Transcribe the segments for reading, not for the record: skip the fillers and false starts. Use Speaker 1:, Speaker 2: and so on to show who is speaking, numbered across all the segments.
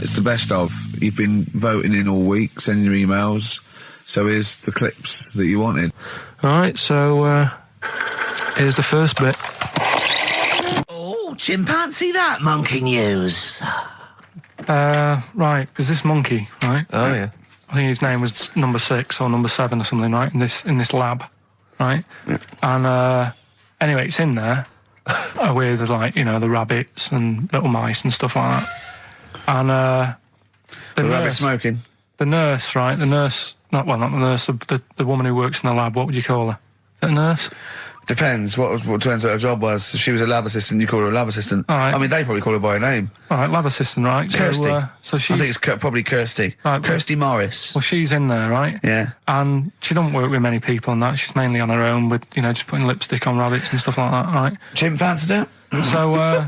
Speaker 1: It's the best of. You've been voting in all week, sending your emails. So here's the clips that you wanted.
Speaker 2: Alright, so, here's the first bit.
Speaker 3: Oh, chimpanzee that monkey news.
Speaker 2: Right, there's this monkey, right?
Speaker 4: Oh, yeah.
Speaker 2: I think his name was number 6 or number 7 or something, right? In this lab, right? Yeah. And, anyway, it's in there with, like, you know, the rabbits and little mice and stuff like that. And,
Speaker 1: the rabbit smoking.
Speaker 2: The nurse, right? The nurse, not the nurse, the woman who works in the lab, what would you call her? A nurse?
Speaker 1: Depends. What depends what her job was. If she was a lab assistant, you call her a lab assistant.
Speaker 2: Right.
Speaker 1: I mean, they probably call her by her name.
Speaker 2: All right, lab assistant, right?
Speaker 1: Kirsty.
Speaker 2: So she's...
Speaker 1: I think it's probably Kirsty.
Speaker 2: Right,
Speaker 1: Kirsty Morris.
Speaker 2: Well, she's in there, right?
Speaker 1: Yeah.
Speaker 2: And she don't work with many people and that. She's mainly on her own with, you know, just putting lipstick on rabbits and stuff like that, right?
Speaker 1: Chimp fancies her.
Speaker 2: So,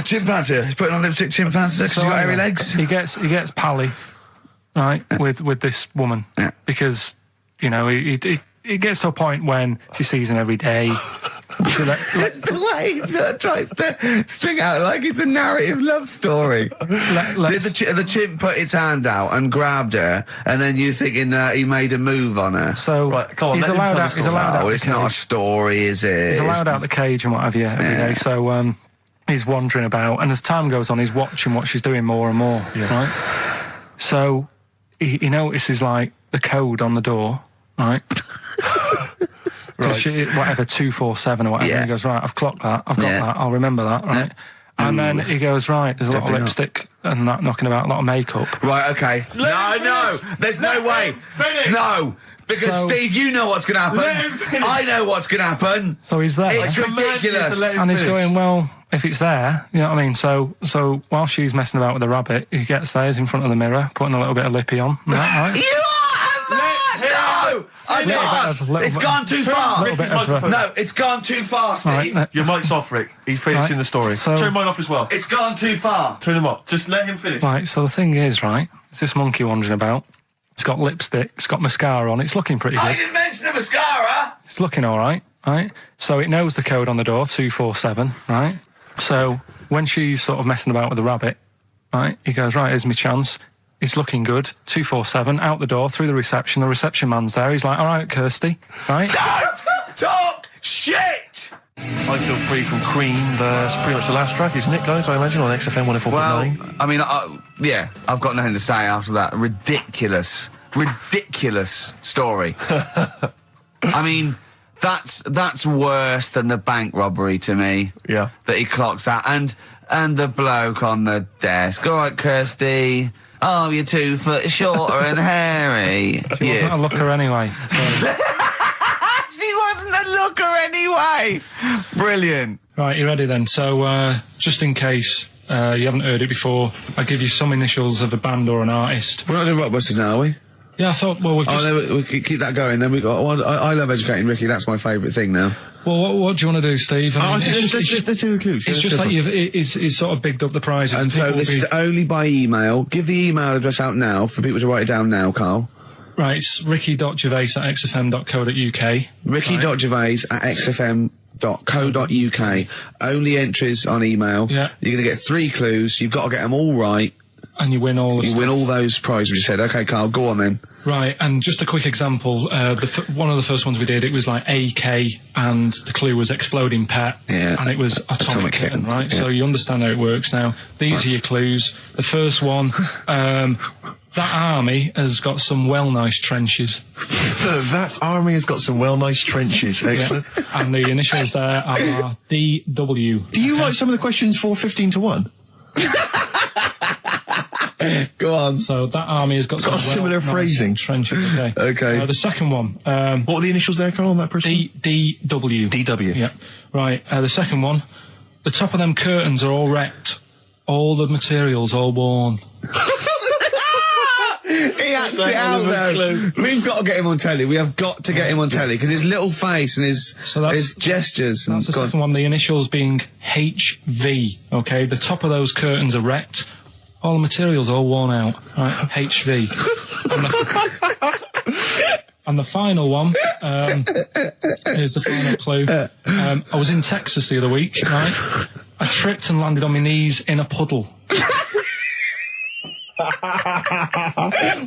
Speaker 1: Chimp fancy her. He's putting on lipstick, chimp fancies her because she's got hairy legs.
Speaker 2: He gets pally, right, with this woman.
Speaker 1: Yeah.
Speaker 2: Because, you know, it gets to a point when she sees him every day.
Speaker 1: It's the way he sort of tries to string out like it's a narrative love story. Did the chimp put its hand out and grabbed her, and then you thinking that he made a move on her?
Speaker 2: So
Speaker 4: right, come on,
Speaker 2: he's allowed out. He's allowed out.
Speaker 1: It's not a story, is it?
Speaker 2: He's allowed out the cage and what have you every day. So he's wandering about, and as time goes on, he's watching what she's doing more and more. Yeah. Right. So he notices like the code on the door. Right. Right. Whatever, 247 or whatever. Yeah. He goes, right, I've clocked that, I've got that, I'll remember that, right? And then he goes, right, there's a lot of lipstick and that knocking about, a lot of makeup.
Speaker 1: Right, okay. No, there's no way.
Speaker 4: Finish.
Speaker 1: No, because Steve, you know what's going to happen. I know what's going to happen.
Speaker 2: So he's there.
Speaker 1: It's ridiculous.
Speaker 2: And he's going, well, if it's there, you know what I mean? So while she's messing about with the rabbit, he gets there, he's in front of the mirror, putting a little bit of lippy on. Right?
Speaker 1: I know. It's gone too far. No, it's gone too far, Steve.
Speaker 4: Right, your mic's off, Rick. He's finishing the story.
Speaker 2: So,
Speaker 4: turn mine off as well.
Speaker 1: It's gone too far.
Speaker 4: Turn him off. Just let him finish.
Speaker 2: Right, so the thing is, right, it's this monkey wandering about. It's got lipstick, it's got mascara on, it's looking pretty good.
Speaker 1: I didn't mention the mascara.
Speaker 2: It's looking all right, right? So it knows the code on the door, 247, right? So when she's sort of messing about with the rabbit, right, he goes, right, here's my chance. He's looking good. 247, out the door, through the reception man's there. He's like, all right, Kirsty, right?
Speaker 1: Don't talk shit!
Speaker 4: I Feel Free from Cream. That's pretty much the last track, isn't it, guys? I imagine on XFM 104.9.
Speaker 1: Well, I mean, yeah, I've got nothing to say after that ridiculous story. I mean, that's worse than the bank robbery to me.
Speaker 4: Yeah.
Speaker 1: That he clocks out. And the bloke on the desk. All right, Kirsty. Oh, you're 2 foot shorter and hairy.
Speaker 2: She wasn't a looker anyway. So.
Speaker 1: She wasn't a looker anyway. Brilliant.
Speaker 2: Right, you ready then? So, just in case you haven't heard it before, I'll give you some initials of a band or an artist.
Speaker 1: We're not doing Rockbusters now, are we?
Speaker 2: Yeah, I thought, well, we've just...
Speaker 1: Oh, no, we keep that going. Then we got... I love educating Ricky. That's my favourite thing now.
Speaker 2: Well, what do you want to do, Steve? I mean,
Speaker 4: let's do the clues.
Speaker 2: It's just like he's sort of bigged up the prize.
Speaker 1: And so this is only by email. Give the email address out now for people to write it down now, Carl.
Speaker 2: Right, it's ricky.gervais@xfm.co.uk.
Speaker 1: ricky.gervais@xfm.co.uk. Only entries on email.
Speaker 2: Yeah.
Speaker 1: You're going to get 3 clues. You've got to get them all right.
Speaker 2: And you win all the
Speaker 1: You
Speaker 2: stuff.
Speaker 1: win all those prizes you said. Okay, Carl, go on then.
Speaker 2: Right, and just a quick example, one of the first ones we did, it was like AK, and the clue was exploding pet, and it was atomic kitten, right? Yeah. So you understand how it works now. These are your clues. The first one, that army has got some nice trenches.
Speaker 4: That army has got some nice trenches. Excellent.
Speaker 2: Yeah. And the initials there are DW.
Speaker 4: Do you write some of the questions for 15 to 1?
Speaker 1: Go on.
Speaker 2: So that army has got some
Speaker 4: similar phrasing.
Speaker 2: Trenches. Okay.
Speaker 1: Okay.
Speaker 2: The second one.
Speaker 4: What were the initials there, Carl, on that person?
Speaker 2: DW.
Speaker 4: DW.
Speaker 2: Yeah. Right. The second one. The top of them curtains are all wrecked. All the materials all worn.
Speaker 1: He acts it out though. We've got to get him on telly. We have got to get him on telly because his little face and his gestures.
Speaker 2: That's the second one. The initials being HV. Okay. The top of those curtains are wrecked. All the materials all worn out. Right. HV. And the final one, here's the final clue. I was in Texas the other week, right? I tripped and landed on my knees in a puddle.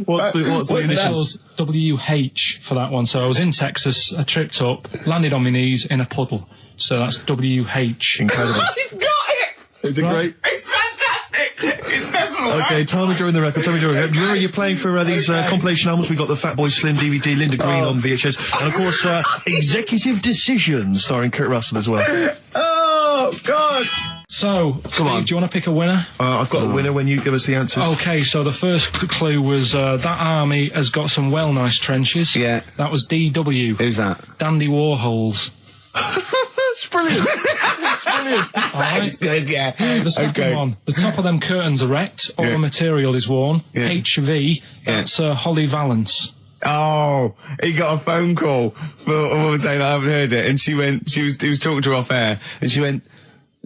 Speaker 4: What's the
Speaker 2: Initials WH for that one. So I was in Texas, I tripped up, landed on my knees in a puddle. So that's WH.
Speaker 4: Incredible.
Speaker 1: You've got it!
Speaker 4: Is it great?
Speaker 1: It's fantastic! It's decimal.
Speaker 4: Okay, time of during the record. Do you remember you're playing for these compilation albums? We got the Fatboy Slim DVD, Linda Green on VHS, and of course Executive Decision, starring Kurt Russell as well.
Speaker 1: Oh, God!
Speaker 2: So, Steve, do you want to pick a winner?
Speaker 4: I've got a winner when you give us the answers.
Speaker 2: Okay, so the first clue was that army has got some well nice trenches.
Speaker 1: Yeah.
Speaker 2: That was DW.
Speaker 1: Who's that?
Speaker 2: Dandy Warhols.
Speaker 4: That's brilliant. That's brilliant.
Speaker 2: All right.
Speaker 1: It's good, yeah.
Speaker 2: The second one, the top of them curtains are wrecked, all the material is worn.
Speaker 1: Yeah.
Speaker 2: HV, that's Holly Valance.
Speaker 1: Oh, he got a phone call for a woman saying I haven't heard it, and he was talking to her off air, and she went,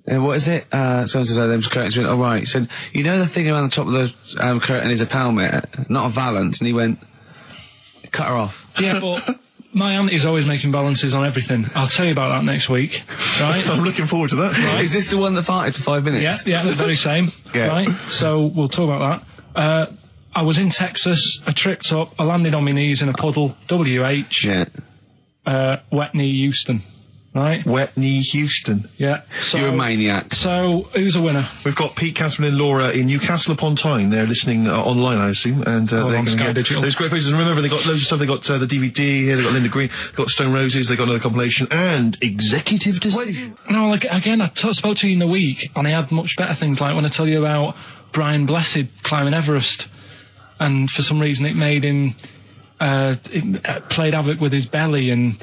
Speaker 1: what is it? So-and-so said them's curtains. She went, oh, right. He said, you know the thing around the top of the curtain is a palmet, not a valance, and he went, cut her off.
Speaker 2: Yeah, but my auntie's always making balances on everything. I'll tell you about that next week, right?
Speaker 4: I'm looking forward to that.
Speaker 1: Right. Is this the one that farted for 5 minutes?
Speaker 2: Yeah, the very same.
Speaker 1: Yeah.
Speaker 2: Right? So we'll talk about that. I was in Texas, I tripped up, I landed on my knees in a puddle, WH, wet knee Houston, right?
Speaker 4: Wet knee Houston.
Speaker 2: Yeah. So,
Speaker 1: You're a maniac.
Speaker 2: So, who's a winner?
Speaker 4: We've got Pete, Catherine and Laura in Newcastle upon Tyne. They're listening online, I assume, and they're going to get
Speaker 2: Digital.
Speaker 4: those great places. And remember, they got loads of stuff. They got the DVD here. They got Linda Green. They got Stone Roses. They got another compilation and Executive Decision.
Speaker 2: No, like again, I spoke to you in the week, and I had much better things. Like when I tell you about Brian Blessed climbing Everest, and for some reason it made him it played havoc with his belly, and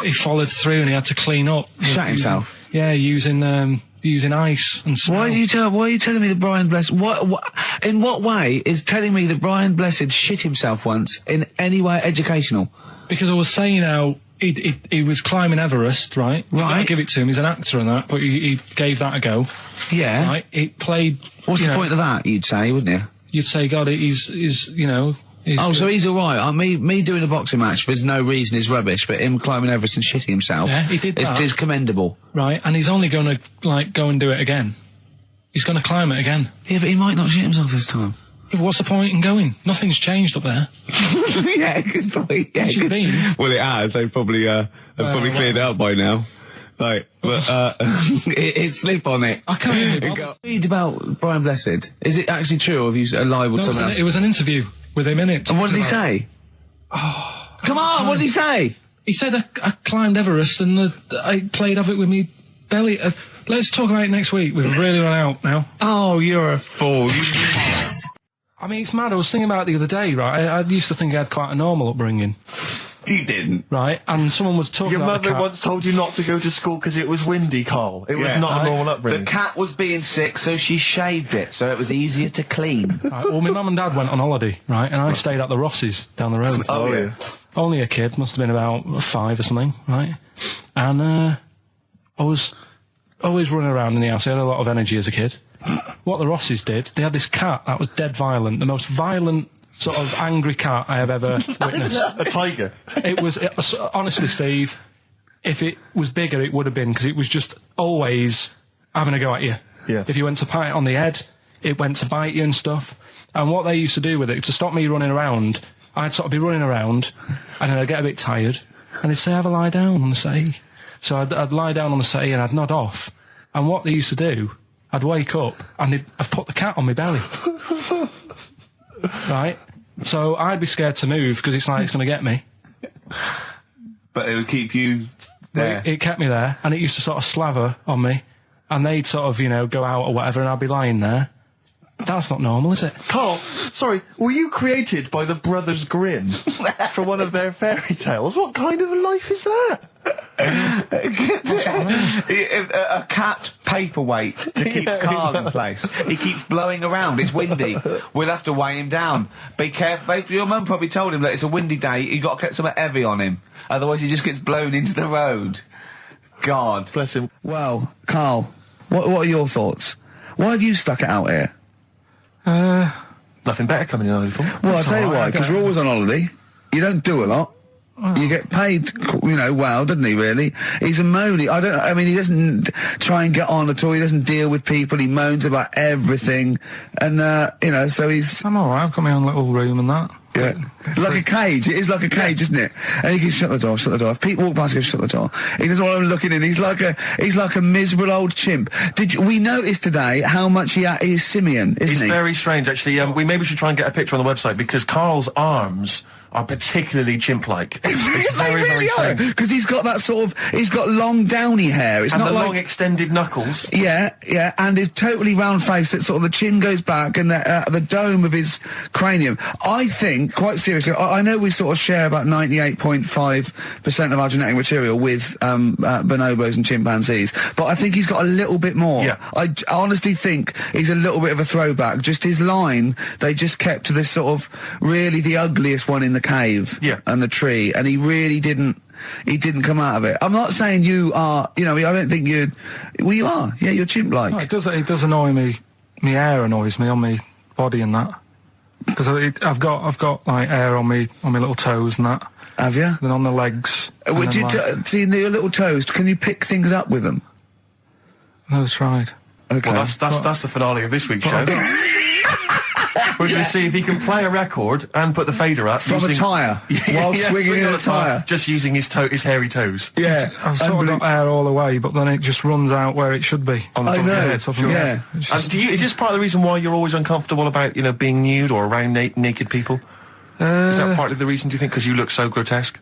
Speaker 2: he followed through, and he had to clean up.
Speaker 1: Shut himself.
Speaker 2: Yeah, using ice and snow.
Speaker 1: Why are you telling me that Brian Blessed? In what way is telling me that Brian Blessed shit himself once in any way educational?
Speaker 2: Because I was saying how he was climbing Everest, right?
Speaker 1: Right.
Speaker 2: I give it to him. He's an actor and that, but he gave that a go.
Speaker 1: Yeah.
Speaker 2: Right. It played.
Speaker 1: What's the point of that? You'd say, wouldn't you?
Speaker 2: You'd say, God, he's you know.
Speaker 1: So he's all right. Me doing a boxing match for no reason is rubbish, but him climbing Everest and shitting himself,
Speaker 2: yeah, he did that.
Speaker 1: It's commendable.
Speaker 2: Right, and he's only going to go and do it again. He's going to climb it again.
Speaker 1: Yeah, but he might not shit himself this time.
Speaker 2: Yeah, but what's the point in going? Nothing's changed up there.
Speaker 1: Yeah, good point. Yeah,
Speaker 2: Where's you been?
Speaker 1: Well, it has. They've probably cleared it up by now. Like, but it's slip on it.
Speaker 2: I can't even
Speaker 1: read about Brian Blessed. Is it actually true, or have you libelled someone else?
Speaker 2: It was an interview with him in it.
Speaker 1: And what did he say?
Speaker 2: Oh,
Speaker 1: come on, what did he say?
Speaker 2: He said I climbed Everest and I played havoc with me belly. Let's talk about it next week. We've really run out now.
Speaker 1: Oh, you're a fool.
Speaker 2: I mean, it's mad. I was thinking about it the other day, right? I used to think I had quite a normal upbringing.
Speaker 1: You didn't.
Speaker 2: Right, and someone was talking
Speaker 4: Your
Speaker 2: about
Speaker 4: mother once told you not to go to school because it was windy, Carl. It was not a normal upbringing.
Speaker 1: The cat was being sick, so she shaved it, so it was easier to clean.
Speaker 2: Right, well, my mum and dad went on holiday, right, and I stayed at the Rosses down the road.
Speaker 1: Oh, yeah.
Speaker 2: Only a kid, must have been about 5 or something, right? And I was always running around in the house. I had a lot of energy as a kid. What the Rosses did, they had this cat that was dead violent, the most violent sort of angry cat I have ever witnessed.
Speaker 4: A tiger.
Speaker 2: It was honestly, Steve, if it was bigger, it would have been, because it was just always having a go at you.
Speaker 4: Yeah.
Speaker 2: If you went to pat it on the head, it went to bite you and stuff. And what they used to do with it, to stop me running around, I'd sort of be running around, and then I'd get a bit tired, and they'd say, have a lie down on the settee. So I'd lie down on the settee and I'd nod off. And what they used to do, I'd wake up and I'd put the cat on my belly. Right? So I'd be scared to move because it's like it's going to get me.
Speaker 1: But it would keep you there.
Speaker 2: It kept me there, and it used to sort of slaver on me, and they'd sort of, go out or whatever, and I'd be lying there. That's not normal, is it?
Speaker 4: Carl, sorry, were you created by the Brothers Grimm for one of their fairy tales? What kind of a life is that?
Speaker 1: A cat paperweight to keep Carl in place. He keeps blowing around. It's windy. We'll have to weigh him down. Be careful. Your mum probably told him that it's a windy day. You got to get something heavy on him, otherwise he just gets blown into the road. God
Speaker 4: bless him.
Speaker 1: Well, Carl, what are your thoughts? Why have you stuck it out here?
Speaker 4: Nothing better coming in, I thought.
Speaker 1: Well, I'll tell you why. Because you're always on holiday. You don't do a lot. You get paid, well, doesn't he, really? He's a moaner. He doesn't try and get on at all. He doesn't deal with people. He moans about everything. And, so he's...
Speaker 2: I'm alright, I've got my own little room and that.
Speaker 1: Yeah. Like a cage. It is like a cage, isn't it? And he can shut the door. If people walk past, he goes, shut the door. He doesn't want them looking in. He's like a miserable old chimp. We noticed today how much he is simian, isn't he?
Speaker 4: He's very strange, actually. We maybe should try and get a picture on the website, because Karl's arms are particularly chimp-like. It's very, very strange.
Speaker 1: Because he's got that he's got long downy hair. It's
Speaker 4: and
Speaker 1: not
Speaker 4: the
Speaker 1: like
Speaker 4: long extended knuckles.
Speaker 1: Yeah, and his totally round face that sort of the chin goes back and the dome of his cranium. I think, quite seriously, I know we sort of share about 98.5% of our genetic material with bonobos and chimpanzees, but I think he's got a little bit more.
Speaker 4: Yeah.
Speaker 1: I honestly think he's a little bit of a throwback. Just his line, they just kept to this sort of really the ugliest one in the cave and the tree, and he really didn't come out of it. I'm not saying you are, I don't think you are. Yeah, you're chimp-like.
Speaker 2: No, it does annoy me. My hair annoys me on my body and that. Because I've got like hair on my little toes and that.
Speaker 1: Have you?
Speaker 2: Then on the legs.
Speaker 1: Would you see your little toes? Can you pick things up with them?
Speaker 2: No, it's tried.
Speaker 1: Okay.
Speaker 4: Well, that's the finale of this week's show. We're going to see if he can play a record and put the fader up
Speaker 1: from a tyre while swinging in a tyre,
Speaker 4: just using his hairy toes.
Speaker 1: Yeah,
Speaker 2: I've sort of got hair all the way, but then it just runs out where it should be on the top of your head.
Speaker 1: Yeah.
Speaker 4: And is this part of the reason why you're always uncomfortable about being nude or around naked people? Is that part of the reason, do you think, because you look so grotesque?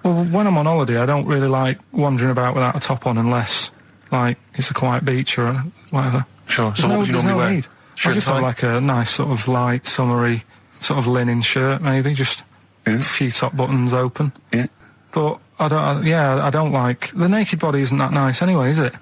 Speaker 2: Well, when I'm on holiday, I don't really like wandering about without a top on unless like it's a quiet beach or whatever.
Speaker 4: Sure. So what would you normally wear?
Speaker 2: Need. I just have like a nice sort of light, summery, sort of linen shirt, maybe, just a few top buttons open.
Speaker 1: Yeah.
Speaker 2: But I don't like... The naked body isn't that nice anyway, is it? You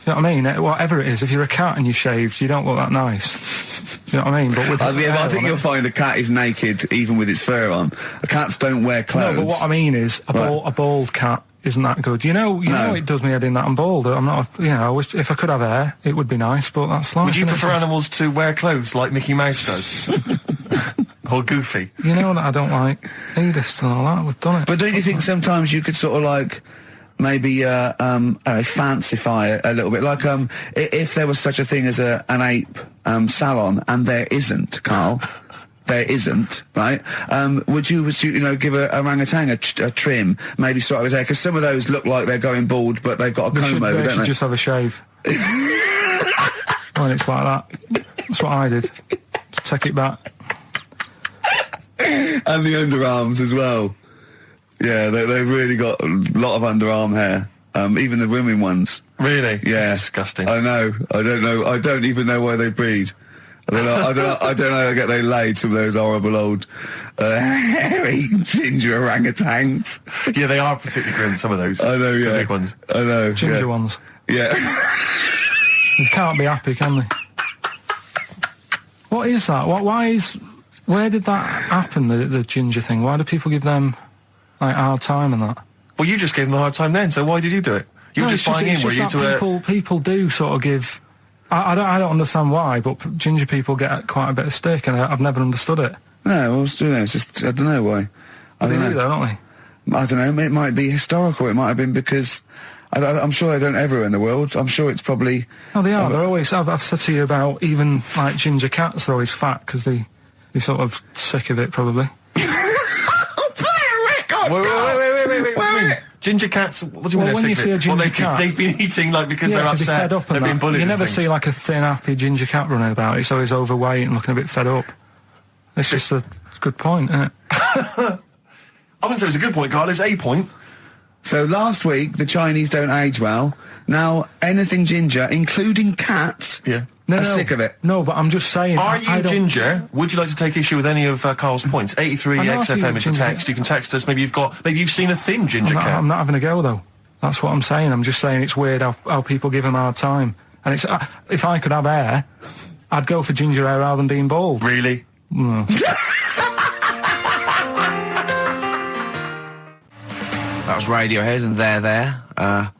Speaker 2: know what I mean? Whatever it is, if you're a cat and you're shaved, you don't look that nice. Do you know what I mean? But with
Speaker 1: I think you'll find a cat is naked even with its fur on. Cats don't wear clothes.
Speaker 2: No, but what I mean is, a bald cat isn't that good. You know, it does me head in that I'm bald. I'm not, I wish if I could have hair, it would be nice, but that's life.
Speaker 4: Would you prefer animals to wear clothes like Mickey Mouse does? Or Goofy?
Speaker 2: You know that I don't like nudist and all that. We've done it.
Speaker 1: But don't you think sometimes you could sort of like maybe fancify it a little bit? Like if there was such a thing as an ape salon, and there isn't, Karl. There isn't, right? Would you give a orangutan a trim, maybe sort of his hair? Because some of those look like they're going bald, but they've got a comb over, don't they?
Speaker 2: Should just have a shave. When it's like that. That's what I did. Just take it back.
Speaker 1: And the underarms as well. Yeah, they've really got a lot of underarm hair. Even the women ones.
Speaker 4: Really?
Speaker 1: Yeah.
Speaker 4: That's disgusting.
Speaker 1: I know. I don't know. I don't even know why they breed. I don't know how they laid some of those horrible old hairy ginger orangutans.
Speaker 4: Yeah, they are particularly grim, some of those.
Speaker 1: I know, yeah.
Speaker 4: The big ones.
Speaker 1: I know.
Speaker 2: Ginger ones.
Speaker 1: Yeah.
Speaker 2: They can't be happy, can they? What is that? Where did that happen, the ginger thing? Why do people give them, like, a hard time and that?
Speaker 4: Well, you just gave them a hard time then, so why did you do it? You were just buying in, were you, to
Speaker 2: people do sort of give... I don't understand why, but ginger people get quite a bit of stick, and I've never understood it.
Speaker 1: No, it's just, I don't know why.
Speaker 2: They do, though, don't they?
Speaker 1: I don't know, it might be historical, it might have been because... I'm sure they don't everywhere in the world. I'm sure it's probably...
Speaker 2: Oh, they are. They're always... I've said to you about even, like, ginger cats, they're always fat, because they're sort of sick of it, probably.
Speaker 1: Play a record!
Speaker 4: Wait. What do you mean? Ginger cats, what do you mean?
Speaker 2: When you see a ginger cat...
Speaker 4: They've been eating, like, because they're upset, they've been bullied.
Speaker 2: You never see, like, a thin, happy ginger cat running about. It's always overweight and looking a bit fed up. It's just a good point, isn't it?
Speaker 4: I wouldn't say it's a good point, Karl. It's a point.
Speaker 1: So last week, the Chinese don't age well. Now, anything ginger, including cats, are sick of it.
Speaker 2: No, but I'm just saying...
Speaker 4: Are you ginger? Would you like to take issue with any of Karl's points? 83 XFM is the text. You can text us. Maybe you've seen a thin ginger cat.
Speaker 2: I'm not having a go, though. That's what I'm saying. I'm just saying it's weird how people give him a hard time. And it's if I could have hair, I'd go for ginger hair rather than being bald.
Speaker 4: Really?
Speaker 1: That was Radiohead, and they're there.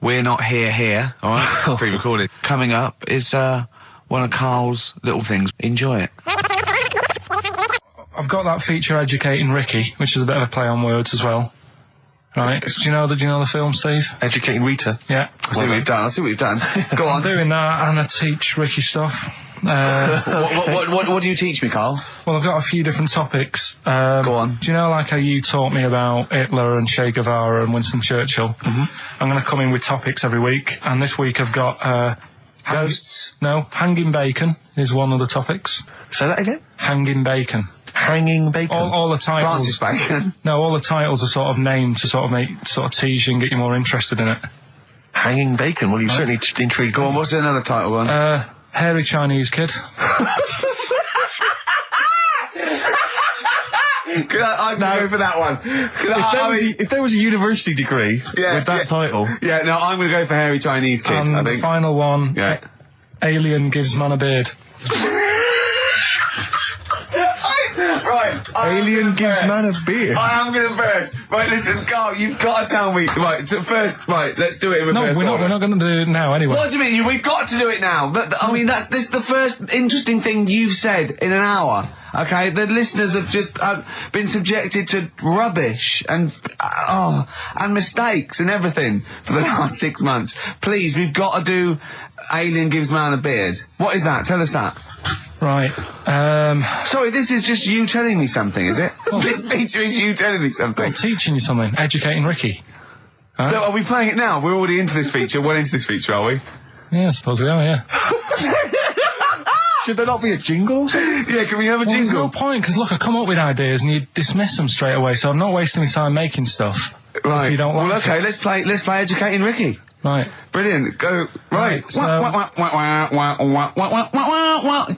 Speaker 1: We're not here, all right? Pre-recorded. Coming up is one of Karl's little things. Enjoy it.
Speaker 2: I've got that feature educating Ricky, which is a bit of a play on words as well. Right? Do you know the film, Steve?
Speaker 4: Educating Rita.
Speaker 2: Yeah.
Speaker 1: I see what you've done. Go on.
Speaker 2: I'm doing that, and I teach Ricky stuff.
Speaker 1: What do you teach me, Carl?
Speaker 2: Well, I've got a few different topics.
Speaker 1: Go on.
Speaker 2: Do you know, like how you taught me about Hitler and Che Guevara and Winston Churchill? Mm-hmm. I'm going to come in with topics every week, and this week I've got
Speaker 1: Ghosts.
Speaker 2: Hanging bacon is one of the topics.
Speaker 4: Say that again.
Speaker 2: Hanging bacon.
Speaker 4: Hanging bacon.
Speaker 2: All the titles.
Speaker 1: Francis Bacon.
Speaker 2: No, all the titles are sort of named to sort of tease you and get you more interested in it.
Speaker 4: Hanging bacon. Well, you've certainly intrigued.
Speaker 1: Go on. What's another title one?
Speaker 2: Hairy Chinese kid.
Speaker 1: I'd go for that one.
Speaker 4: If there was a university degree with that title.
Speaker 1: Yeah, no, I'm going to go for hairy Chinese kid,
Speaker 2: And
Speaker 1: I
Speaker 2: the
Speaker 1: think.
Speaker 2: final one,
Speaker 1: Yeah.
Speaker 2: Alien gives man a beard.
Speaker 1: Right.
Speaker 4: Alien gives man a beard.
Speaker 1: I am going to burst. Right, listen, Carl, you've got to tell me. Right, first, let's do it in reverse.
Speaker 2: No, we're not going to do it now anyway.
Speaker 1: What do you mean? We've got to do it now. I mean, this is the first interesting thing you've said in an hour. Okay, the listeners have just been subjected to rubbish and mistakes and everything for the last 6 months. Please, we've got to do Alien gives man a beard. What is that? Tell us that.
Speaker 2: Right.
Speaker 1: Sorry, this is just you telling me something, is it? This feature is you telling me something.
Speaker 2: I'm teaching you something. Educating Ricky. Huh?
Speaker 1: So are we playing it now? We're already into this feature. Well into this feature, are we?
Speaker 2: Yeah, I suppose we are, yeah.
Speaker 4: Should there not be a jingle or something?
Speaker 1: Yeah, can we have a
Speaker 2: There's
Speaker 1: jingle?
Speaker 2: no point, because look, I come up with ideas and you dismiss them straight away, so I'm not wasting my time making stuff.
Speaker 1: Right.
Speaker 2: If you don't like
Speaker 1: well, okay,
Speaker 2: it.
Speaker 1: let's play Educating Ricky.
Speaker 2: Right.
Speaker 1: Brilliant. Go. Right.
Speaker 2: So-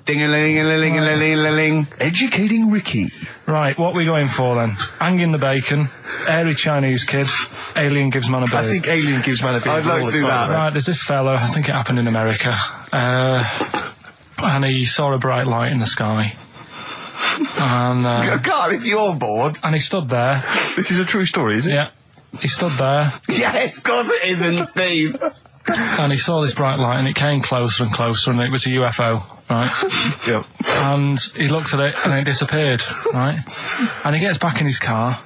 Speaker 1: Ding-a-ling-a-ling-a-ling-a-ling.
Speaker 4: Educating Ricky.
Speaker 2: Right, what are we going for then? Hanging the bacon, hairy Chinese kid, Alien gives man a beard.
Speaker 4: I think Alien gives man a beard.
Speaker 1: I'd like to do that.
Speaker 2: Right, there's this fella, I think it happened in America, and he saw a bright light in the sky. And
Speaker 1: God, if you're bored.
Speaker 2: he stood there.
Speaker 4: This is a true story, is it?
Speaker 2: Yeah. He stood there,
Speaker 1: Yes, of course it isn't, Steve.
Speaker 2: and he saw this bright light, and it came closer and closer, and it was a UFO, right?
Speaker 4: Yep.
Speaker 2: And he looked at it, and it disappeared, right? And he gets back in his car,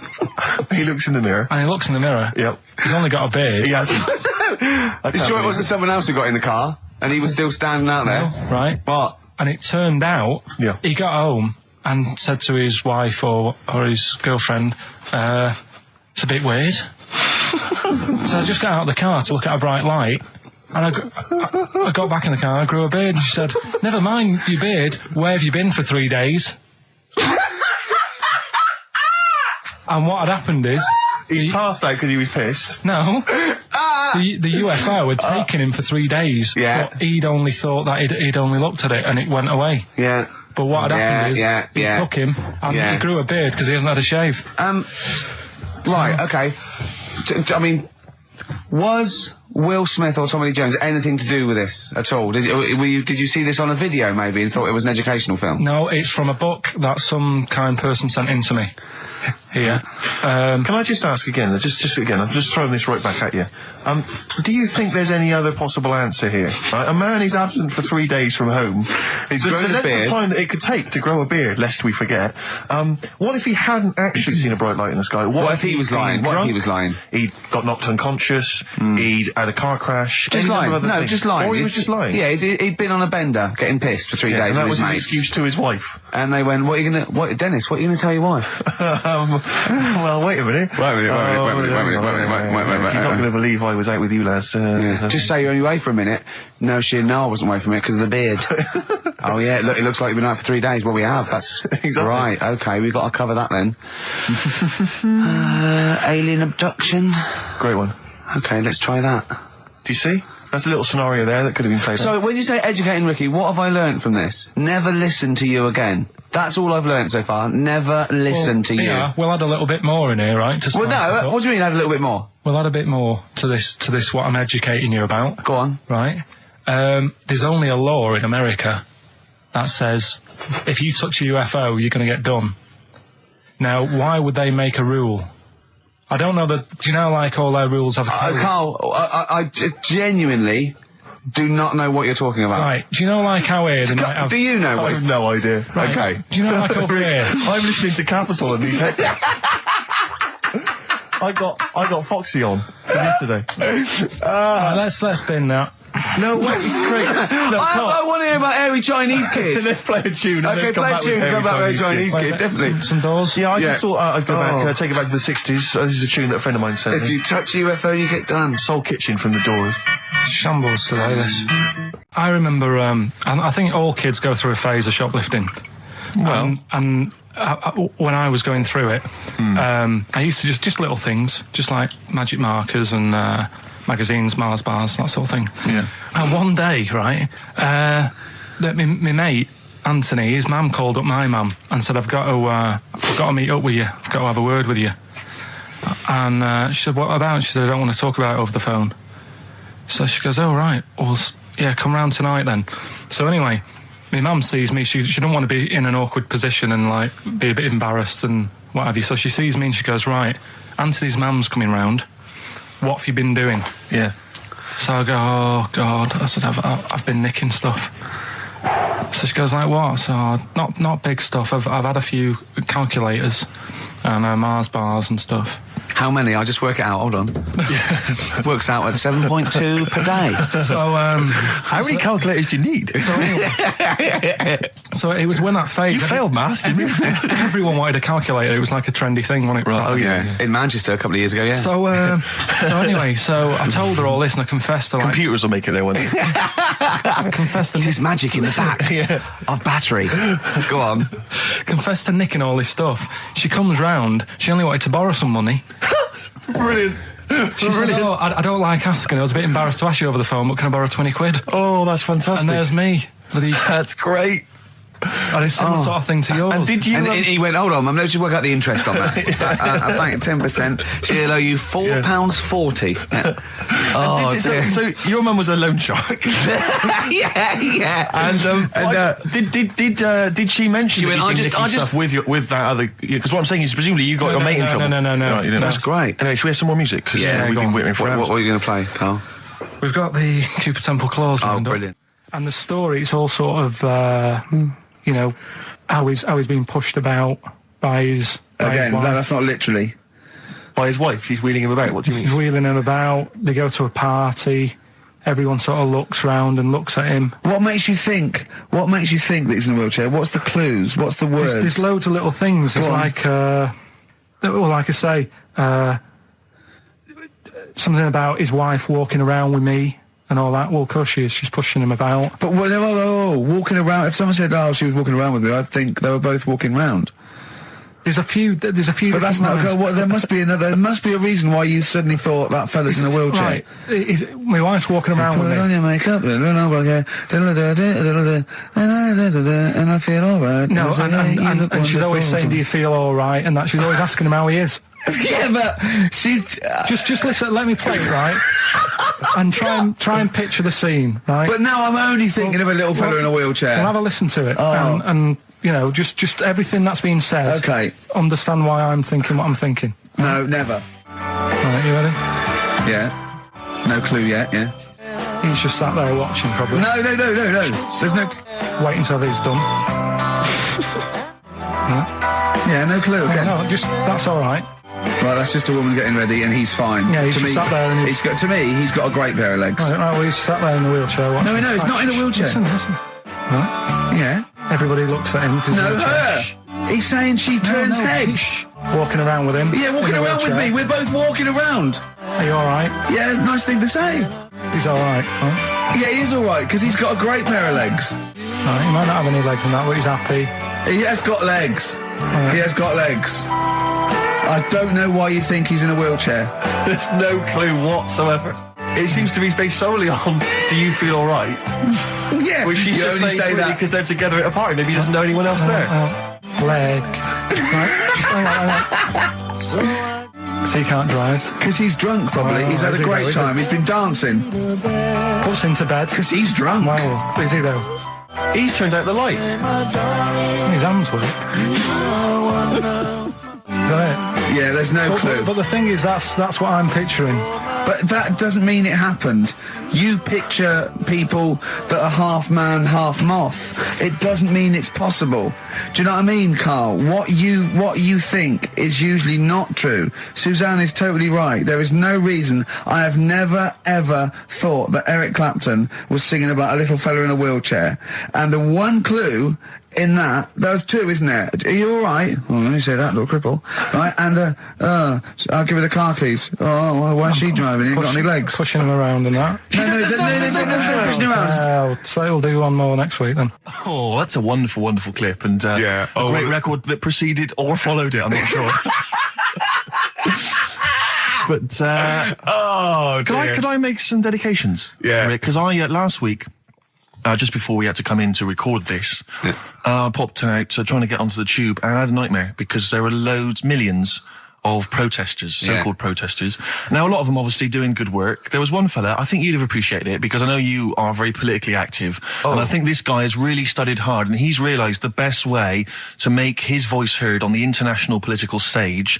Speaker 4: He looks in the mirror.
Speaker 2: and he looks in the mirror.
Speaker 4: Yep.
Speaker 2: He's only got a beard.
Speaker 4: He hasn't.
Speaker 1: You sure it wasn't someone else who got in the car and he was still standing out there?
Speaker 2: Right?
Speaker 1: What?
Speaker 2: And it turned out,
Speaker 4: Yeah.
Speaker 2: he got home and said to his wife or his girlfriend, it's a bit weird. So I just got out of the car to look at a bright light, and I got back in the car and I grew a beard, and she said, never mind your beard, where have you been for 3 days? And what had happened is...
Speaker 4: He passed out because he was pissed.
Speaker 2: No. The UFO had taken him for 3 days.
Speaker 1: Yeah.
Speaker 2: But he'd only thought that he'd only looked at it and it went away.
Speaker 1: Yeah.
Speaker 2: But what had happened is he took him and he grew a beard because he hasn't had a shave.
Speaker 1: Right, okay. I mean, was Will Smith or Tommy Lee Jones anything to do with this at all? Did you see this on a video maybe and thought it was an educational film?
Speaker 2: No, it's from a book that some kind person sent in to me. Here.
Speaker 4: Can I just ask again, just again, I'm just throwing this right back at you. Do you think there's any other possible answer here? Right? A man is absent for 3 days from home.
Speaker 1: He's grown a
Speaker 4: length
Speaker 1: beard.
Speaker 4: of time that it could take to grow a beard, lest we forget. What if he hadn't actually seen a bright light in the sky?
Speaker 1: What if he was lying? What if he was lying?
Speaker 4: He'd got knocked unconscious. He'd had a car crash.
Speaker 1: Just
Speaker 4: any number
Speaker 1: lying.
Speaker 4: of other
Speaker 1: No,
Speaker 4: things.
Speaker 1: just lying.
Speaker 4: Or he was just lying.
Speaker 1: Yeah, he'd been on a bender, getting pissed for 3 days
Speaker 4: and that
Speaker 1: with
Speaker 4: was
Speaker 1: his
Speaker 4: an
Speaker 1: mates.
Speaker 4: excuse to his wife.
Speaker 1: And they went, Dennis, what are you going to tell your wife?
Speaker 4: Well, wait a minute.
Speaker 1: Wait a minute.
Speaker 4: You're not going to believe I was out with you, lads.
Speaker 1: Just say you're only away for a minute. No, I wasn't away from it because of the beard. Oh, yeah, look, it looks like you've been out for 3 days. Well, we have. That's
Speaker 4: Exactly.
Speaker 1: right. Okay, we've got to cover that then. Alien abduction.
Speaker 4: Great one.
Speaker 1: Okay, let's try that.
Speaker 4: Do you see? That's a little scenario there that could have been played out.
Speaker 1: So, when you say educating Ricky, what have I learnt from this? Never listen to you again. That's all I've learnt so far. Never listen to you.
Speaker 2: Yeah, we'll add a little bit more in here, right? To
Speaker 1: Well,
Speaker 2: spice this
Speaker 1: no,
Speaker 2: up.
Speaker 1: what do you mean add a little bit more?
Speaker 2: We'll add a bit more to this what I'm educating you about.
Speaker 1: Go on.
Speaker 2: Right? There's only a law in America that says if you touch a UFO, you're going to get done. Now, why would they make a rule? I don't know that. Do you know, like, all their rules have a code?
Speaker 1: Carl, I genuinely do not know what you're talking about.
Speaker 2: Right. Do you know, like, how here they might have...
Speaker 1: Do you know
Speaker 4: I
Speaker 1: what?
Speaker 4: have no idea.
Speaker 2: Right.
Speaker 1: Okay.
Speaker 2: Do you know, like, over here...
Speaker 4: I'm listening to Capital and these I got Foxy on for yesterday.
Speaker 2: Right, let's bin that.
Speaker 4: No, wait, it's great. No,
Speaker 1: I want to hear about Hairy Chinese Kid.
Speaker 4: Let's play a tune.
Speaker 1: Okay, play a tune. Come back with Chinese Kid, definitely.
Speaker 2: Some doors.
Speaker 4: Yeah, I just thought I'd go back, take it back to the 60s. This is a tune that a friend of mine sent
Speaker 1: If
Speaker 4: me.
Speaker 1: you touch UFO, you get done.
Speaker 4: Soul Kitchen from the Doors.
Speaker 2: Shambles today, this. I remember, I think all kids go through a phase of shoplifting.
Speaker 4: Well.
Speaker 2: And when I was going through it, I used to just little things, just like magic markers and magazines, Mars bars, that sort of thing.
Speaker 4: Yeah.
Speaker 2: And one day, right, my mate, Anthony, his mum called up my mum and said, I've got to meet up with you. I've got to have a word with you. And she said, what about? She said, I don't want to talk about it over the phone. So she goes, oh, right, well, yeah, come round tonight then. So anyway, my mum sees me, she don't want to be in an awkward position and, like, be a bit embarrassed and what have you. So she sees me and she goes, right, Anthony's mum's coming round. What have you been doing?
Speaker 4: Yeah.
Speaker 2: So I go, oh, God. I said, I've been nicking stuff. So she goes, like, what? So, not big stuff. I've had a few calculators and Mars bars and stuff.
Speaker 1: How many? I'll just work it out. Hold on. Works out at 7.2 per day.
Speaker 2: So,
Speaker 4: how many calculators do you need?
Speaker 2: So it was when that phase.
Speaker 4: You failed maths, didn't you?
Speaker 2: Everyone wanted a calculator. It was like a trendy thing, wasn't it?
Speaker 1: Right. Oh, yeah. In Manchester a couple of years ago, yeah.
Speaker 2: So anyway, so I told her all this and I confessed to, like...
Speaker 4: Computers will make it there one day.
Speaker 2: I confessed to...
Speaker 1: There's magic in the back of battery. Go on.
Speaker 2: Confessed to nicking all this stuff. She comes round. She only wanted to borrow some money.
Speaker 4: Brilliant.
Speaker 2: She said, oh, I don't like asking. I was a bit embarrassed to ask you over the phone, but can I borrow 20 quid?
Speaker 4: Oh, that's fantastic.
Speaker 2: And there's me.
Speaker 4: That's great.
Speaker 2: And it's similar sort of thing to yours.
Speaker 4: And did you...
Speaker 1: And he went, hold on, I'm going to work out the interest on that. I bank 10%. She'll owe you £4.40. Yeah. Oh, dear.
Speaker 4: So your mum was a loan shark.
Speaker 1: yeah.
Speaker 4: And did she mention
Speaker 1: She went,
Speaker 4: that you did stuff with that other... Because what I'm saying is, presumably you got your mate in trouble.
Speaker 2: No.
Speaker 4: Right, you didn't.
Speaker 1: That's great.
Speaker 4: Anyway, should we have some more music? Because we've been waiting for hours.
Speaker 1: What are you going to play, Carl?
Speaker 2: We've got the Cooper Temple Clause lined up.
Speaker 1: Brilliant.
Speaker 2: And the story, it's all sort of, you know, how he's been pushed about by his wife.
Speaker 1: That's not literally.
Speaker 4: By his wife, she's wheeling him about. What do you mean?
Speaker 2: He's wheeling him about. They go to a party. Everyone sort of looks round and looks at him.
Speaker 1: What makes you think that he's in a wheelchair? What's the clues? What's the words?
Speaker 2: There's loads of little things. It's like, well, like I say, something about his wife walking around with me and all that. Well, of course she is. She's pushing him about.
Speaker 1: But walking around. If someone said, "Oh, she was walking around with me," I'd think they were both walking around.
Speaker 2: There's a few.
Speaker 1: But that's not. There must be another. There must be a reason why you suddenly thought that fella's in a wheelchair.
Speaker 2: Right. My wife's walking around with me.
Speaker 1: Put on your makeup, and I feel all right.
Speaker 2: No, and she's always saying, "Do you feel all right?" And that she's always asking him how he is.
Speaker 1: Yeah, but she's
Speaker 2: just listen. Let me play it, right? And try and picture the scene, right?
Speaker 1: But now I'm only thinking of a little fella in a wheelchair.
Speaker 2: Well, have a listen to it, and you know, just everything that's been said.
Speaker 1: Okay.
Speaker 2: Understand why I'm thinking what I'm thinking.
Speaker 1: No, never.
Speaker 2: Right, you ready?
Speaker 1: Yeah. No clue yet. Yeah.
Speaker 2: He's just sat there watching, probably.
Speaker 1: No. There's no.
Speaker 2: Wait until he's done.
Speaker 1: Yeah, no clue. Okay.
Speaker 2: No, that's all right.
Speaker 1: Right, that's just a woman getting ready, and he's fine.
Speaker 2: Yeah, he's just sat there, and
Speaker 1: he's got a great pair of legs.
Speaker 2: Right, well, he's sat there in the wheelchair.
Speaker 1: No, he's not in a wheelchair.
Speaker 2: Listen. Right.
Speaker 1: Yeah.
Speaker 2: Everybody looks at him.
Speaker 1: No, her. He's saying she turns heads.
Speaker 2: Walking around with him.
Speaker 1: Yeah, walking around with me. We're both walking around.
Speaker 2: Are you all right?
Speaker 1: Yeah, nice thing to say.
Speaker 2: He's all right. Right?
Speaker 1: Yeah, he is all right because he's got a great pair of legs.
Speaker 2: Right, he might not have any legs in that, but he's happy.
Speaker 1: He has got legs.
Speaker 2: Right.
Speaker 1: He has got legs. I don't know why you think he's in a wheelchair.
Speaker 4: There's no clue whatsoever. It seems to be based solely on, do you feel all right?
Speaker 1: Yeah.
Speaker 4: Which she's just saying that because they're together at a party. Maybe he doesn't know anyone else there.
Speaker 2: Leg. Right? Just hang on. So he can't drive.
Speaker 1: Because he's drunk, probably. He's had a great time. He's been dancing.
Speaker 2: Puts him to bed.
Speaker 1: Because he's drunk.
Speaker 2: Wow. Is he, though?
Speaker 4: He's turned out the light.
Speaker 2: His hands work. Is that it?
Speaker 1: Yeah, there's no clue.
Speaker 2: But the thing is, that's what I'm picturing.
Speaker 1: But that doesn't mean it happened. You picture people that are half man, half moth. It doesn't mean it's possible. Do you know what I mean, Carl? What you think is usually not true. Suzanne is totally right. There is no reason. I have never, ever thought that Eric Clapton was singing about a little fella in a wheelchair. And the one clue in that, there's two, isn't there? Are you all right? Well, let me say that, little cripple. Right, and, I'll give her the car keys. Oh, well, why is she driving? He ain't got any legs.
Speaker 2: Pushing him around and that.
Speaker 1: No, pushing him around.
Speaker 2: Well, so we'll do one more next week then.
Speaker 4: Oh, that's a wonderful, wonderful clip, and a great record that preceded or followed it, I'm not sure. But, could I make some dedications?
Speaker 1: Yeah.
Speaker 4: Because I, last week, just before we had to come in to record this, I popped out trying to get onto the tube, and I had a nightmare because there were millions of protesters, so-called protesters. Now, a lot of them obviously doing good work. There was one fella, I think you'd have appreciated it, because I know you are very politically active, and I think this guy has really studied hard, and he's realised the best way to make his voice heard on the international political stage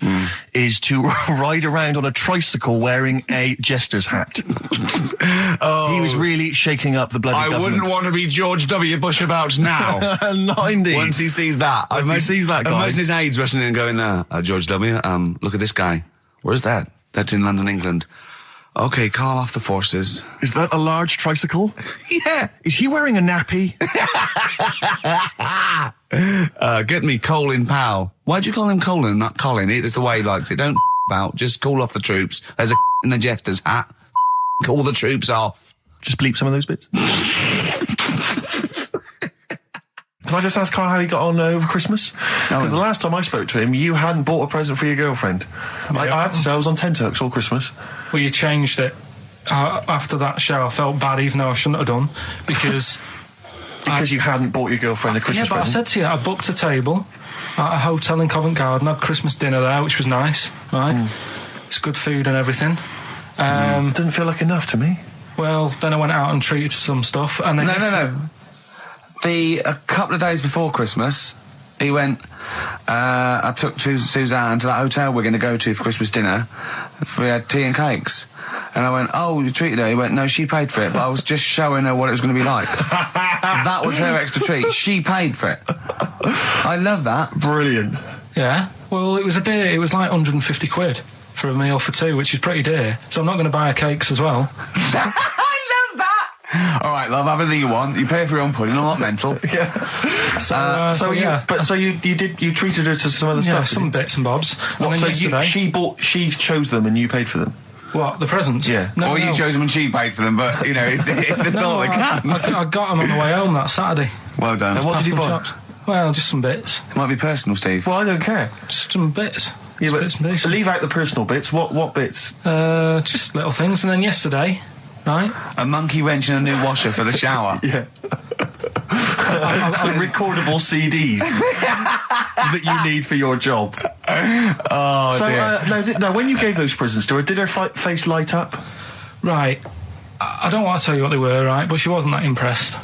Speaker 4: is to ride around on a tricycle wearing a jester's hat. He was really shaking up the bloody government.
Speaker 1: I wouldn't want to be George W. Bush about now.
Speaker 4: Not indeed.
Speaker 1: Once he sees that.
Speaker 4: Once he sees that guy.
Speaker 1: Most of his aides rushing in and going, George W., look at this guy. Where's that? That's in London, England. Okay, call off the forces.
Speaker 4: Is that a large tricycle?
Speaker 1: Yeah.
Speaker 4: Is he wearing a nappy?
Speaker 1: Get me Colin Powell. Why'd you call him Colin, not Colin? It's the way he likes it. Don't about. Just call off the troops. There's a in a jester's hat. All the troops off.
Speaker 4: Just bleep some of those bits. Can I just ask Carl how he got on over Christmas? Because the last time I spoke to him, you hadn't bought a present for your girlfriend. I had to say I was on tenterhooks all Christmas.
Speaker 2: Well, you changed it. After that show, I felt bad, even though I shouldn't have done, because...
Speaker 4: Because you hadn't bought your girlfriend a Christmas present?
Speaker 2: Yeah, but I said to you, I booked a table at a hotel in Covent Garden, had Christmas dinner there, which was nice, right? It's good food and everything.
Speaker 4: Didn't feel like enough to me.
Speaker 2: Well, then I went out and treated some stuff, and then...
Speaker 1: No. A couple of days before Christmas, he went, I took Suzanne to that hotel we're going to go to for Christmas dinner. We had tea and cakes. And I went, oh, you treated her? He went, no, she paid for it, but I was just showing her what it was going to be like. That was her extra treat. She paid for it. I love that.
Speaker 4: Brilliant.
Speaker 2: Yeah. Well, it was a dear. It was like 150 quid for a meal for two, which is pretty dear. So I'm not going to buy her cakes as well.
Speaker 1: All right, love, have anything you want. You pay for your own pudding. I'm not mental.
Speaker 4: Yeah. So you treated her to some other stuff.
Speaker 2: Yeah, some bits and bobs.
Speaker 4: What, so she chose them and you paid for them?
Speaker 2: What, the presents?
Speaker 4: Yeah.
Speaker 1: No, you chose them and she paid for them, but you know, it's the thought that counts.
Speaker 2: I got them on the way home that Saturday.
Speaker 1: Well done.
Speaker 4: And what did you buy?
Speaker 2: Shops. Well, just some bits.
Speaker 1: It might be personal, Steve.
Speaker 4: Well, I don't care.
Speaker 2: Just some bits.
Speaker 4: Yeah, but
Speaker 2: bits and pieces.
Speaker 4: Leave out the personal bits. What bits?
Speaker 2: Just little things. And then yesterday, right?
Speaker 1: A monkey wrench and a new washer for the shower.
Speaker 4: Yeah. Some recordable CDs that you need for your job.
Speaker 1: Oh, dear.
Speaker 4: Now, when you gave those presents to her, did her face light up?
Speaker 2: Right. I don't want to tell you what they were, right? But she wasn't that impressed.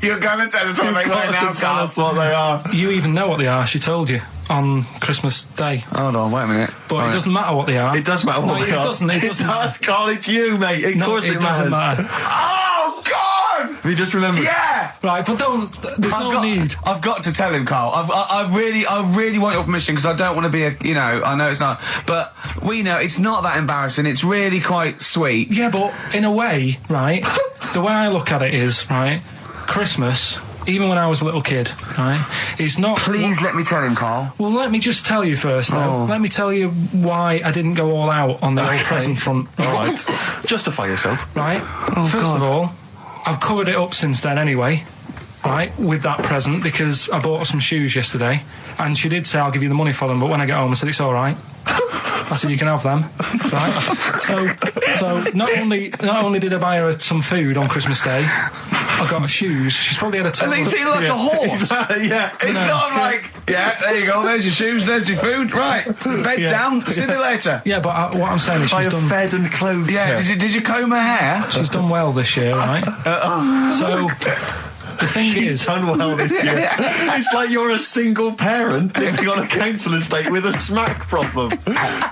Speaker 1: You're going to tell us what they were now,
Speaker 4: tell us what they are.
Speaker 2: You even know what they are, she told you, on Christmas Day.
Speaker 1: Hold on, wait a minute.
Speaker 2: But it doesn't matter what they are.
Speaker 4: It does matter what they are.
Speaker 2: It doesn't. It
Speaker 4: does, Carl, it's you, mate. Of course it
Speaker 2: doesn't matter.
Speaker 1: Oh, God!
Speaker 4: Have you just remembered?
Speaker 1: Yeah!
Speaker 2: Right, but there's no need.
Speaker 1: I've got to tell him, Carl. I really want your permission, because I don't want to be I know it's not, but we know it's not that embarrassing. It's really quite sweet.
Speaker 2: Yeah, but in a way, right, the way I look at it is, right, Christmas, even when I was a little kid, right, is not...
Speaker 1: Please let me tell him, Carl.
Speaker 2: Well, let me just tell you first, though. Let me tell you why I didn't go all out on the old present front.
Speaker 4: All right. Justify yourself.
Speaker 2: Right. First of all, I've covered it up since then anyway, right, with that present, because I bought her some shoes yesterday, and she did say, I'll give you the money for them, but when I get home, I said, it's all right. I said, you can have them, right? So not only did I buy her some food on Christmas Day, I got her shoes. She's probably had a total...
Speaker 1: And they feel like a horse.
Speaker 4: Yeah.
Speaker 1: It's sort of like, yeah, there you go, there's your shoes, there's your food, right, bed down, see you later.
Speaker 2: Yeah, but what I'm saying is she's done...
Speaker 4: fed and clothed.
Speaker 1: Yeah, did you comb her hair?
Speaker 2: She's done well this year, right? The thing
Speaker 4: She's
Speaker 2: is,
Speaker 4: done well this year. It's like you're a single parent living on a council estate with a smack problem,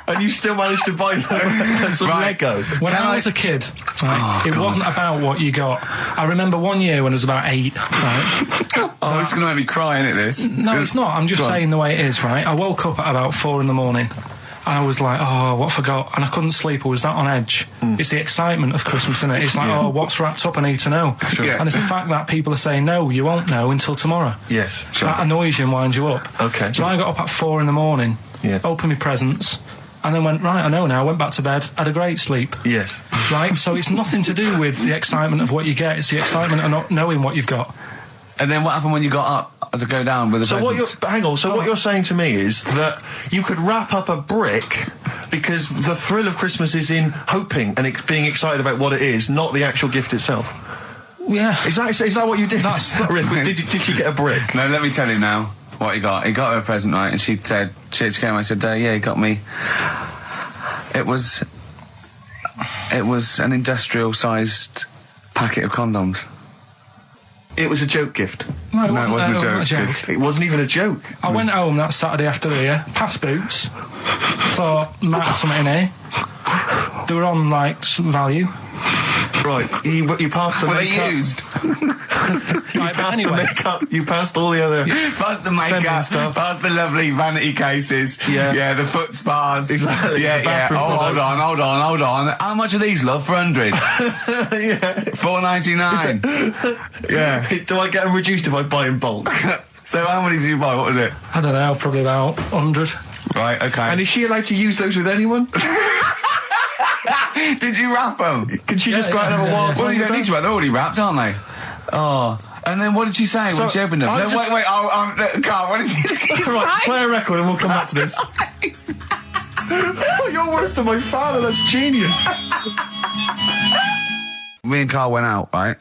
Speaker 4: and you still managed to buy them some Lego.
Speaker 2: when I was a kid, right, it wasn't about what you got. I remember one year when I was about 8, right?
Speaker 1: Oh, it's going to make me cry, isn't it, this?
Speaker 2: No, it's not. I'm just saying the way it is, right? I woke up at about 4 in the morning. And I was like, oh, what I forgot? And I couldn't sleep. I was that on edge. It's the excitement of Christmas, isn't it? It's like, oh, what's wrapped up? I need to know.
Speaker 1: Sure. Yeah.
Speaker 2: And it's the fact that people are saying, no, you won't know until tomorrow.
Speaker 4: Yes, sure.
Speaker 2: That annoys you and winds you up.
Speaker 4: Okay.
Speaker 2: So I got up at 4 in the morning, opened my presents, and then went, right, I know now. Went back to bed, had a great sleep.
Speaker 4: Yes.
Speaker 2: Right? So it's nothing to do with the excitement of what you get. It's the excitement of not knowing what you've got.
Speaker 1: And then what happened when you got up to go down with the presents?
Speaker 4: What you're saying to me is that you could wrap up a brick because the thrill of Christmas is in hoping and being excited about what it is, not the actual gift itself.
Speaker 2: Yeah.
Speaker 4: Is that what you did? Did you get a brick?
Speaker 1: No, let me tell you now what he got. He got her a present, right? And she said, she came. I said, yeah, he got me. It was an industrial-sized packet of condoms.
Speaker 4: It was a joke gift.
Speaker 2: No, it
Speaker 1: No, it wasn't a joke.
Speaker 2: gift.
Speaker 4: It wasn't even a joke.
Speaker 2: I went home that Saturday after the year, past boots, thought, might have something in here. They were on, like, some value.
Speaker 4: Right, you passed the
Speaker 1: Were
Speaker 4: makeup.
Speaker 1: they used?
Speaker 2: Right, but anyway.
Speaker 4: The makeup, you passed all the other...
Speaker 1: Past the
Speaker 4: feminine
Speaker 1: makeup,
Speaker 4: stuff.
Speaker 1: past the lovely vanity cases.
Speaker 4: Yeah.
Speaker 1: The foot spas.
Speaker 4: Exactly,
Speaker 1: Yeah,
Speaker 4: the bathroom
Speaker 1: Oh, hold on. How much are these, love, for 100?
Speaker 4: Yeah.
Speaker 1: $4.99. Yeah.
Speaker 4: Do I get them reduced if I buy in bulk?
Speaker 1: So how many did you buy? What was it?
Speaker 2: I don't know, probably about 100.
Speaker 1: Right, okay.
Speaker 4: And is she allowed to use those with anyone?
Speaker 1: Did you wrap them?
Speaker 4: Can she just go out and have a wild
Speaker 1: Well,
Speaker 4: time
Speaker 1: you
Speaker 4: with
Speaker 1: don't need
Speaker 4: them?
Speaker 1: to. They're already wrapped, aren't they? Oh. And then what did she say when she opened them? No, wait. Carl, what did she say?
Speaker 4: Right, play a record and we'll come back to this. You're worse than my father. That's genius.
Speaker 1: Me and Carl went out, right?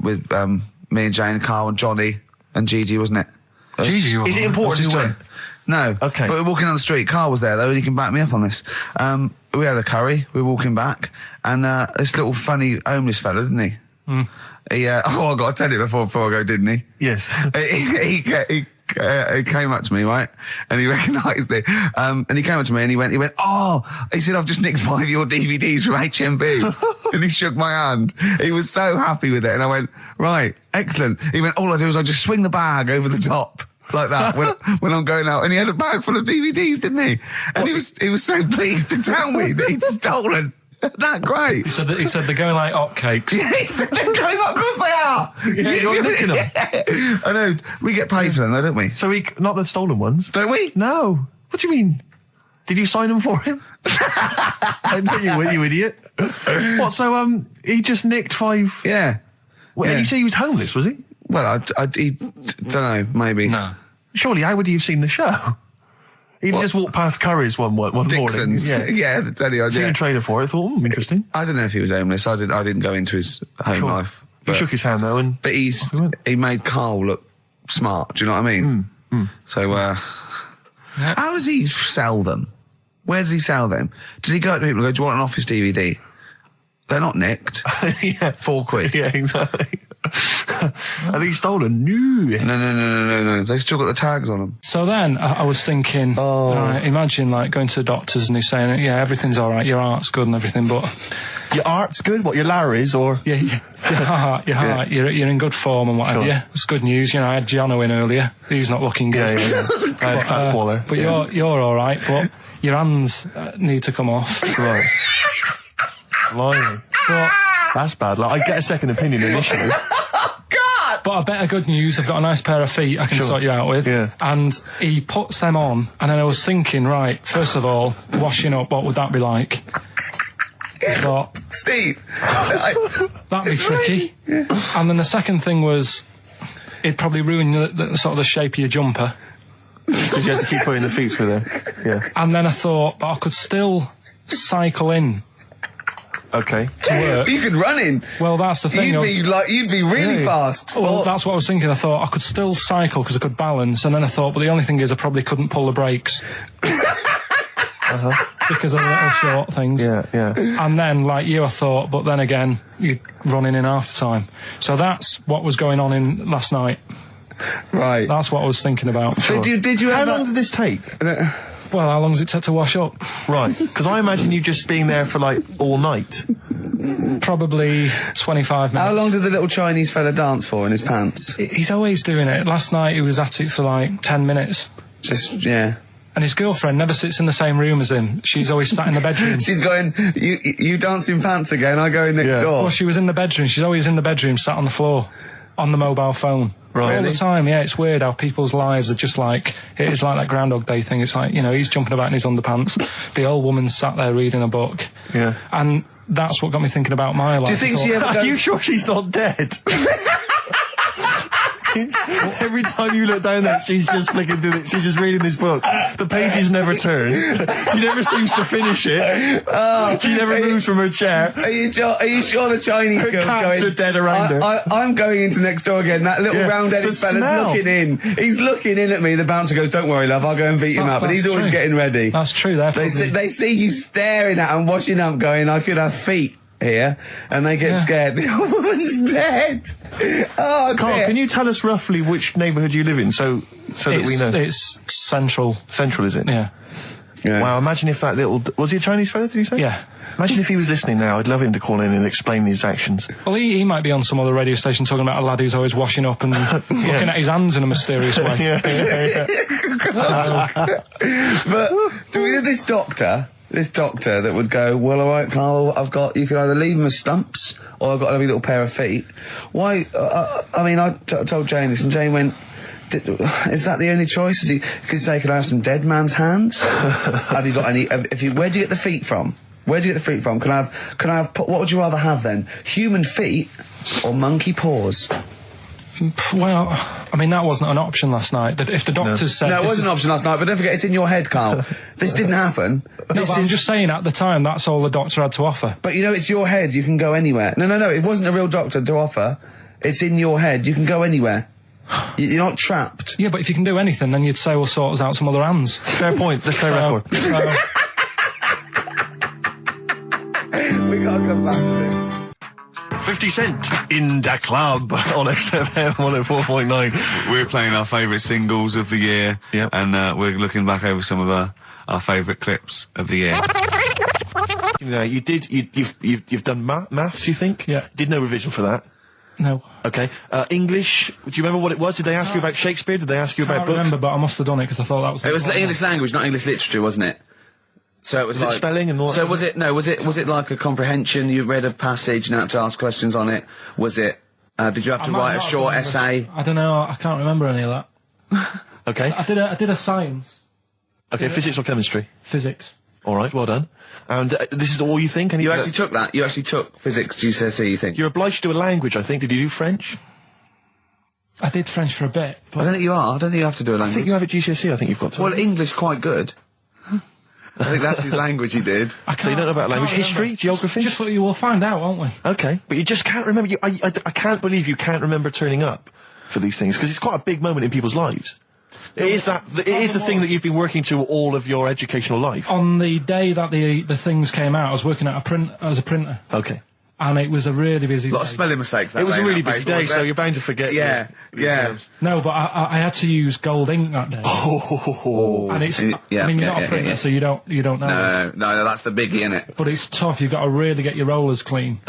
Speaker 1: With me and Jane, Carl and Johnny and Gigi, wasn't it?
Speaker 2: Gigi,
Speaker 4: Is it important to win?
Speaker 1: No.
Speaker 4: Okay.
Speaker 1: But we're walking down the street. Carl was there, though, and he can back me up on this. We had a curry. We were walking back, and this little funny homeless fella, didn't he? He, I got to tell you before I go, didn't he?
Speaker 4: Yes.
Speaker 1: He came up to me, right? And he recognised it. And he came up to me and he went, he said, I've just nicked 5 of your DVDs from HMV. And he shook my hand. He was so happy with it. And I went, right, excellent. He went, all I do is I just swing the bag over the top. Like that when I'm going out, and he had a bag full of DVDs, didn't he? And he was so pleased to tell me that he'd stolen. That great.
Speaker 2: He said they're going like hotcakes.
Speaker 1: Yeah, he said they're going up. Of course they are.
Speaker 4: Yeah, you're nicking them.
Speaker 1: Yeah. I know. We get paid for them, though, don't we?
Speaker 4: So not the stolen ones?
Speaker 1: Don't we?
Speaker 4: No. What do you mean? Did you sign them for him? I know you were, you idiot. What? So he just nicked 5.
Speaker 1: Yeah.
Speaker 4: Well,
Speaker 1: Yeah.
Speaker 4: you say he was homeless, was he?
Speaker 1: Well, I don't know. Maybe.
Speaker 2: No.
Speaker 4: Surely, how would he have seen the show? He just walked past Curry's one
Speaker 1: Dixon's.
Speaker 4: morning.
Speaker 1: Yeah, that's any
Speaker 4: Seen
Speaker 1: idea.
Speaker 4: a trailer for it. I thought, interesting.
Speaker 1: I don't know if he was homeless. I didn't go into his home
Speaker 4: Sure.
Speaker 1: life.
Speaker 4: He shook his hand though, and
Speaker 1: But he made Carl look smart. Do you know what I mean? So, how does he sell them? Where does he sell them? Does he go up to people and go, do you want an Office DVD? They're not nicked.
Speaker 4: yeah,
Speaker 1: £4.
Speaker 4: yeah, exactly. Are these stolen? No.
Speaker 1: No. They've still got the tags on them.
Speaker 2: So then I was thinking, imagine like going to the doctors and he's saying, yeah, everything's all right, your heart's good and everything, but
Speaker 4: Your art's good. What, your Larry's or?
Speaker 2: yeah, your heart, you're in good form and whatever.
Speaker 4: Sure.
Speaker 2: Yeah, it's good news. You know, I had Gianno in earlier. He's not looking good.
Speaker 4: Yeah. Fat swaller.
Speaker 2: But you're all right. But your hands need to come off.
Speaker 4: Right. Blimey.
Speaker 2: But
Speaker 4: That's bad. Like, I get a second opinion initially.
Speaker 2: But I better good news, I've got a nice pair of feet I can sort you out with.
Speaker 4: Yeah.
Speaker 2: And he puts them on, and then I was thinking, right, first of all, washing up, what would that be like? But
Speaker 1: Steve!
Speaker 2: that'd be tricky. And then the second thing was, it'd probably ruin the sort of the shape of your jumper.
Speaker 4: Because you have to keep putting the feet through there. Yeah.
Speaker 2: And then I thought, but I could still cycle in
Speaker 4: Okay.
Speaker 2: to work.
Speaker 1: You could run in.
Speaker 2: Well, that's the thing.
Speaker 1: You'd be really fast.
Speaker 2: Well, that's what I was thinking. I thought I could still cycle because I could balance, and then I thought, but the only thing is I probably couldn't pull the brakes. because of the little short things.
Speaker 4: Yeah.
Speaker 2: And then, like you, I thought, but then again, you'd run in half the time. So that's what was going on in last night.
Speaker 1: Right.
Speaker 2: That's what I was thinking about.
Speaker 1: So did you
Speaker 4: How
Speaker 1: ever...
Speaker 4: long did this take?
Speaker 2: Well, how long does it take to wash up?
Speaker 4: Right, because I imagine you just being there for like all night.
Speaker 2: Probably 25 minutes.
Speaker 1: How long did the little Chinese fella dance for in his pants?
Speaker 2: He's always doing it. Last night he was at it for like 10 minutes.
Speaker 1: Just, yeah.
Speaker 2: And his girlfriend never sits in the same room as him. She's always sat in the bedroom.
Speaker 1: She's going, you dance in pants again, I go in next door.
Speaker 2: Well, she was in the bedroom. She's always in the bedroom, sat on the floor, on the mobile phone.
Speaker 4: Right.
Speaker 2: All the time, yeah. It's weird how people's lives are just like, it's like that Groundhog Day thing. It's like, you know, he's jumping about in his underpants. The old woman's sat there reading a book.
Speaker 4: Yeah.
Speaker 2: And that's what got me thinking about my life.
Speaker 1: Do you think she ever
Speaker 4: Are
Speaker 1: goes...
Speaker 4: you sure she's not dead? Every time you look down there, she's just flicking through it. She's just reading this book. The pages never turn. She never seems to finish it. She never moves from her chair.
Speaker 1: Are you sure the Chinese
Speaker 4: Her
Speaker 1: girl's
Speaker 4: cats
Speaker 1: going...
Speaker 4: are dead around her.
Speaker 1: I'm going into next door again. That little
Speaker 4: Yeah,
Speaker 1: round-headed
Speaker 4: the
Speaker 1: fella's
Speaker 4: smell.
Speaker 1: looking in. He's looking in at me. The bouncer goes, "Don't worry, love, I'll go and beat him up." But he's always
Speaker 2: true.
Speaker 1: getting ready.
Speaker 2: That's true.
Speaker 1: They see you staring at him, washing up, going, "I could have feet here," and they get scared. The old woman's dead. Oh,
Speaker 4: Carl,
Speaker 1: dear.
Speaker 4: can you tell us roughly which neighbourhood you live in, so that we know?
Speaker 2: It's central.
Speaker 4: Central, is it?
Speaker 2: Yeah.
Speaker 1: Yeah.
Speaker 4: Wow, imagine if that little... Was he a Chinese fella, did you say?
Speaker 2: Yeah.
Speaker 4: Imagine if he was listening now. I'd love him to call in and explain his actions.
Speaker 2: Well, he might be on some other radio station talking about a lad who's always washing up and looking at his hands in a mysterious way.
Speaker 4: Yeah.
Speaker 1: But do we know this doctor that would go, "Well, all right, Carl, you can either leave them as stumps or I've got a lovely little pair of feet." Why? I mean, I told Jane this, and Jane went, "Is that the only choice?" He could say, "Could I have some dead man's hands?" Have you got any? Where do you get the feet from? Where do you get the feet from? Can I have? What would you rather have then? Human feet or monkey paws?
Speaker 2: Well, I mean, that wasn't an option last night. That if the doctors said...
Speaker 1: No, it
Speaker 2: this
Speaker 1: wasn't
Speaker 2: is-
Speaker 1: an option last night, but don't forget, it's in your head, Carl. This didn't happen.
Speaker 2: No, but I'm just saying, at the time, that's all the doctor had to offer.
Speaker 1: But you know, it's your head, you can go anywhere. No, it wasn't a real doctor to offer. It's in your head, you can go anywhere. You're not trapped.
Speaker 2: Yeah, but if you can do anything, then you'd say, "We'll sort us out some other hands."
Speaker 4: Fair point. Let's play record.
Speaker 1: We gotta come back to this.
Speaker 4: 50 Cent in Da Club on XFM 104.9.
Speaker 1: We're playing our favourite singles of the year.
Speaker 4: Yep.
Speaker 1: And we're looking back over some of our favourite clips of the year.
Speaker 4: You know, you've done maths, you think?
Speaker 2: Yeah.
Speaker 4: Did no revision for that.
Speaker 2: No.
Speaker 4: Okay. English, do you remember what it was? Did they ask you about Shakespeare? Did they ask you
Speaker 2: I
Speaker 4: about
Speaker 2: can't
Speaker 4: books?
Speaker 2: remember, but I must have done it because I thought that was...
Speaker 1: It was English language, not English literature, wasn't it? So it was
Speaker 4: Was it spelling and all that
Speaker 1: So
Speaker 4: sort
Speaker 1: was it like a comprehension? You read a passage and had to ask questions on it? Was it? Did you have to write a short essay?
Speaker 2: I don't know. I can't remember any of that.
Speaker 4: Okay.
Speaker 2: I did a science.
Speaker 4: Okay, physics or chemistry?
Speaker 2: Physics.
Speaker 4: All right, well done. And this is all you think?
Speaker 1: You actually took that? You actually took physics GCSE, you think?
Speaker 4: You're obliged to do a language, I think. Did you do French?
Speaker 2: I did French for a bit.
Speaker 1: I don't think you are. I don't think you have to do a
Speaker 4: I
Speaker 1: language.
Speaker 4: think you have a GCSE, I think you've got to.
Speaker 1: Well, English quite good. I think that's his language he did.
Speaker 4: So you don't know about language. History? Geography?
Speaker 2: Just what you will find out, won't we?
Speaker 4: Okay, but you just can't remember. I can't believe you can't remember turning up for these things, because it's quite a big moment in people's lives. It is the thing that you've been working to all of your educational life.
Speaker 2: On the day that the things came out, I was working at as a printer,
Speaker 4: Okay.
Speaker 2: and it was a really busy
Speaker 1: A lot
Speaker 2: day.
Speaker 1: of spelling mistakes. That
Speaker 4: It was
Speaker 1: day,
Speaker 4: a really
Speaker 1: that
Speaker 4: busy
Speaker 1: paper,
Speaker 4: day,
Speaker 1: wasn't
Speaker 4: so
Speaker 1: it?
Speaker 4: you're bound to forget.
Speaker 1: Yeah,
Speaker 4: the
Speaker 1: yeah.
Speaker 4: exams.
Speaker 2: No, but I had to use gold ink that day.
Speaker 4: Oh.
Speaker 2: And it's,
Speaker 1: Yeah,
Speaker 2: I mean, you're
Speaker 1: yeah,
Speaker 2: not
Speaker 1: yeah,
Speaker 2: a printer,
Speaker 1: yeah.
Speaker 2: so you don't know.
Speaker 1: No, that's the biggie, innit?
Speaker 2: But it's tough. You've got to really get your rollers clean.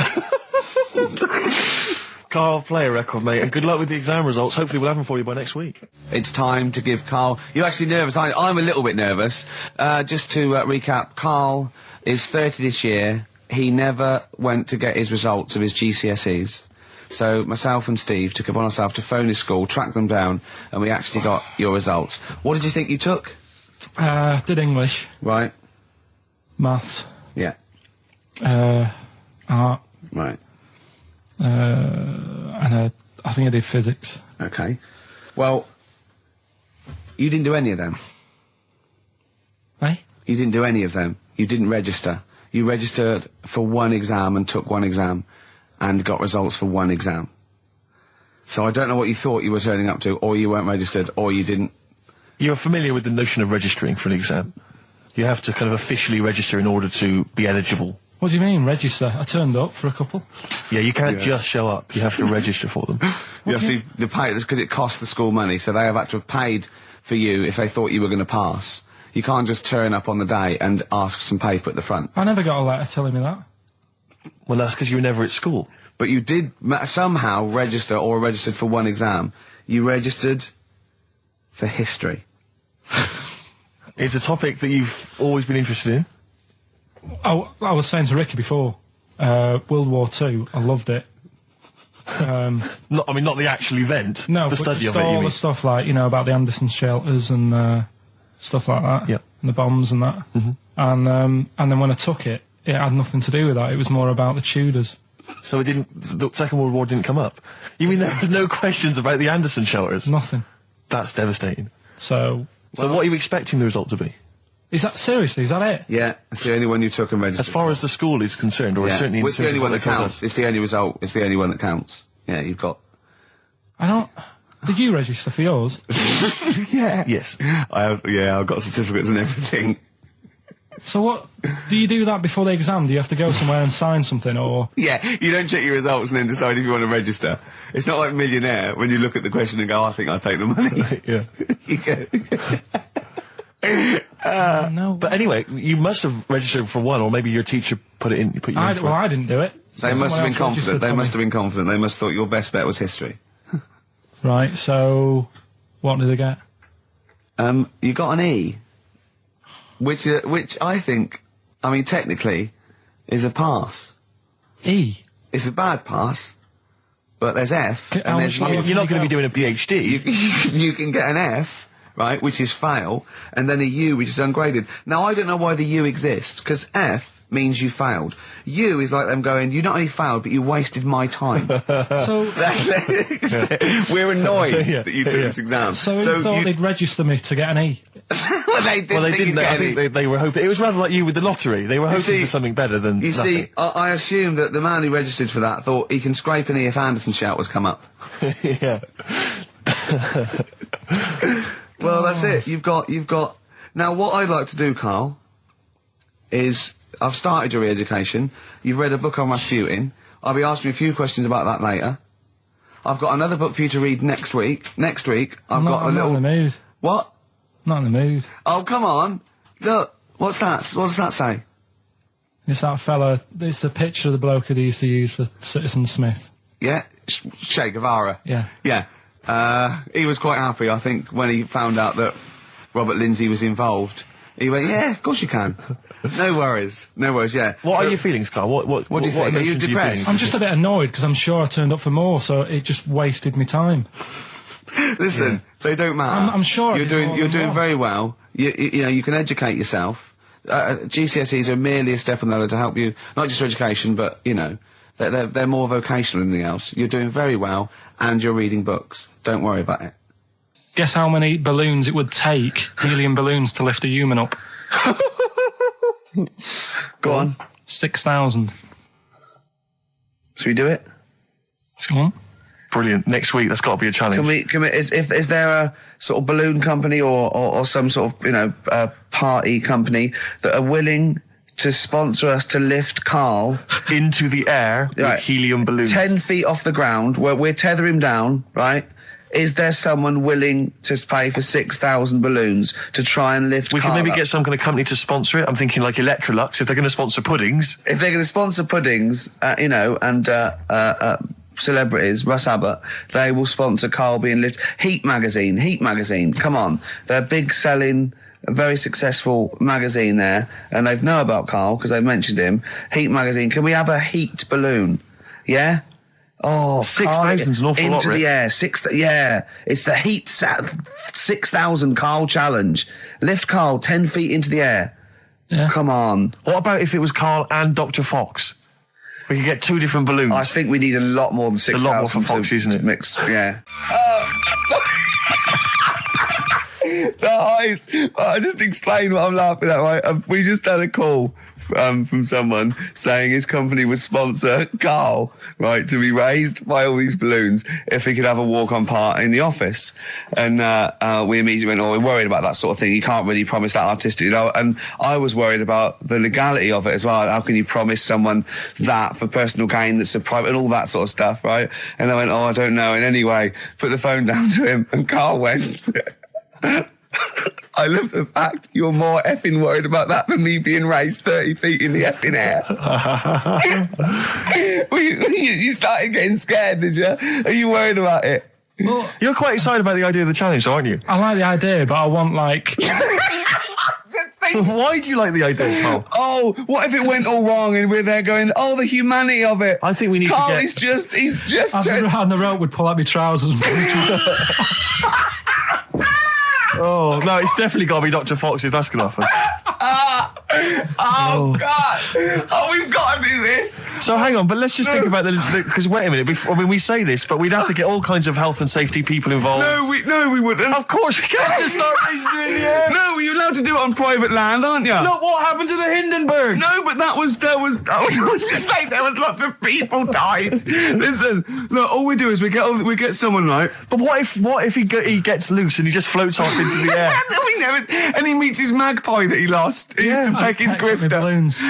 Speaker 4: Carl, play a record, mate, and good luck with the exam results. Hopefully we'll have them for you by next week.
Speaker 1: It's time to give Carl... You're actually nervous. I'm a little bit nervous. Just to recap, Carl is 30 this year. He never went to get his results of his GCSEs. So myself and Steve took it upon ourselves to phone his school, track them down, and we actually got your results. What did you think you took?
Speaker 2: Did English,
Speaker 1: Right.
Speaker 2: maths,
Speaker 1: Yeah.
Speaker 2: art,
Speaker 1: Right.
Speaker 2: and I think I did physics.
Speaker 1: Okay. Well, you didn't do any of them.
Speaker 2: Eh?
Speaker 1: You didn't do any of them. You didn't register. You registered for one exam and took one exam and got results for one exam. So I don't know what you thought you were turning up to, or you weren't registered, or you didn't.
Speaker 4: You're familiar with the notion of registering for an exam? You have to kind of officially register in order to be eligible.
Speaker 2: What do you mean, register? I turned up for a couple.
Speaker 4: Yeah, you can't just show up. You have to register for them.
Speaker 1: You have to pay this because it costs the school money, so they have had to have paid for you if they thought you were going to pass. You can't just turn up on the day and ask for some paper at the front.
Speaker 2: I never got a letter telling me that.
Speaker 4: Well, that's because you were never at school.
Speaker 1: But you did somehow register or registered for one exam. You registered for history.
Speaker 4: It's a topic that you've always been interested in.
Speaker 2: I was saying to Ricky before, World War II, I loved it.
Speaker 4: Not the actual event.
Speaker 2: No,
Speaker 4: the
Speaker 2: but
Speaker 4: study
Speaker 2: just
Speaker 4: of it.
Speaker 2: all the stuff like, about the Anderson shelters and stuff like that.
Speaker 4: Yeah.
Speaker 2: And the bombs and that. And then when I took it, it had nothing to do with that. It was more about the Tudors.
Speaker 4: So the Second World War didn't come up? You mean there were no questions about the Anderson shelters?
Speaker 2: Nothing.
Speaker 4: That's devastating.
Speaker 2: So
Speaker 4: what are you expecting the result to be?
Speaker 2: is that it?
Speaker 1: Yeah, it's the only one you took and registered.
Speaker 4: As far as the school is concerned, or certainly in
Speaker 1: it's the
Speaker 4: terms
Speaker 1: only
Speaker 4: of
Speaker 1: one
Speaker 4: what
Speaker 1: that
Speaker 4: they told
Speaker 1: counts.
Speaker 4: us.
Speaker 1: It's the only result. It's the only one that counts. Yeah, you've got.
Speaker 2: Did you register for yours?
Speaker 1: Yeah.
Speaker 4: Yes.
Speaker 1: I've got certificates and everything.
Speaker 2: So what, do you do that before the exam? Do you have to go somewhere and sign something, or?
Speaker 1: Yeah, you don't check your results and then decide if you want to register. It's not like Millionaire when you look at the question and go, I think I'll take the money.
Speaker 4: Yeah.
Speaker 1: You go.
Speaker 2: No.
Speaker 4: But anyway, you must have registered for one, or maybe your teacher put you in for it.
Speaker 2: I didn't do it.
Speaker 1: They must have been confident. They must have been confident. They must have thought your best bet was history.
Speaker 2: Right, so what did they get?
Speaker 1: You got an E. Which I think, technically, is a pass.
Speaker 2: E?
Speaker 1: It's a bad pass, but there's F,
Speaker 2: How
Speaker 1: and there's
Speaker 2: much
Speaker 1: U.
Speaker 4: You're not going to be doing a PhD.
Speaker 1: You can get an F, right, which is fail, and then a U, which is ungraded. Now, I don't know why the U exists, because F means you failed. U is like them going, you not only failed, but you wasted my time.
Speaker 2: So
Speaker 1: We're annoyed that you took this exam.
Speaker 2: So you thought they'd register me to get an E?
Speaker 1: Well, they didn't.
Speaker 4: Well, they didn't. I think they were hoping. It was rather like you with the lottery. They were hoping for something better than
Speaker 1: You
Speaker 4: nothing.
Speaker 1: see, I assume that the man who registered for that thought he can scrape an E if Anderson shouters come up.
Speaker 4: Yeah.
Speaker 1: Well, that's it. You've got. Now, what I'd like to do, Carl, is I've started your re-education. You've read a book on Rasputin. I'll be asking you a few questions about that later. I've got another book for you to read next week. Next week,
Speaker 2: I'm not in the mood.
Speaker 1: What?
Speaker 2: Not in the mood.
Speaker 1: Oh, come on. Look, what's that? What does that say?
Speaker 2: It's that fella. It's the picture of the bloke that he used to use for Citizen Smith.
Speaker 1: Yeah? Che Guevara.
Speaker 2: Yeah.
Speaker 1: Yeah. He was quite happy, I think, when he found out that Robert Lindsay was involved. He went, yeah, of course you can. No worries, yeah.
Speaker 4: What are your feelings, Carl? What
Speaker 1: do you think? Are you
Speaker 4: emotions
Speaker 1: depressed?
Speaker 2: I'm just a bit annoyed because I'm sure I turned up for more, so it just wasted me time.
Speaker 1: Listen, they don't matter.
Speaker 2: I'm sure
Speaker 1: you're doing very well. You know, you can educate yourself. GCSEs are merely a step on the ladder to help you, not just for education, but, they're more vocational than anything else. You're doing very well, and you're reading books. Don't worry about it.
Speaker 2: Guess how many balloons it would take, helium balloons, to lift a human up?
Speaker 1: Go on.
Speaker 2: 6,000.
Speaker 1: Should we do it?
Speaker 2: If you want.
Speaker 4: Brilliant. Next week, that's got to be a challenge.
Speaker 1: Can we, is there a sort of balloon company or some sort of, party company that are willing to sponsor us to lift Karl
Speaker 4: into the air with helium balloons?
Speaker 1: 10 feet off the ground, where we're tether him down, right? Is there someone willing to pay for 6,000 balloons to try and lift
Speaker 4: We
Speaker 1: Karl
Speaker 4: can maybe
Speaker 1: up?
Speaker 4: get some kind of company to sponsor it. I'm thinking like Electrolux, if they're going to sponsor puddings.
Speaker 1: If they're going to sponsor puddings, and celebrities, Russ Abbott, they will sponsor Karl being lifted. Heat magazine, come on. They're big selling, very successful magazine there, and they know about Karl because they've mentioned him. Heat magazine, can we have a heat balloon? Yeah? Oh,
Speaker 4: 6,000's an awful lot,
Speaker 1: into the air. It's the heat 6,000 Karl challenge. Lift Karl 10 feet into the air.
Speaker 2: Yeah.
Speaker 1: Come on.
Speaker 4: What about if it was Karl and Dr. Fox? We could get two different balloons.
Speaker 1: I think we need a lot more than 6,000.
Speaker 4: a lot more for Fox, isn't it?
Speaker 1: Mix, yeah. The highs. I just explained what I'm laughing at, right? We just had a call from someone saying his company would sponsor Karl, right, to be raised by all these balloons if he could have a walk-on part in the office. And we immediately went, we're worried about that sort of thing. You can't really promise that artistic, and I was worried about the legality of it as well. How can you promise someone that for personal gain that's a private and all that sort of stuff, right? And I went, I don't know. And anyway, put the phone down to him, and Karl went... I love the fact you're more effing worried about that than me being raised 30 feet in the effing air. You started getting scared, did you? Are you worried about it?
Speaker 2: Well,
Speaker 4: You're quite excited about the idea of the challenge, aren't you?
Speaker 2: I like the idea, but I want
Speaker 4: Why do you like the idea, Karl?
Speaker 1: What if it went all wrong and we're there going, the humanity of it?
Speaker 4: I think we need
Speaker 1: Karl,
Speaker 4: to get...
Speaker 1: he's just
Speaker 2: and the rope would pull out my trousers.
Speaker 4: Oh, no, it's definitely got to be Dr. Fox if that's going to happen.
Speaker 1: God. We've got to do this.
Speaker 4: So hang on, but let's just think about because wait a minute, we say this, but we'd have to get all kinds of health and safety people involved.
Speaker 1: No, we wouldn't.
Speaker 4: Of course we can't just start raising it in the air.
Speaker 1: No, you're allowed to do it on private land, aren't you?
Speaker 4: Look what happened to the Hindenburg.
Speaker 1: No, but I was just saying there was lots of people died. Listen, look, all we do is we get someone, right?
Speaker 4: But what if he gets loose and he just floats off into the air?
Speaker 1: And he meets his magpie that he lost. He used to peck his grifter.
Speaker 2: Balloons.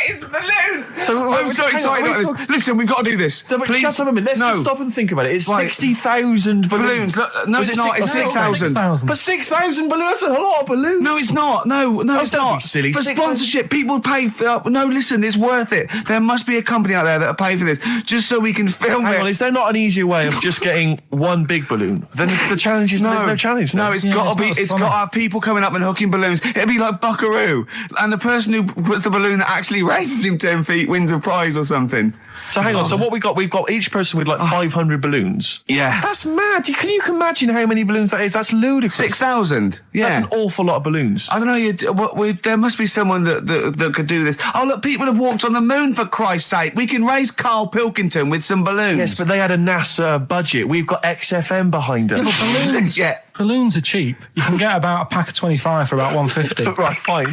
Speaker 1: His balloons.
Speaker 4: So
Speaker 1: I'm so excited about this. Listen, we've got to do this.
Speaker 4: No, but
Speaker 1: please.
Speaker 4: shut up a minute. Let's just stop and think about it. It's
Speaker 1: Right.
Speaker 4: 60,000 balloons.
Speaker 1: Look, no, it's not. It's 6,000.
Speaker 4: But 6,000 balloons, that's a lot of balloons.
Speaker 1: No, it's not. No, it's
Speaker 4: don't
Speaker 1: not.
Speaker 4: be silly.
Speaker 1: For
Speaker 4: 6,000
Speaker 1: sponsorship, people pay for... no, listen, it's worth it. There must be a company out there that'll pay for this, just so we can film
Speaker 4: Hang
Speaker 1: it.
Speaker 4: on, is there not an easier way of just getting one big balloon? Then the challenge is there's no challenge.
Speaker 1: No,
Speaker 4: then.
Speaker 1: it's got to be. It's got to have people coming up and hooking balloons. It'd be like Buckaroo, and the person who puts the balloon that actually raises him 10 feet wins a prize or something.
Speaker 4: So hang on. So what we've got each person with like 500 balloons.
Speaker 1: Yeah,
Speaker 4: That's mad. Can you imagine how many balloons that is? That's ludicrous.
Speaker 1: 6,000. Yeah,
Speaker 4: That's an awful lot of balloons.
Speaker 1: I don't know. There must be someone that could do this. Oh, look, people have walked on the moon, for Christ's sake. We can raise Karl Pilkington with some balloons.
Speaker 4: Yes, but they had a NASA budget. We've got XFM behind us.
Speaker 2: Yeah, but balloons.
Speaker 1: Yeah.
Speaker 2: Balloons are cheap. You can get about a pack of 25 for about 150.
Speaker 4: Right, fine.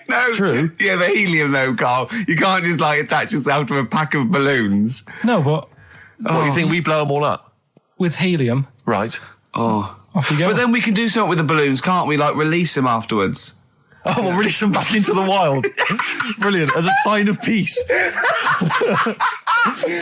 Speaker 1: No,
Speaker 4: True.
Speaker 1: Yeah, the helium though, Karl. You can't just attach yourself to a pack of balloons.
Speaker 2: No, but
Speaker 4: What, you think we blow them all up?
Speaker 2: with helium,
Speaker 4: Right.
Speaker 2: off you go.
Speaker 1: But then we can do something with the balloons, can't we? Like release them afterwards.
Speaker 4: Oh, we'll release them back into the wild. Brilliant. As a sign of peace.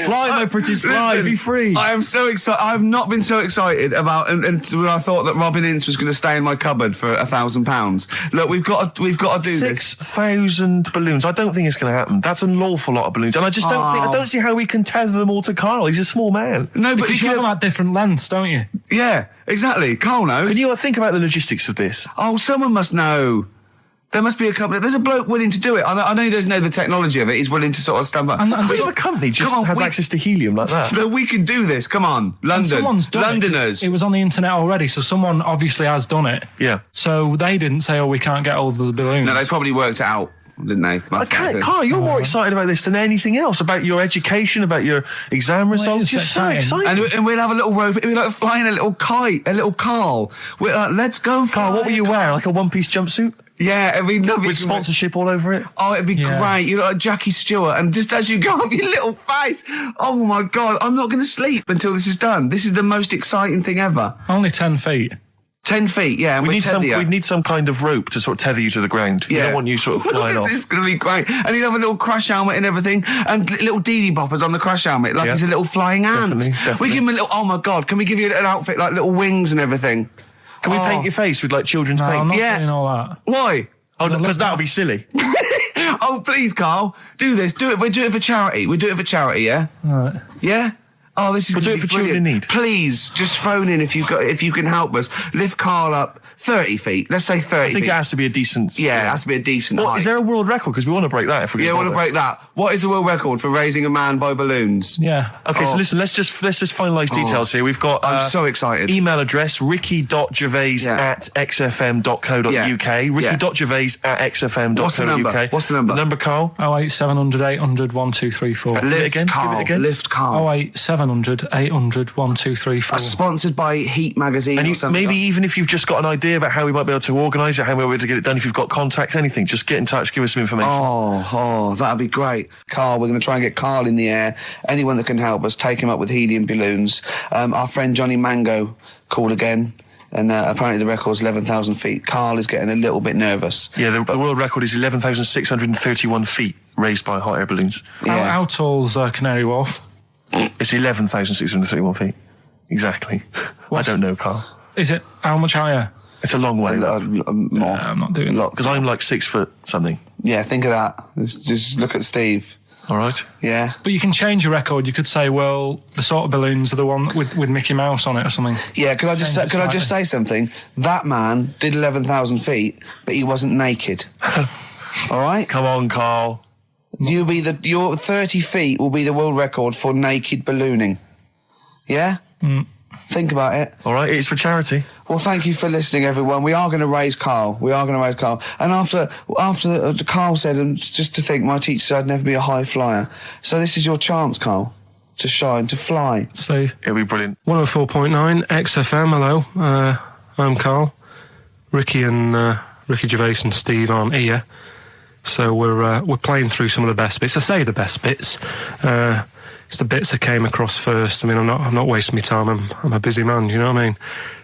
Speaker 4: Fly, my pretties, fly.
Speaker 1: Listen,
Speaker 4: Be free.
Speaker 1: I am so excited. I've not been so excited about, and when I thought that Robin Ince was going to stay in my cupboard for £1,000. Look, we've got to do this.
Speaker 4: 6,000 balloons. I don't think it's going to happen. That's an awful lot of balloons, and I just don't see how we can tether them all to Karl. He's a small man.
Speaker 1: No, but
Speaker 2: because you have them at different lengths, don't you?
Speaker 1: yeah, exactly. Karl knows.
Speaker 4: Can you think about the logistics of this?
Speaker 1: Oh, someone must know. There must be a company. There's a bloke willing to do it. I know he doesn't know the technology of it. He's willing to sort of stumble.
Speaker 2: And
Speaker 4: What
Speaker 2: so-
Speaker 4: if a company just has access to helium like that?
Speaker 1: No, we can do this. Come on,
Speaker 2: and
Speaker 1: London,
Speaker 2: someone's done
Speaker 1: Londoners.
Speaker 2: it was on the internet already, so someone obviously has done it.
Speaker 4: Yeah.
Speaker 2: So they didn't say, we can't get hold of the balloons.
Speaker 1: No, they probably worked it out, didn't they?
Speaker 4: Karl, you're more excited about this than anything else, about your education, about your exam results.
Speaker 2: it's
Speaker 4: You're so
Speaker 2: exciting.
Speaker 4: excited.
Speaker 1: And we'll have a little rope. We'll be like flying a little kite, a little Karl. We're like, let's go,
Speaker 4: Karl, what will you wear? Like a one-piece jumpsuit?
Speaker 1: Yeah, it'd be lovely.
Speaker 4: With sponsorship all over it?
Speaker 1: Oh, it'd be great. You look like Jackie Stewart, and just as you go up your little face, oh my God, I'm not going to sleep until this is done. This is the most exciting thing ever.
Speaker 2: Only 10 feet.
Speaker 1: 10 feet, yeah. And
Speaker 4: We
Speaker 1: we'd
Speaker 4: need some kind of rope to sort of tether you to the ground. We don't want you sort of flying off.
Speaker 1: This is going to be great. And he'd have a little crash helmet and everything, and little Dee boppers on the crash helmet, like he's a little flying ant.
Speaker 4: Definitely.
Speaker 1: We give him a little, oh my God, can we give you an outfit like little wings and everything?
Speaker 4: Can we paint your face with like children's paint?
Speaker 2: I'm not
Speaker 1: Yeah.
Speaker 2: doing all that.
Speaker 1: Why?
Speaker 4: Oh, because that would be silly.
Speaker 1: Oh, please, Karl, do this. Do it. We'll do it for charity. We do it for charity, yeah?
Speaker 2: All right.
Speaker 1: Yeah? Oh, this is
Speaker 4: We'll do it for children in need.
Speaker 1: Please, just phone in if you can help us. Lift Karl up 30 feet. Let's say 30
Speaker 4: I think
Speaker 1: feet.
Speaker 4: it has to be a decent...
Speaker 1: Yeah, it has to be a decent
Speaker 4: Well,
Speaker 1: height.
Speaker 4: is there a world record? Because we want to break that if we
Speaker 1: Yeah, I want to break that. What is the world record for raising a man by balloons?
Speaker 2: Yeah.
Speaker 4: Okay, so listen, let's just finalise details here. We've got...
Speaker 1: I'm so excited.
Speaker 4: Email address, ricky.gervais@xfm.co.uk. Ricky.gervais@xfm.co.uk.
Speaker 1: What's the number? What's the number?
Speaker 4: The number, Karl?
Speaker 2: 08700 800 1234.
Speaker 1: Lift
Speaker 4: again,
Speaker 1: Karl.
Speaker 4: give it again.
Speaker 1: Lift Karl.
Speaker 2: 08700 0700 800 1234.
Speaker 1: Sponsored by Heat Magazine
Speaker 4: And
Speaker 1: or something.
Speaker 4: maybe even if you've just got an idea about how we might be able to organise it, how we might be able to get it done, if you've got contacts, anything, just get in touch, give us some information.
Speaker 1: Oh, that'd be great. Carl, we're going to try and get Carl in the air. Anyone that can help us, take him up with helium balloons. Our friend Johnny Mango called again. And apparently the record's 11,000 feet. Carl is getting a little bit nervous.
Speaker 4: Yeah, the world record is 11,631 feet raised by hot air balloons.
Speaker 1: Yeah.
Speaker 2: How tall's Canary Wharf?
Speaker 4: It's 11,631 feet. Exactly. I don't know, Carl.
Speaker 2: Is it how much higher?
Speaker 4: It's a long way.
Speaker 1: More.
Speaker 2: I'm not doing that.
Speaker 4: Because I'm like 6 foot something.
Speaker 1: Yeah, think of that. Just look at Steve.
Speaker 4: All right.
Speaker 1: Yeah.
Speaker 2: But you can change your record. You could say, well, the sort of balloons are the one with Mickey Mouse on it or something.
Speaker 1: Yeah, could I just
Speaker 2: Change it
Speaker 1: say
Speaker 2: slightly.
Speaker 1: something? That man did 11,000 feet, but he wasn't naked. All right?
Speaker 4: Come on, Carl.
Speaker 1: Your 30 feet will be the world record for naked ballooning. Yeah? Think about it.
Speaker 4: All right, it's for charity.
Speaker 1: Well, thank you for listening, everyone. We are going to raise Carl. And after Carl said, and just to think, my teacher said I'd never be a high flyer. So this is your chance, Carl, to shine, to fly.
Speaker 2: Steve.
Speaker 4: It'll be brilliant.
Speaker 2: 104.9 XFM, hello. I'm Carl. Ricky Gervais and Steve aren't here. So we're playing through some of the best bits. I say the best bits. It's the bits that came across first. I mean, I'm not wasting my time. I'm a busy man. You know what I mean?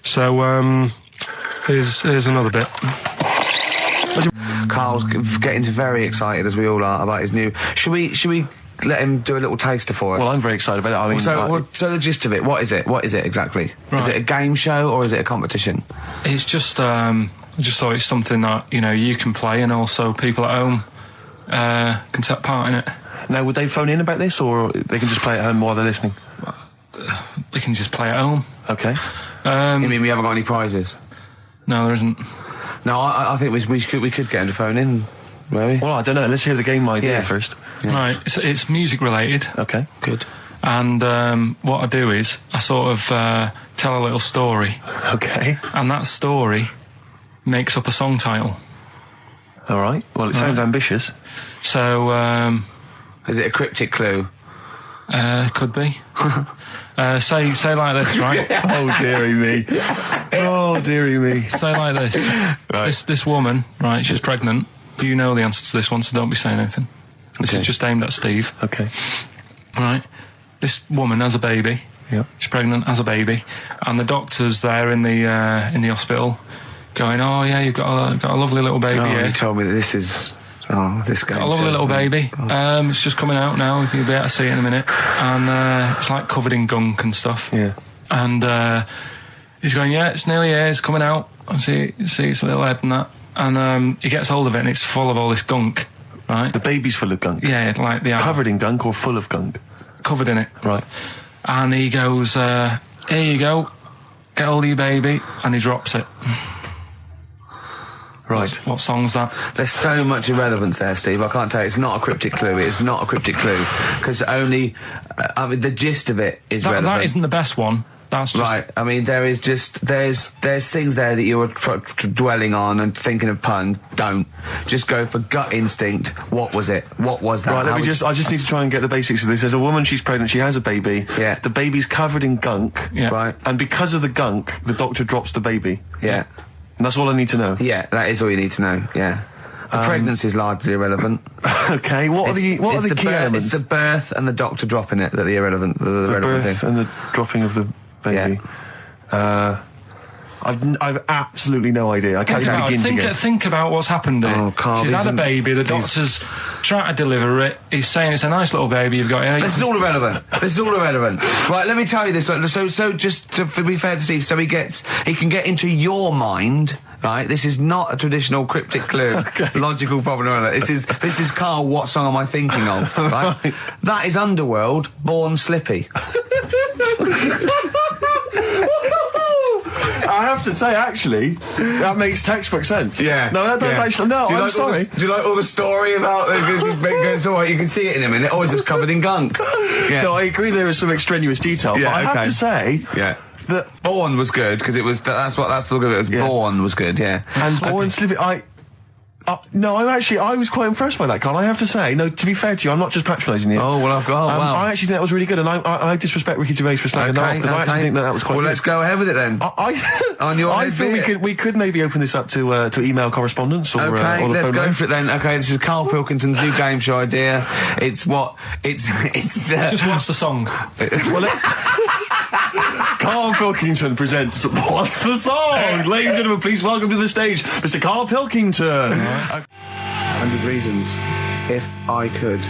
Speaker 2: So here's another bit.
Speaker 1: Carl's getting very excited, as we all are, about his new. Should we let him do a little taster for us?
Speaker 4: Well, I'm very excited about it. I mean,
Speaker 1: So the gist of it, what is it? What is it exactly?
Speaker 2: Right.
Speaker 1: Is it a game show or is it a competition?
Speaker 2: It's just I just thought it's something that you can play, and also people at home can take part in it.
Speaker 4: now, would they phone in about this, or they can just play at home while they're listening?
Speaker 2: They can just play at home.
Speaker 4: Okay.
Speaker 1: You mean we haven't got any prizes?
Speaker 2: No, there isn't.
Speaker 1: No, I think we could get him to phone in, maybe.
Speaker 4: Well, I don't know. Let's hear the game idea
Speaker 1: Yeah.
Speaker 4: first.
Speaker 1: Yeah.
Speaker 2: Right, it's music related.
Speaker 4: Okay.
Speaker 1: Good.
Speaker 2: And what I do is I sort of tell a little story,
Speaker 4: Okay.
Speaker 2: and that story makes up a song title.
Speaker 4: All right. Well, it sounds ambitious.
Speaker 2: So
Speaker 1: Is it a cryptic clue?
Speaker 2: could be. Say like this, right?
Speaker 4: Oh, dearie me. Oh, dearie me.
Speaker 2: Say like this.
Speaker 4: Right.
Speaker 2: This woman, right? She's pregnant. You know the answer to this one, so don't be saying anything. This
Speaker 1: Okay.
Speaker 2: is just aimed at Steve.
Speaker 4: Okay.
Speaker 2: Right. This woman has a baby.
Speaker 4: Yeah.
Speaker 2: She's pregnant, has a baby, and the doctor's there in the hospital, going, "Oh yeah, you've got a lovely little baby here.
Speaker 1: You told me that this is. Oh, this guy.
Speaker 2: Got a lovely little baby. It's just coming out now. You'll be able to see it in a minute, and it's like covered in gunk and stuff.
Speaker 4: Yeah.
Speaker 2: And he's going, yeah, it's nearly here. It's coming out. I see its little head and that, and he gets hold of it, and it's full of all this gunk, right?
Speaker 4: The baby's full of gunk.
Speaker 2: Yeah, like the
Speaker 4: Covered in gunk or full of gunk?
Speaker 2: covered in it.
Speaker 4: Right.
Speaker 2: And he goes, here you go, get hold of your baby, and he drops it.
Speaker 4: Right.
Speaker 2: What song's that?
Speaker 1: There's so much irrelevance there, Steve. I can't tell you. It's not a cryptic clue. It's not a cryptic clue because only. I mean, the gist of it is relevant.
Speaker 2: That isn't the best one. That's just
Speaker 1: Right. I mean, there's things there that you were dwelling on and thinking of pun. Don't just go for gut instinct. What was it? What was that?
Speaker 4: Right,
Speaker 1: How was-
Speaker 4: I just need to try and get the basics of this. There's a woman, she's pregnant, she has a baby.
Speaker 1: Yeah.
Speaker 4: The baby's covered in gunk.
Speaker 2: Yeah.
Speaker 1: Right.
Speaker 4: And because of the gunk, the doctor drops the baby.
Speaker 1: Yeah.
Speaker 4: And that's all I need to know.
Speaker 1: Yeah. That is all you need to know. Yeah. The pregnancy is largely irrelevant.
Speaker 4: Okay, what are the key elements?
Speaker 1: It's the birth and the doctor dropping it that are the irrelevant. The
Speaker 4: The
Speaker 1: relevant
Speaker 4: birth
Speaker 1: thing.
Speaker 4: and the dropping of the baby. I've absolutely no idea. I can't even begin to guess.
Speaker 2: Think about what's happened here.
Speaker 1: Oh, Carl,
Speaker 2: She's had a
Speaker 1: isn't-
Speaker 2: baby. The doctor's trying to deliver it. He's saying it's a nice little baby you've got here.
Speaker 1: This is all irrelevant. This is all irrelevant. Right, let me tell you this. So just to be fair to Steve, so he can get into your mind. Right, this is not a traditional cryptic clue, logical problem. Or this is Carl. What song am I thinking of? Right, that is Underworld, Born Slippy.
Speaker 4: I have to say, actually, that makes textbook sense.
Speaker 1: Yeah.
Speaker 4: No, that does actually. No, I'm sorry.
Speaker 1: Do you like all the story about? It's all right. You can see it in a minute. Oh, it's just covered in gunk. Yeah.
Speaker 4: No, I agree. There is some extraneous detail,
Speaker 1: Yeah,
Speaker 4: but I have
Speaker 1: okay.
Speaker 4: to say,
Speaker 1: Yeah.
Speaker 4: that
Speaker 1: Born was good because it was. That's the look of it.
Speaker 4: Yeah.
Speaker 1: Born was good. Yeah.
Speaker 4: and Born Slippy, No, I was quite impressed by that, Carl, I have to say. No, to be fair to you, I'm not just patronising you.
Speaker 1: Oh, well, I've got, wow.
Speaker 4: I actually think that was really good, and I disrespect Ricky Gervais for slagging that off, because I actually think that was quite good.
Speaker 1: Well, let's go ahead with it then.
Speaker 4: I feel we could maybe open this up to email correspondence or or the
Speaker 1: let's
Speaker 4: phone
Speaker 1: go
Speaker 4: lines.
Speaker 1: for it then. Okay, this is Karl Pilkington's new game show idea. It's
Speaker 2: Just what's the song?
Speaker 4: Karl Pilkington presents What's the Song? Ladies and gentlemen, please welcome to the stage Mr. Karl Pilkington.
Speaker 1: 100 Reasons, if I could.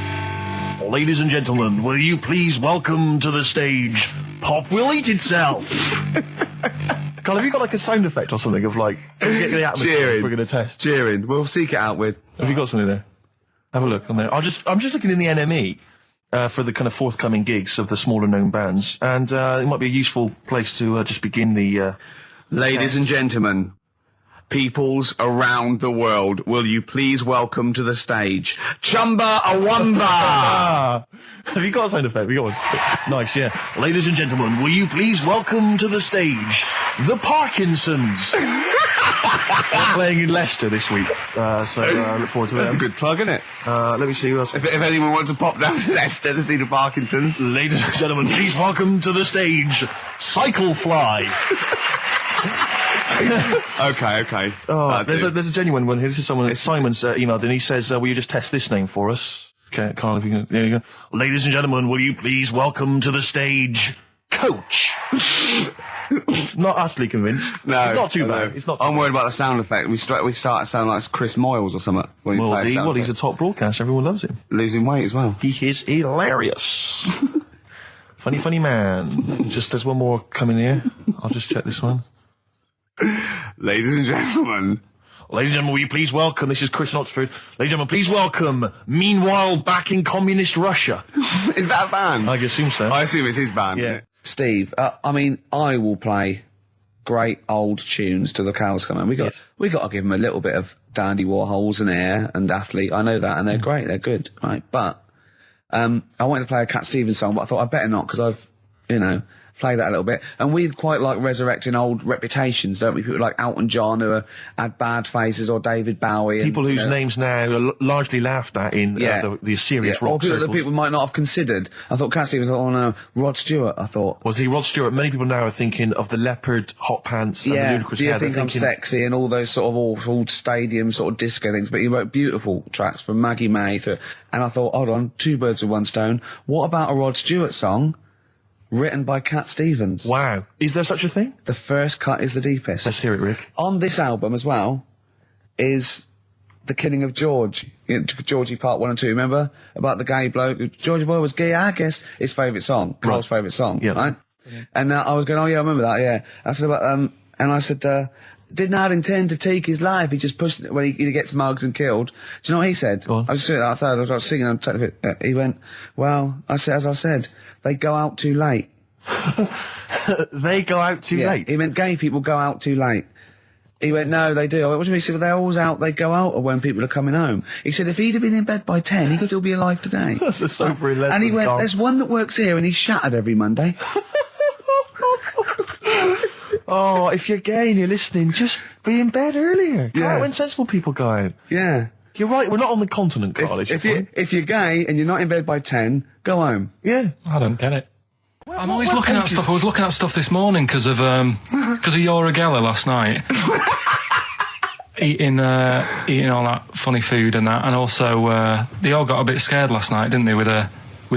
Speaker 4: Ladies and gentlemen, will you please welcome to the stage Pop Will Eat Itself. Carl, have you got like a sound effect or something of like get the atmosphere
Speaker 1: cheering?
Speaker 4: We're going to test.
Speaker 1: Cheering. We'll seek it out with.
Speaker 4: Have you got something there? Have a look on there. I'm just looking in the NME for the kind of forthcoming gigs of the smaller known bands, and it might be a useful place to just begin the.
Speaker 1: Ladies and gentlemen, peoples around the world, will you please welcome to the stage Chumba Awamba?
Speaker 4: Have you got a sound effect? We got one. Nice, yeah. Ladies and gentlemen, will you please welcome to the stage the Parkinsons? They're playing in Leicester this week, so look forward to that.
Speaker 1: That's a good plug, isn't it?
Speaker 4: Let me see who else.
Speaker 1: If anyone wants to pop down to Leicester to see the Parkinsons.
Speaker 4: Ladies and gentlemen, please welcome to the stage Cyclefly.
Speaker 1: Okay.
Speaker 4: Oh, there's a genuine one here. This is someone. Simon's emailed and he says, "Will you just test this name for us?" Okay, Carl, if you can. There you go. Ladies and gentlemen, will you please welcome to the stage Coach? Not utterly convinced.
Speaker 1: No,
Speaker 4: it's not too bad. It's not.
Speaker 1: I'm worried about the sound effect. We start to sound like Chris Moyles or something.
Speaker 4: He's a top broadcaster. Everyone loves him.
Speaker 1: Losing weight as well.
Speaker 4: He is hilarious. funny man. Just there's one more coming here. I'll just check this one.
Speaker 1: Ladies and gentlemen,
Speaker 4: will you please welcome, this is Chris in Oxford, ladies and gentlemen, please welcome, Meanwhile Back in Communist Russia.
Speaker 1: Is that a band?
Speaker 4: I assume so.
Speaker 1: I assume it's his band.
Speaker 4: Yeah.
Speaker 1: Steve, I will play great old tunes till the cows come home. We got to give them a little bit of Dandy Warhols and Air and Athlete. I know that, and they're great, they're good, right? But I wanted to play a Cat Stevens song, but I thought I'd better not, because I've, play that a little bit. And we quite like resurrecting old reputations, don't we? People like Elton John who had bad faces, or David Bowie.
Speaker 4: People whose names now are largely laughed at in the serious rock
Speaker 1: or people
Speaker 4: circles.
Speaker 1: that people might not have considered. I thought Cat Stevens, oh no, Rod Stewart, I thought.
Speaker 4: Was he Rod Stewart? Many people now are thinking of the leopard hot pants and the ludicrous hair.
Speaker 1: I think I'm sexy and all those sort of old stadium sort of disco things, but he wrote beautiful tracks from Maggie May and I thought, hold on, two birds with one stone. What about a Rod Stewart song written by Cat Stevens?
Speaker 4: Wow. Is there such a thing?
Speaker 1: The first cut is the deepest.
Speaker 4: Let's hear it, Rick.
Speaker 1: On this album as well is The Killing of George. Georgie Part 1 and 2, remember? About the gay bloke. Georgie Boy was gay, I guess. His favourite song. Carl's favourite song.
Speaker 4: Yeah.
Speaker 1: Right? And I was going, oh yeah, I remember that, yeah. I said about, and I said, did not intend to take his life. He just pushed it when he gets mugged and killed. Do you know what he said? I was sitting outside, I was singing, he went, well, as I said, they go out too late.
Speaker 4: They go out too late?
Speaker 1: He meant gay people go out too late. He went, no, they do. I went, what do you mean? He said, well, they're always out, they go out or when people are coming home. He said, if he'd have been in bed by 10, he'd still be alive today.
Speaker 4: That's a sobering lesson.
Speaker 1: And he went, there's one that works here and he's shattered every Monday.
Speaker 4: Oh, if you're gay and you're listening, just be in bed earlier. Go out when sensible people go out.
Speaker 1: Yeah.
Speaker 4: You're right, we're not on the continent, Carl.
Speaker 1: If you're gay and you're not in bed by 10, go home.
Speaker 4: Yeah.
Speaker 2: I don't get it. I'm always looking at stuff. I was looking at stuff this morning because of Yora Geller last night. eating all that funny food and that, and also they all got a bit scared last night, didn't they, with a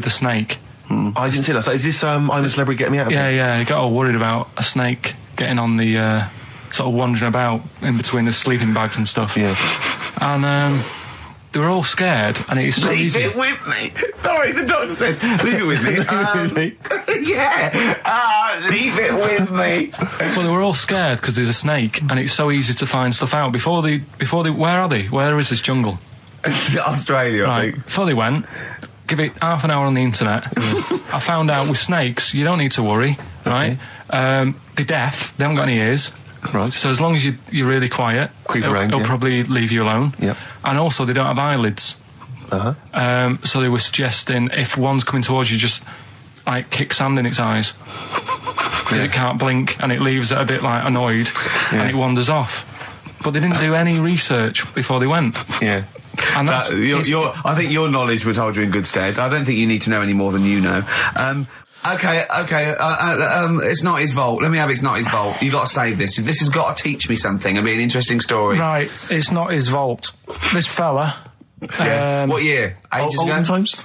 Speaker 2: snake?
Speaker 4: I didn't see that. So is this I'm a Celebrity, Get Me Out of Here?
Speaker 2: Yeah, he got all worried about a snake getting on the sort of wandering about in between the sleeping bags and stuff.
Speaker 4: Yeah.
Speaker 2: And they were all scared, and it's so easy.
Speaker 1: Leave it with me. Sorry, the doctor says, leave it with me. Leave it with me.
Speaker 2: Well, they were all scared because there's a snake, and it's so easy to find stuff out. Before they, where are they? Where is this jungle?
Speaker 1: Australia, I think.
Speaker 2: Before they went, give it half an hour on the internet. I found out with snakes, you don't need to worry, right? They're deaf, they haven't got any ears.
Speaker 4: Right.
Speaker 2: So as long as you're really quiet, it'll probably leave you alone.
Speaker 4: Yep.
Speaker 2: And also, they don't have eyelids. So they were suggesting if one's coming towards you, just like kick sand in its eyes. Because it can't blink and it leaves it a bit like annoyed and it wanders off. but they didn't do any research before they went.
Speaker 4: Yeah.
Speaker 2: And that's
Speaker 1: I think your knowledge would hold you in good stead. I don't think you need to know any more than you know. Okay. It's not his fault. Let me have It's Not His Fault. You've got to save this. This has got to teach me something. It'll be an interesting story.
Speaker 2: Right, it's not his fault. This fella...
Speaker 1: Yeah. What year? Ages ago?
Speaker 4: Olden times?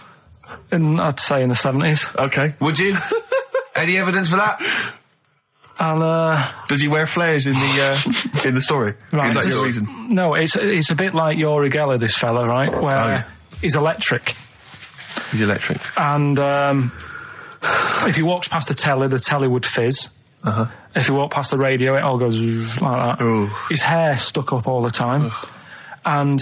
Speaker 2: I'd say in the 70s.
Speaker 4: Okay.
Speaker 1: Would you? Any evidence for that?
Speaker 2: And,
Speaker 4: does he wear flares in the story?
Speaker 2: Right,
Speaker 4: Is that your reason?
Speaker 2: No, it's a bit like Yuri Geller, this fella, right? Where he's electric.
Speaker 4: He's electric.
Speaker 2: And if he walks past the telly would fizz.
Speaker 4: Uh-huh.
Speaker 2: If he walked past the radio, it all goes like that.
Speaker 4: Ooh.
Speaker 2: His hair stuck up all the time. And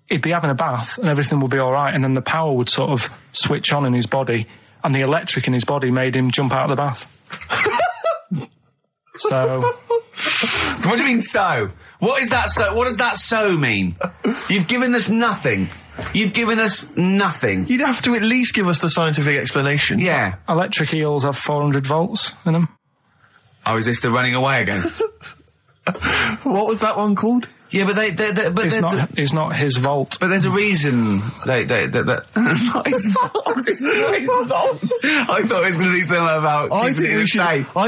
Speaker 2: he'd be having a bath and everything would be all right, and then the power would sort of switch on in his body, and the electric in his body made him jump out of the bath. So...
Speaker 1: What do you mean, so? What is that so? What does that so mean? You've given us nothing. You've given us nothing.
Speaker 4: You'd have to at least give us the scientific explanation.
Speaker 1: Yeah.
Speaker 2: Electric eels have 400 volts in them.
Speaker 1: Oh, is this the running away again?
Speaker 4: What was that one called?
Speaker 1: Yeah, but
Speaker 2: It's not his vault.
Speaker 1: But there's a reason. Not his fault. It's not his fault. I thought it was going to be something about.
Speaker 4: I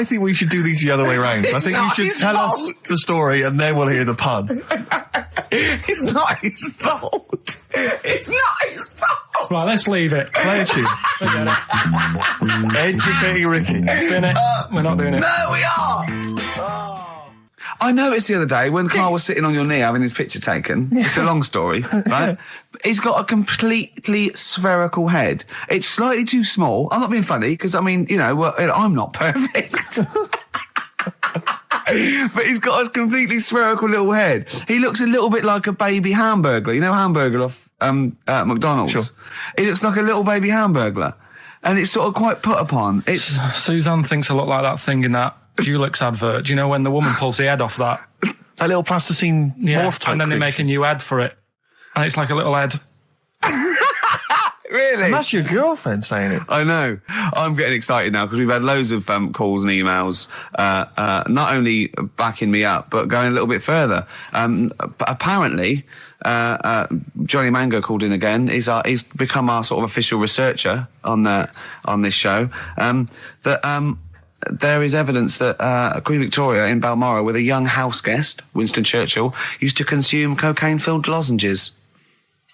Speaker 4: think we should do these the other way round. I think you should tell us the story and then we'll hear the pun.
Speaker 1: It's not his fault. It's not his fault.
Speaker 2: Right, let's leave it.
Speaker 4: Play a tune.
Speaker 2: Forget it.
Speaker 4: Educating Ricky.
Speaker 2: Bin it. We're not doing it.
Speaker 1: No, we are. I noticed the other day when Karl was sitting on your knee having his picture taken. It's a long story, right? He's got a completely spherical head. It's slightly too small. I'm not being funny because, I mean, you know, I'm not perfect. But he's got a completely spherical little head. He looks a little bit like a baby hamburger. You know Hamburger off McDonald's?
Speaker 4: Sure.
Speaker 1: He looks like a little baby hamburger. And it's sort of quite put upon.
Speaker 2: Suzanne thinks a lot like that thing in that Dulux advert. Do you know when the woman pulls the head off that?
Speaker 4: That little plasticine morph type.
Speaker 2: And then they make a new ad for it. And it's like a little head.
Speaker 1: Really?
Speaker 4: And that's your girlfriend saying it.
Speaker 1: I know. I'm getting excited now because we've had loads of calls and emails, not only backing me up, but going a little bit further. Apparently, Johnny Mango called in again. He's become our sort of official researcher on this show. There is evidence that Queen Victoria in Balmoral, with a young house guest, Winston Churchill, used to consume cocaine-filled lozenges.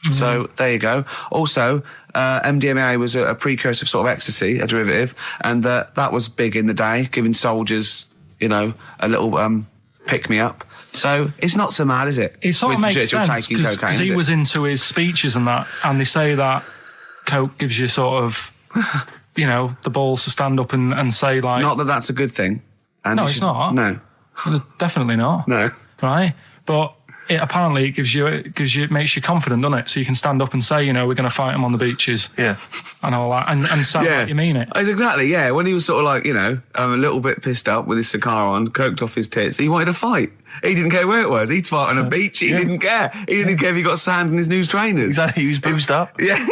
Speaker 1: Mm-hmm. So there you go. Also, MDMA was a precursor of sort of ecstasy, a derivative, and that was big in the day, giving soldiers, you know, a little pick-me-up. So it's not so mad, is it?
Speaker 2: It sort of makes sense because he was into his speeches and that, and they say that coke gives you sort of, you know, the balls to stand up and say like...
Speaker 1: Not that that's a good thing. And
Speaker 2: no, it's not.
Speaker 1: No.
Speaker 2: Definitely not.
Speaker 1: No.
Speaker 2: Right? But apparently it makes you confident, doesn't it? So you can stand up and say, you know, we're going to fight them on the beaches.
Speaker 4: Yeah.
Speaker 2: And all that. And sound like you mean it.
Speaker 1: It's exactly, yeah. When he was sort of like, you know, a little bit pissed up with his cigar on, coked off his tits, he wanted to fight. He didn't care where it was. He'd fight on a beach. He didn't care. He didn't care if he got sand in his new trainers.
Speaker 4: Exactly. He was boozed up.
Speaker 1: Yeah.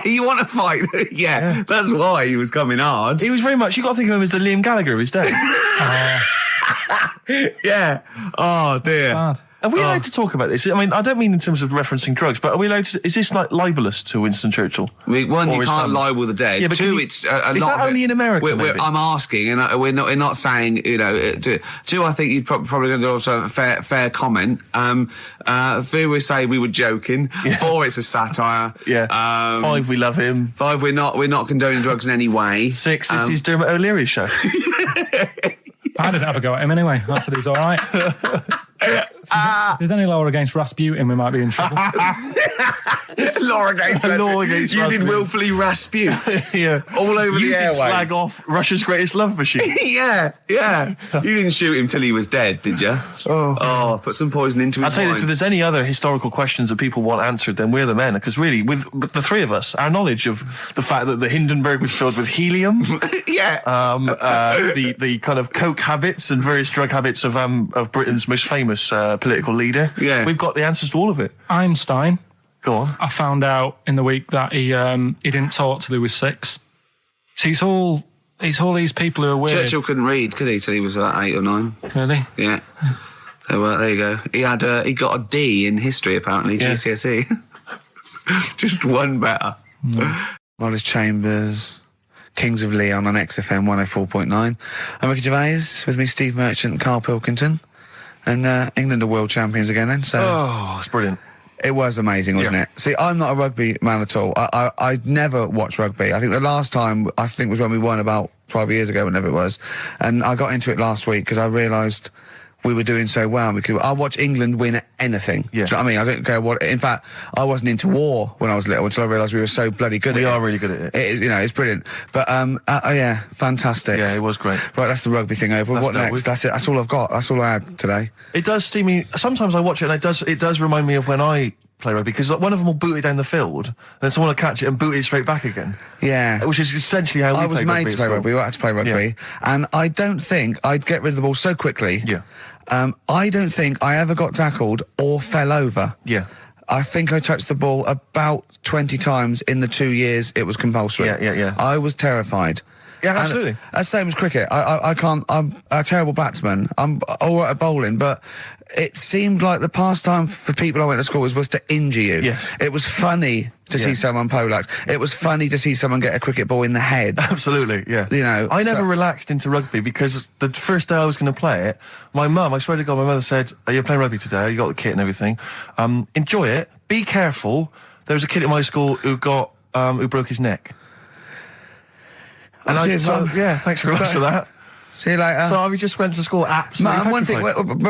Speaker 1: You want to fight. Yeah. That's why he was coming hard.
Speaker 4: He was very much, you got to think of him as the Liam Gallagher of his day.
Speaker 1: Yeah. Oh, dear.
Speaker 2: Bad.
Speaker 4: Are we allowed to talk about this? I mean, I don't mean in terms of referencing drugs, but are we allowed to... Is this like libelous to Winston Churchill?
Speaker 1: One, you can't libel the dead.
Speaker 4: Yeah, but
Speaker 1: two, it's a lot...
Speaker 4: Is that only in America,
Speaker 1: I'm asking, and we're not saying, you know... Two, I think you'd probably going to do also a fair comment. Three, we say we were joking. Yeah. 4, it's a satire.
Speaker 4: Yeah. 5, we love him.
Speaker 1: 5, we're not condoning drugs in any way.
Speaker 4: 6, this is Dermot O'Leary's show.
Speaker 2: I didn't have a go at him anyway. I said he's all right. If there's any law against Rasputin, we might be in trouble.
Speaker 1: Law against
Speaker 4: Rasputin.
Speaker 1: You did willfully Raspute.
Speaker 4: Yeah.
Speaker 1: All over the airwaves. You did
Speaker 4: slag off Russia's greatest love machine.
Speaker 1: Yeah. You didn't shoot him till he was dead, did you? Oh, put some poison into his
Speaker 4: I'll tell you
Speaker 1: wine.
Speaker 4: this, if there's any other historical questions that people want answered, then we're the men. Because really, with the three of us, our knowledge of the fact that the Hindenburg was filled with helium, the kind of coke habits and various drug habits of Britain's most famous political leader, we've got the answers to all of it.
Speaker 2: Einstein.
Speaker 4: Go on.
Speaker 2: I found out in the week that he didn't talk till he was 6. See, it's all these people who are weird.
Speaker 1: Churchill couldn't read, could he, till he was 8 or 9?
Speaker 2: Really?
Speaker 1: Yeah. So there you go. He got a D in history apparently.
Speaker 4: Yeah.
Speaker 1: GCSE. Just one better. Wallace Chambers, Kings of Leon on XFM 104.9. I'm Ricky Gervais, with me Steve Merchant and Karl Pilkington. And England are world champions again then, so...
Speaker 4: Oh, it's brilliant.
Speaker 1: It was amazing, wasn't it? See, I'm not a rugby man at all. I never watched rugby. I think the last time, was when we won about 12 years ago, whenever it was. And I got into it last week because I realised we were doing so well. I watch England win anything.
Speaker 4: Yeah.
Speaker 1: Do you know what I mean? I don't care what... In fact, I wasn't into war when I was little until I realised we were so bloody good at it.
Speaker 4: We are really good at it.
Speaker 1: It's brilliant. But, yeah, fantastic.
Speaker 4: Yeah, it was great.
Speaker 1: Right, that's the rugby thing over. What next? That's it. That's all I've got. That's all I had today.
Speaker 4: It does steam me. Sometimes I watch it and it does remind me of when I play rugby, because one of them will boot it down the field and then someone will catch it and boot it straight back again.
Speaker 1: Yeah.
Speaker 4: Which is essentially how we play rugby.
Speaker 1: I was made to play rugby. I had to play rugby.
Speaker 4: Yeah.
Speaker 1: And I don't think I'd get rid of the ball so quickly.
Speaker 4: Yeah.
Speaker 1: I don't think I ever got tackled or fell over.
Speaker 4: Yeah.
Speaker 1: I think I touched the ball about 20 times in the 2 years it was compulsory.
Speaker 4: Yeah.
Speaker 1: I was terrified.
Speaker 4: Yeah, absolutely.
Speaker 1: And that's the same as cricket. I can't... I'm a terrible batsman. I'm all right at bowling, but it seemed like the pastime for people I went to school was to injure you.
Speaker 4: Yes.
Speaker 1: It was funny to see someone poleaxe. It was funny to see someone get a cricket ball in the head.
Speaker 4: Absolutely, yeah.
Speaker 1: You know,
Speaker 4: I never relaxed into rugby because the first day I was going to play it, my mum, I swear to God, my mother said, "You're playing rugby today, you got the kit and everything. Enjoy it, be careful." There was a kid at my school who broke his neck. And
Speaker 1: Cheers, Mum.
Speaker 4: yeah, thanks very much for that.
Speaker 1: See you later.
Speaker 4: So we just went to school absolutely
Speaker 1: Man, one thing,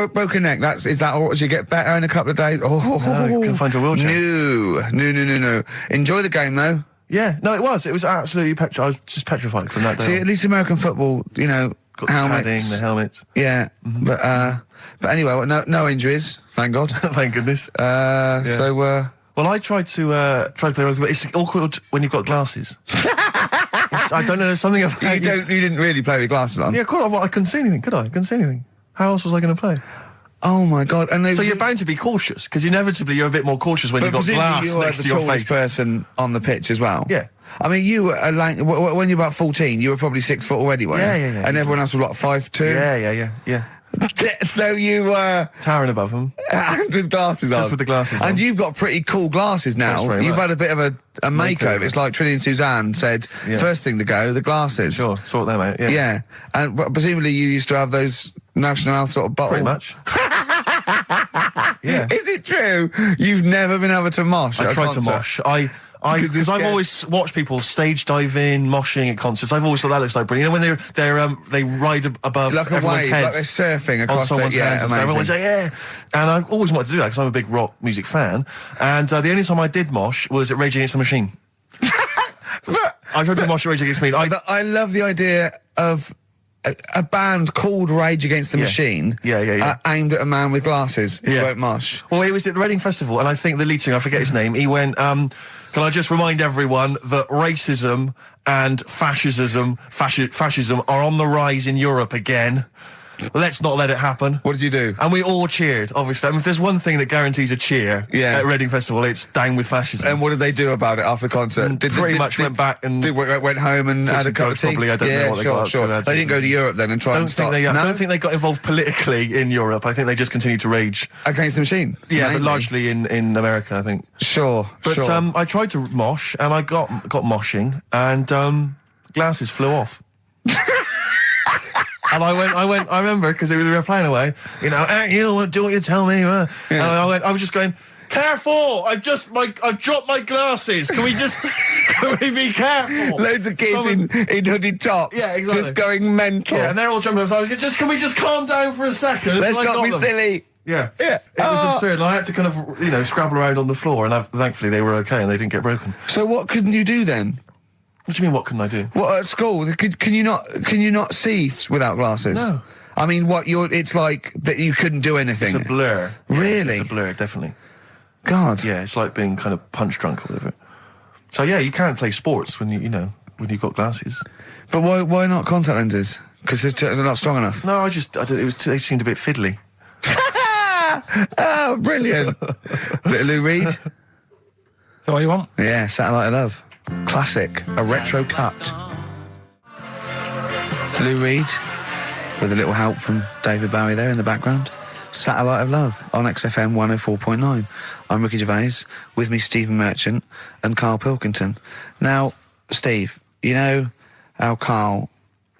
Speaker 1: broken neck, is that or did you get better in a couple of days? Oh,
Speaker 4: No, you can find your wheelchair.
Speaker 1: No. Enjoy the game, though.
Speaker 4: Yeah, no, it was absolutely I was just petrified from that day.
Speaker 1: See,
Speaker 4: on.
Speaker 1: at least American football, you know,
Speaker 4: Got
Speaker 1: helmets.
Speaker 4: the padding, the helmets.
Speaker 1: Yeah, but anyway, no injuries, thank God.
Speaker 4: Thank goodness.
Speaker 1: So,
Speaker 4: well, I tried to play rugby, but it's awkward when you've got glasses. I don't know, there's something about
Speaker 1: you didn't really play with glasses on.
Speaker 4: Yeah, of course, I couldn't see anything, could I? I couldn't see anything. How else was I going to play?
Speaker 1: Oh my God! And
Speaker 4: so you're bound to be cautious, because inevitably you're a bit more cautious when you've got glass next to your face.
Speaker 1: You were the tallest person on the pitch as well.
Speaker 4: Yeah.
Speaker 1: I mean, you were when you were about 14, you were probably 6 foot already, weren't you?
Speaker 4: Yeah.
Speaker 1: And everyone else was what, 5'2"?
Speaker 4: Yeah.
Speaker 1: So you were
Speaker 4: towering above them.
Speaker 1: And with glasses on.
Speaker 4: Just with the glasses on.
Speaker 1: And you've got pretty cool glasses now.
Speaker 4: Thanks very
Speaker 1: You've
Speaker 4: much.
Speaker 1: had a bit of a makeover. It's like Trinity and Suzanne said, first thing to go, the glasses.
Speaker 4: Sure, sort them out, yeah.
Speaker 1: Yeah. And presumably you used to have those National Health sort of bottle.
Speaker 4: Pretty much. Yeah.
Speaker 1: Is it true? You've never been able to mosh at
Speaker 4: I
Speaker 1: a
Speaker 4: tried to
Speaker 1: concert?
Speaker 4: mosh. Because I've always watched people stage dive in, moshing at concerts. I've always thought that looks like brilliant. You know, when they ride above
Speaker 1: like a
Speaker 4: everyone's
Speaker 1: wave,
Speaker 4: heads,
Speaker 1: like they're surfing across
Speaker 4: on someone's heads. And so everyone's like, yeah. And I always wanted to do that because I'm a big rock music fan. And the only time I did mosh was at Rage Against the Machine. I tried to mosh at Rage Against the Machine.
Speaker 1: I love the idea of a band called Rage Against the Machine.
Speaker 4: Yeah.
Speaker 1: Aimed at a man with glasses who
Speaker 4: Yeah.
Speaker 1: won't mosh.
Speaker 4: Well, it was at the Reading Festival, and I think the lead singer, I forget his name, he went, can I just remind everyone that racism and fascism are on the rise in Europe again. Let's not let it happen.
Speaker 1: What did you do?
Speaker 4: And we all cheered, obviously. I mean, if there's one thing that guarantees a cheer at Reading Festival, it's down with fascism.
Speaker 1: And what did they do about it after the concert?
Speaker 4: Went back and...
Speaker 1: went home and had a cup of tea?
Speaker 4: Probably, I don't know what they got up to.
Speaker 1: They didn't go to Europe then and try and stop...
Speaker 4: I don't think they got involved politically in Europe. I think they just continued to rage.
Speaker 1: Against the Machine?
Speaker 4: Yeah,
Speaker 1: mainly.
Speaker 4: but largely in America, I think.
Speaker 1: Sure.
Speaker 4: I tried to mosh, and I got moshing, and glasses flew off. And I remember, because we were playing away, you know, you do what you tell me. And I was just going, careful! I dropped my glasses. Can we be careful?
Speaker 1: Loads of kids in hooded tops.
Speaker 4: Yeah, exactly.
Speaker 1: Just going mental.
Speaker 4: Yeah, and they're all jumping up. So I was can we just calm down for a second?
Speaker 1: Let's not be silly.
Speaker 4: Yeah. It was absurd. And I had to kind of, scrabble around on the floor, and thankfully they were okay and they didn't get broken.
Speaker 1: So what couldn't you do then?
Speaker 4: What do you mean, what couldn't I do?
Speaker 1: What, at school? Can you not see without glasses?
Speaker 4: No.
Speaker 1: I mean, it's like that you couldn't do anything.
Speaker 4: It's a blur.
Speaker 1: Really?
Speaker 4: It's a blur, definitely.
Speaker 1: God.
Speaker 4: Yeah, it's like being kind of punch drunk or whatever. So yeah, you can't play sports when when you've got glasses.
Speaker 1: But why not contact lenses? Because they're not strong enough.
Speaker 4: No, they seemed a bit fiddly.
Speaker 1: Oh, brilliant. Bit of Lou Reed.
Speaker 2: Is that what you want?
Speaker 1: Yeah, Satellite of Love. Classic. A retro cut. Lou Reed, with a little help from David Bowie there in the background. Satellite of Love on XFM 104.9. I'm Ricky Gervais, with me Stephen Merchant and Karl Pilkington. Now, Steve, you know how Karl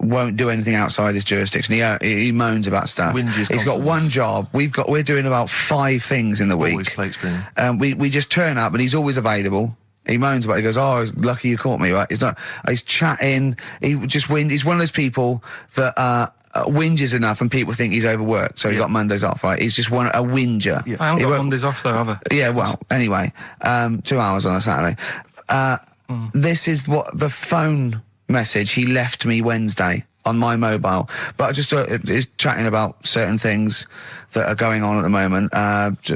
Speaker 1: won't do anything outside his jurisdiction. He moans about stuff. He's got one job. We're doing about 5 things in the week.
Speaker 4: Always plate spinning.
Speaker 1: We just turn up and he's always available. He moans about it. He goes, "Oh, lucky you caught me." Right? He's chatting. He's one of those people that whinges enough and people think he's overworked. So he got Mondays off, right? He's just a whinger.
Speaker 2: Yeah. I haven't got Mondays off though, have I?
Speaker 1: Yeah, well, anyway, 2 hours on a Saturday. This is what the phone message he left me Wednesday on my mobile. But I just is chatting about certain things that are going on at the moment.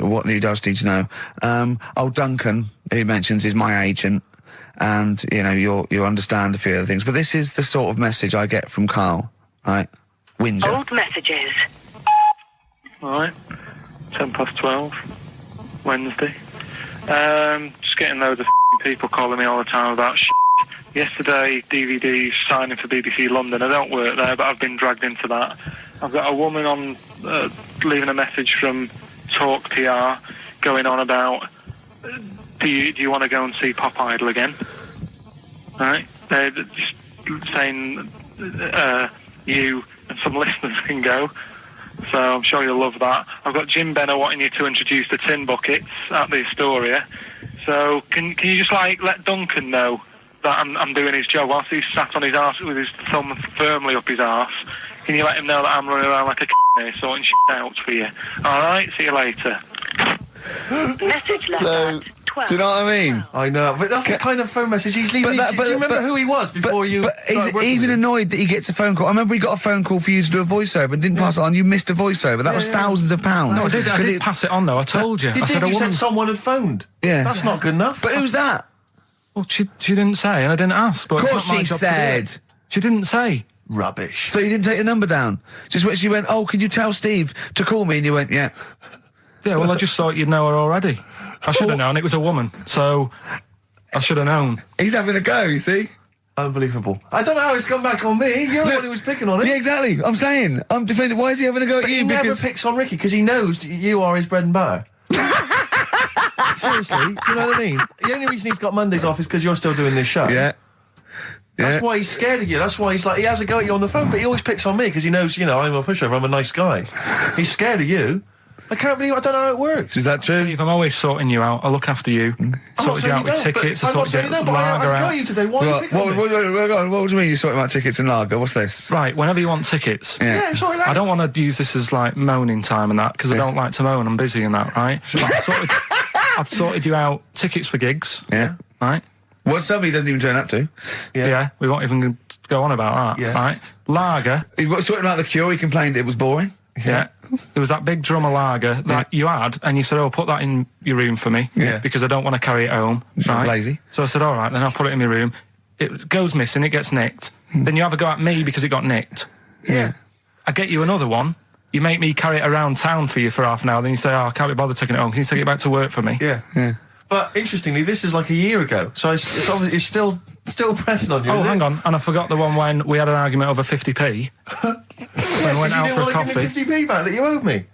Speaker 1: What he does need to know. Duncan, who he mentions, is my agent, and you know you understand a few other things. But this is the sort of message I get from Karl, right? Whinger.
Speaker 5: Old messages.
Speaker 2: Alright, 12:10, Wednesday. Just getting loads of people calling me all the time about Yesterday, DVD's signing for BBC London. I don't work there, but I've been dragged into that. I've got a woman on leaving a message from Talk PR going on about, do you want to go and see Pop Idol again? Right? They're just saying you and some listeners can go. So I'm sure you'll love that. I've got Jim Benner wanting you to introduce the tin buckets at the Astoria. So can you just let Duncan know that I'm doing his job whilst he's sat on his arse with his thumb firmly up his arse? Can you let him know that I'm running around like a here sorting shit out for you? Alright, see you later.
Speaker 5: Message left at 12.
Speaker 1: Do you know what I mean?
Speaker 4: I know, but that's the kind of phone message he's leaving. Do you remember who he was before you...
Speaker 1: But he's even annoyed that he gets a phone call. I remember he got a phone call for you to do a voiceover and didn't pass it on. You missed a voiceover. That was thousands of pounds.
Speaker 2: No, I did pass it on though, I told you.
Speaker 4: You said someone had phoned.
Speaker 1: Yeah.
Speaker 4: That's not good enough.
Speaker 1: But who's that?
Speaker 2: Well, she didn't say, and I didn't ask. But
Speaker 1: Of course
Speaker 2: it's not my
Speaker 1: she
Speaker 2: job to do
Speaker 1: said.
Speaker 2: it. She didn't say.
Speaker 4: Rubbish.
Speaker 1: So you didn't take the number down? Just when she went, "Oh, can you tell Steve to call me?" And you went, "Yeah."
Speaker 2: Yeah, well, I just thought you'd know her already. I should have known. It was a woman, so I should have known.
Speaker 1: He's having a go, you see?
Speaker 4: Unbelievable. I don't know how it's come back on me. You're the one who was picking on it.
Speaker 1: Yeah, exactly. I'm saying. I'm defending. Why is he having a go at
Speaker 4: But
Speaker 1: you?
Speaker 4: he never picks on Ricky because he knows you are his bread and butter. Seriously, do you know what I mean? The only reason he's got Mondays off is because you're still doing this show.
Speaker 1: Yeah.
Speaker 4: That's why he's scared of you. That's why he's he has a go at you on the phone, but he always picks on me because he knows, I'm a pushover, I'm a nice guy. He's scared of you. I can't believe I don't know how it works.
Speaker 1: Is that true?
Speaker 2: Steve, I'm always sorting you out. I look after you. Sorted you out with tickets. I sorted you out with lager
Speaker 4: I got
Speaker 2: out.
Speaker 4: you today. Why are you picking on me?
Speaker 1: What do you mean you're sorting about tickets and lager? What's this?
Speaker 2: Right, whenever you want tickets.
Speaker 4: Yeah, sorry,
Speaker 2: I don't want to use this as moaning time and that, because I don't like to moan. I'm busy and that, right? I've sorted you out tickets for gigs.
Speaker 1: Yeah.
Speaker 2: Right?
Speaker 1: What somebody doesn't even turn up to.
Speaker 2: Yeah, we won't even go on about that.
Speaker 4: Yeah.
Speaker 2: Right? Lager.
Speaker 1: He got sorting out the Cure. He complained it was boring.
Speaker 2: Yeah. There was that big drum of lager that you had, and you said, "Oh, put that in your room for me, because I don't want to carry it home." Right?
Speaker 1: Lazy.
Speaker 2: So I said, "All right, then I'll put it in my room." It goes missing, it gets nicked. Then you have a go at me because it got nicked.
Speaker 1: Yeah.
Speaker 2: I get you another one. You make me carry it around town for you for half an hour. Then you say, "Oh, I can't be bothered taking it home. Can you take it back to work for me?"
Speaker 4: Yeah. But interestingly, this is like a year ago, so it's obviously still pressing on you.
Speaker 2: Oh, hang on, and I forgot the one when we had an argument over 50p. When we went out
Speaker 4: you
Speaker 2: for
Speaker 4: didn't want
Speaker 2: coffee.
Speaker 4: to give me 50p back that you owed me.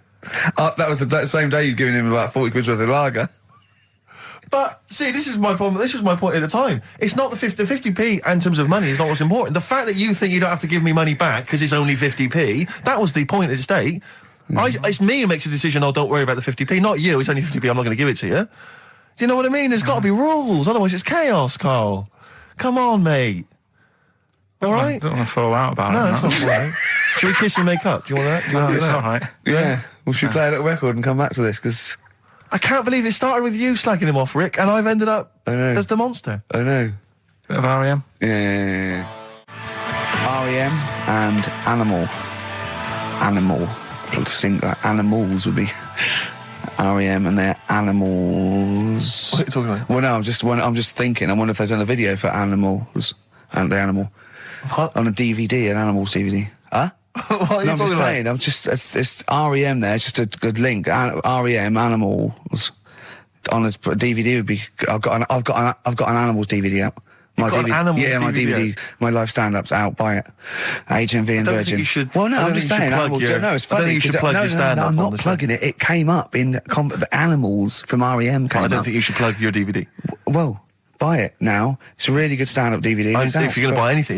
Speaker 1: That was the same day you'd given him about 40 quid worth of lager.
Speaker 4: But see, this is my problem. This was my point at the time. It's not the 50p in terms of money is not what's important. The fact that you think you don't have to give me money back because it's only 50p, that was the point at stake. It's me who makes a decision. Oh, don't worry about the 50p, not you. It's only 50p. I'm not going to give it to you. Do you know what I mean? There's got to be rules, otherwise it's chaos, Karl. Come on, mate. All right?
Speaker 2: I don't want to fall out about it.
Speaker 4: No, that's not all right. Should we kiss and make up? Do you want that? Do you want to do
Speaker 2: It's
Speaker 4: that?
Speaker 2: all right.
Speaker 1: Yeah. Well, should we play a little record and come back to this? Because
Speaker 4: I can't believe it started with you slagging him off, Rick, and I've ended up as the monster.
Speaker 1: I know.
Speaker 2: Bit of R.E.M.
Speaker 1: Yeah. R.E.M. and Animal. To sing like animals would be R.E.M. and their Animals.
Speaker 4: What are you talking about?
Speaker 1: Well, no, I'm just thinking. I wonder if they've done a video for Animals and the animal on a DVD, an Animals DVD. Huh?
Speaker 4: What are you
Speaker 1: No, I'm
Speaker 4: talking
Speaker 1: just
Speaker 4: about?
Speaker 1: saying. It's R.E.M. there. It's just a good link. R.E.M. Animals on a DVD would be. I've got an Animals DVD out. My
Speaker 4: got an animals
Speaker 1: my
Speaker 4: DVD.
Speaker 1: my live stand-up's out. Buy it. HMV and
Speaker 4: don't
Speaker 1: Virgin.
Speaker 4: think you should-
Speaker 1: Well, no,
Speaker 4: I don't
Speaker 1: I'm just
Speaker 4: think you should
Speaker 1: saying.
Speaker 4: plug
Speaker 1: Animals.
Speaker 4: your-
Speaker 1: No, it's
Speaker 4: I don't
Speaker 1: funny.
Speaker 4: think you should
Speaker 1: 'cause-
Speaker 4: plug
Speaker 1: no,
Speaker 4: your
Speaker 1: no,
Speaker 4: stand-up
Speaker 1: I'm
Speaker 4: on
Speaker 1: not
Speaker 4: the show.
Speaker 1: plugging it. It came up in the Animals from REM. Came
Speaker 4: I don't
Speaker 1: up.
Speaker 4: think you should plug your DVD.
Speaker 1: Well, buy it now. It's a really good stand-up DVD.
Speaker 4: And
Speaker 1: It's out
Speaker 4: if you're going to
Speaker 1: for-
Speaker 4: buy anything,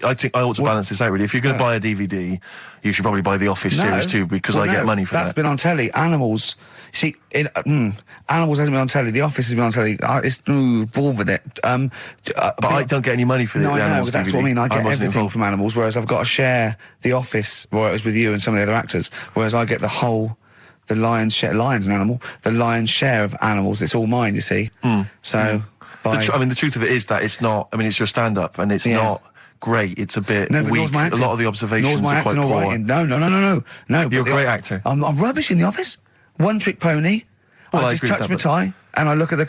Speaker 4: I think I ought to balance this out really. If you're going to buy a DVD, you should probably buy the Office series too, because
Speaker 1: Well,
Speaker 4: I get money for
Speaker 1: That's
Speaker 4: that.
Speaker 1: been on telly. Animals. See, Animals hasn't been on telly. The Office has been on telly. It's involved with it.
Speaker 4: But I don't get any money for
Speaker 1: No,
Speaker 4: the
Speaker 1: I know,
Speaker 4: Animals
Speaker 1: but that's
Speaker 4: DVD.
Speaker 1: what I mean. I get
Speaker 4: wasn't
Speaker 1: everything
Speaker 4: involved.
Speaker 1: from Animals, whereas I've got to share The Office, where it was with you and some of the other actors, whereas I get the lion's share. Lion's an animal. The lion's share of Animals. It's all mine, you see. So,
Speaker 4: The truth of it is that it's not. I mean, it's your stand-up, and it's not great. It's a bit
Speaker 1: no, but
Speaker 4: weak.
Speaker 1: nor's my
Speaker 4: A
Speaker 1: acting.
Speaker 4: lot of the observations
Speaker 1: Nor's my
Speaker 4: are quite
Speaker 1: acting or
Speaker 4: poor.
Speaker 1: writing. No.
Speaker 4: You're a
Speaker 1: but
Speaker 4: great actor.
Speaker 1: I'm rubbish in The Office. One trick pony.
Speaker 4: Well, I
Speaker 1: I just
Speaker 4: agree with
Speaker 1: touch my
Speaker 4: that,
Speaker 1: tie and I look at the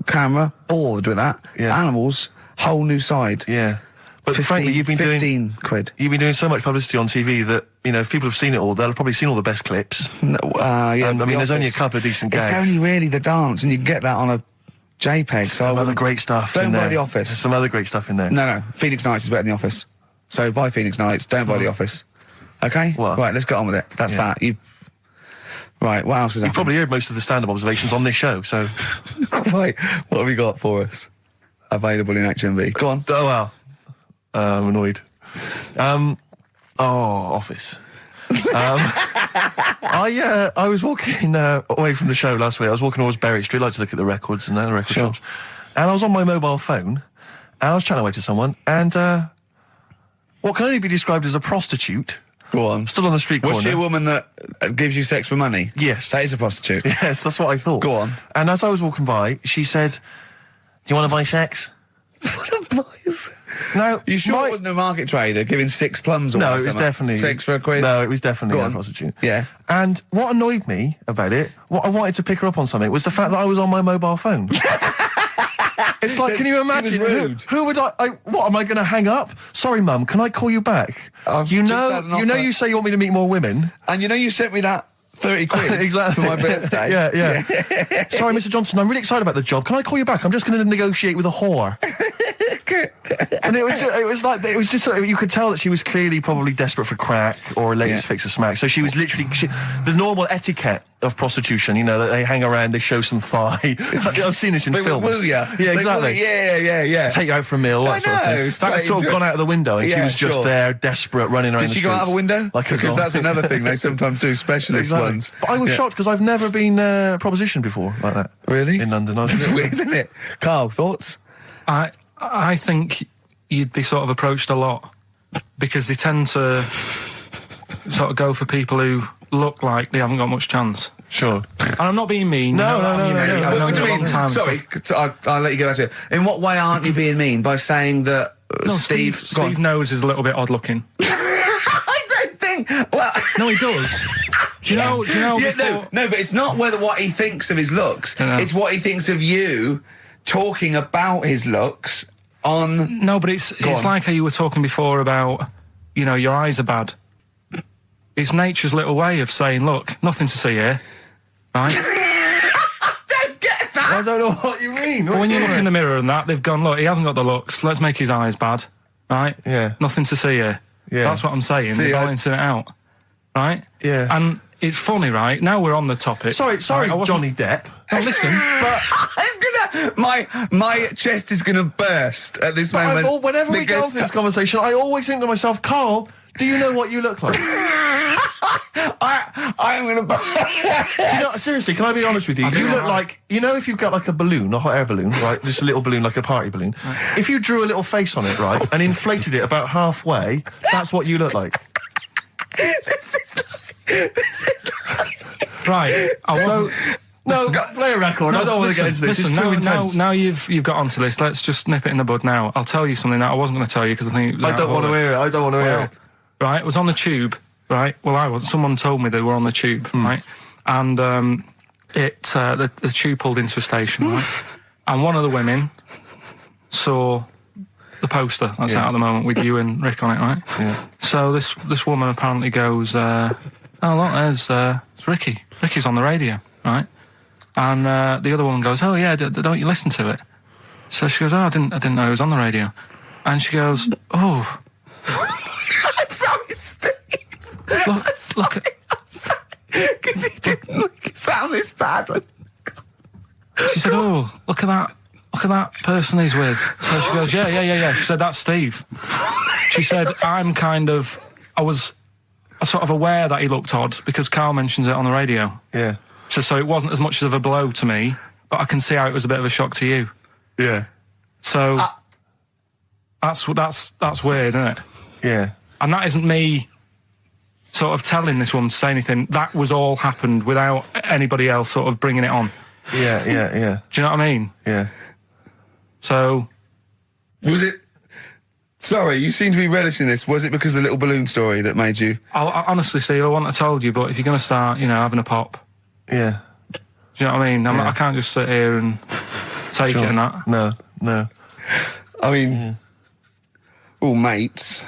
Speaker 1: camera, bored with that.
Speaker 4: Yeah.
Speaker 1: Animals, whole new side.
Speaker 4: Yeah, but
Speaker 1: 15,
Speaker 4: frankly, you've been
Speaker 1: 15 quid.
Speaker 4: You've been doing so much publicity on TV that, you know, if people have seen it all, they'll have probably seen all the best clips.
Speaker 1: No, yeah,
Speaker 4: And, I
Speaker 1: The
Speaker 4: mean, there's only a
Speaker 1: Office.
Speaker 4: couple of decent
Speaker 1: It's
Speaker 4: gags.
Speaker 1: only really the dance, and you can get that on a JPEG. So
Speaker 4: Some other great stuff.
Speaker 1: Don't
Speaker 4: in
Speaker 1: buy
Speaker 4: there.
Speaker 1: The Office.
Speaker 4: There's some other great stuff in there.
Speaker 1: No. Phoenix Nights is better than The Office. So buy Phoenix Nights. Don't buy The Office. Okay.
Speaker 4: Well,
Speaker 1: right. Let's get on with it. That's
Speaker 4: yeah.
Speaker 1: that. Right. What else is
Speaker 4: You've
Speaker 1: happened?
Speaker 4: probably heard most of the stand-up observations on this show, so...
Speaker 1: Right. What have you got for us? Available in HMV. Go on.
Speaker 4: Oh, wow. I'm annoyed. Office. I was walking away from the show last week. I was walking towards Berwick Street. I like to look at the records and the record
Speaker 1: Sure.
Speaker 4: shops. And I was on my mobile phone, and I was chatting away to someone, and what can only be described as a prostitute
Speaker 1: Go on.
Speaker 4: stood on the street corner.
Speaker 1: Was she a woman that gives you sex for money?
Speaker 4: Yes.
Speaker 1: That is a prostitute.
Speaker 4: Yes, that's what I thought.
Speaker 1: Go on.
Speaker 4: And as I was walking by, she said, "Do you want to buy sex?" Now,
Speaker 1: You sure it wasn't a market trader giving 6 plums or
Speaker 4: No, it was
Speaker 1: something?
Speaker 4: definitely...
Speaker 1: 6 for a quid?
Speaker 4: No, it was definitely
Speaker 1: Go
Speaker 4: a
Speaker 1: on.
Speaker 4: prostitute.
Speaker 1: Yeah.
Speaker 4: And what annoyed me about it, what I wanted to pick her up on something, was the fact that I was on my mobile phone. It's like,
Speaker 1: So
Speaker 4: can you
Speaker 1: she was
Speaker 4: imagine?
Speaker 1: rude.
Speaker 4: Who would what, am I going to hang up? Sorry, Mum, can I call you back?
Speaker 1: I've
Speaker 4: You
Speaker 1: just
Speaker 4: know,
Speaker 1: had an
Speaker 4: you know
Speaker 1: offer.
Speaker 4: you say you want me to meet more women.
Speaker 1: And you know you sent me that 30 quid
Speaker 4: Exactly.
Speaker 1: for my birthday?
Speaker 4: Yeah. Sorry, Mr. Johnson, I'm really excited about the job. Can I call you back? I'm just going to negotiate with a whore. And it was just sort of, you could tell that she was clearly probably desperate for crack or a latest fix of smack. So she was literally the normal etiquette of prostitution. You know, that they hang around, they show some thigh. I've seen this in
Speaker 1: They
Speaker 4: films.
Speaker 1: will woo ya.
Speaker 4: Yeah,
Speaker 1: They
Speaker 4: exactly.
Speaker 1: will- yeah.
Speaker 4: Take you out for a meal, that
Speaker 1: I
Speaker 4: sort of
Speaker 1: know,
Speaker 4: thing. That
Speaker 1: straight
Speaker 4: had sort of
Speaker 1: into
Speaker 4: gone
Speaker 1: it.
Speaker 4: out of the window, and she
Speaker 1: Yeah,
Speaker 4: was just
Speaker 1: sure.
Speaker 4: there, desperate, running around
Speaker 1: Did
Speaker 4: the
Speaker 1: she
Speaker 4: streets.
Speaker 1: go out of a window?
Speaker 4: Like a
Speaker 1: Because that's
Speaker 4: zombie.
Speaker 1: another thing they sometimes do, specialist
Speaker 4: Exactly.
Speaker 1: ones.
Speaker 4: But I was
Speaker 1: Yeah.
Speaker 4: shocked because I've never been propositioned before like that.
Speaker 1: Really?
Speaker 4: In London.
Speaker 1: It's weird, isn't it? Carl, thoughts?
Speaker 2: I think you'd be sort of approached a lot because they tend to sort of go for people who look like they haven't got much chance.
Speaker 4: Sure.
Speaker 2: And I'm not being mean.
Speaker 4: No,
Speaker 2: you know,
Speaker 4: no,
Speaker 2: you know,
Speaker 4: no, no.
Speaker 2: I've known
Speaker 1: What do
Speaker 2: you a
Speaker 1: you
Speaker 2: long
Speaker 1: mean?
Speaker 2: time. and
Speaker 1: Sorry,
Speaker 2: stuff.
Speaker 1: I'll let you go back to it. In what way aren't you being mean? By saying that
Speaker 2: No,
Speaker 1: Steve... go on.
Speaker 2: Steve knows is a little bit odd looking.
Speaker 1: I don't think... Well...
Speaker 2: No, he does. Do you know?
Speaker 1: Yeah,
Speaker 2: before,
Speaker 1: no, but it's not what he thinks of his looks.
Speaker 2: Yeah.
Speaker 1: It's what he thinks of you talking about his looks on...
Speaker 2: No, but it's
Speaker 1: on.
Speaker 2: like how you were talking before about, you know, your eyes are bad. It's nature's little way of saying, look, nothing to see here, right?
Speaker 1: Don't get that!
Speaker 4: I don't know what you mean.
Speaker 2: But when you look in the mirror and that, they've gone, look, he hasn't got the looks, let's make his eyes bad, right?
Speaker 4: Yeah.
Speaker 2: Nothing to see here.
Speaker 4: Yeah.
Speaker 2: That's what I'm saying.
Speaker 1: See,
Speaker 2: They're
Speaker 1: I-
Speaker 2: balancing it out, right?
Speaker 4: Yeah.
Speaker 2: And it's funny, right? Now we're on the topic.
Speaker 4: Sorry,
Speaker 2: right, I wasn't-
Speaker 4: Johnny Depp.
Speaker 2: No, listen, but
Speaker 1: I'm gonna... My chest is gonna burst at this moment.
Speaker 4: Whenever we get
Speaker 1: because-
Speaker 4: into this conversation, I always think to myself, Carl, do you know what you look like?
Speaker 1: I'm gonna burst.
Speaker 4: You know, seriously, can I be honest with you? You look like, you know, if you've got like a balloon, a hot air balloon, right? Just a little balloon, like a party balloon. If you drew a little face on it, right, and inflated it about halfway, that's what you look like.
Speaker 2: right, I wasn't...
Speaker 4: No, play a record. I don't want to get into this.
Speaker 2: Listen,
Speaker 4: It's too
Speaker 2: now,
Speaker 4: intense.
Speaker 2: now you've got onto this. Let's just nip it in the bud now. I'll tell you something that I wasn't going to tell you because I think it was
Speaker 4: I
Speaker 2: out
Speaker 4: don't
Speaker 2: of
Speaker 4: want to
Speaker 2: order.
Speaker 4: hear it. I don't want to hear
Speaker 2: Well,
Speaker 4: it.
Speaker 2: right, I was on the tube, right? Well, I was. Someone told me they were on the tube, right? And the tube pulled into a station, right? And one of the women saw the poster that's out at the moment with you and Rick on it, right?
Speaker 4: Yeah.
Speaker 2: So this woman apparently goes, oh, look, there's Ricky. Ricky's on the radio, right? And the other woman goes, oh, yeah, don't you listen to it? So she goes, oh, I didn't know he was on the radio. And she goes, oh.
Speaker 1: I'm sorry, Steve.
Speaker 2: Look at...
Speaker 1: Because he didn't make it sound this bad.
Speaker 2: She said, oh, look at that person he's with. So she goes, yeah. She said, that's Steve. She said, I was sort of aware that he looked odd because Karl mentions it on the radio.
Speaker 4: Yeah.
Speaker 2: So it wasn't as much of a blow to me, but I can see how it was a bit of a shock to you.
Speaker 4: Yeah.
Speaker 2: So that's weird, isn't it?
Speaker 4: Yeah.
Speaker 2: And that isn't me sort of telling this woman to say anything. That was all happened without anybody else sort of bringing it on.
Speaker 4: Yeah.
Speaker 2: Do you know what I mean?
Speaker 4: Yeah.
Speaker 2: So...
Speaker 1: Was it... Sorry, you seem to be relishing this. Was it because of the little balloon story that made you...
Speaker 2: I honestly, Steve, I wouldn't have told you, but if you're going to start, having a pop...
Speaker 4: Yeah.
Speaker 2: Do you know what I mean? I can't just sit here and take it and that.
Speaker 4: No.
Speaker 1: I mean... all mates.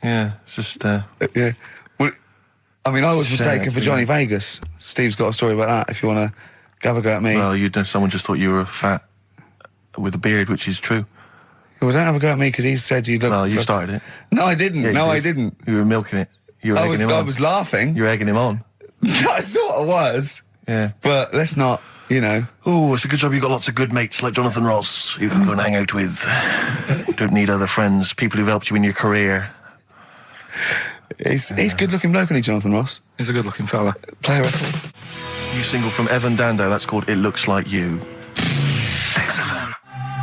Speaker 4: Yeah, it's just...
Speaker 1: Yeah. Well, I mean, I was
Speaker 4: Shame
Speaker 1: mistaken
Speaker 4: it's
Speaker 1: for
Speaker 4: been
Speaker 1: Johnny
Speaker 4: like-
Speaker 1: Vegas. Steve's got a story about that, if you want to have a go at me.
Speaker 4: Well, someone just thought you were fat with a beard, which is true.
Speaker 1: Well, don't have a go at me because he said you look...
Speaker 4: Well, you started it.
Speaker 1: No, I didn't.
Speaker 4: Yeah, you
Speaker 1: I
Speaker 4: did.
Speaker 1: didn't.
Speaker 4: You were milking it. You were egging him on.
Speaker 1: I was laughing.
Speaker 4: You were egging him on.
Speaker 1: I sort of was.
Speaker 4: Yeah.
Speaker 1: But let's not,
Speaker 4: Oh, it's a good job you've got lots of good mates like Jonathan Ross you can go and hang out with. You don't need other friends, people who've helped you in your career.
Speaker 1: He's good-looking bloke, isn't he, Jonathan Ross?
Speaker 2: He's a good-looking fella.
Speaker 1: Play a record.
Speaker 4: New single from Evan Dando, that's called It Looks Like You.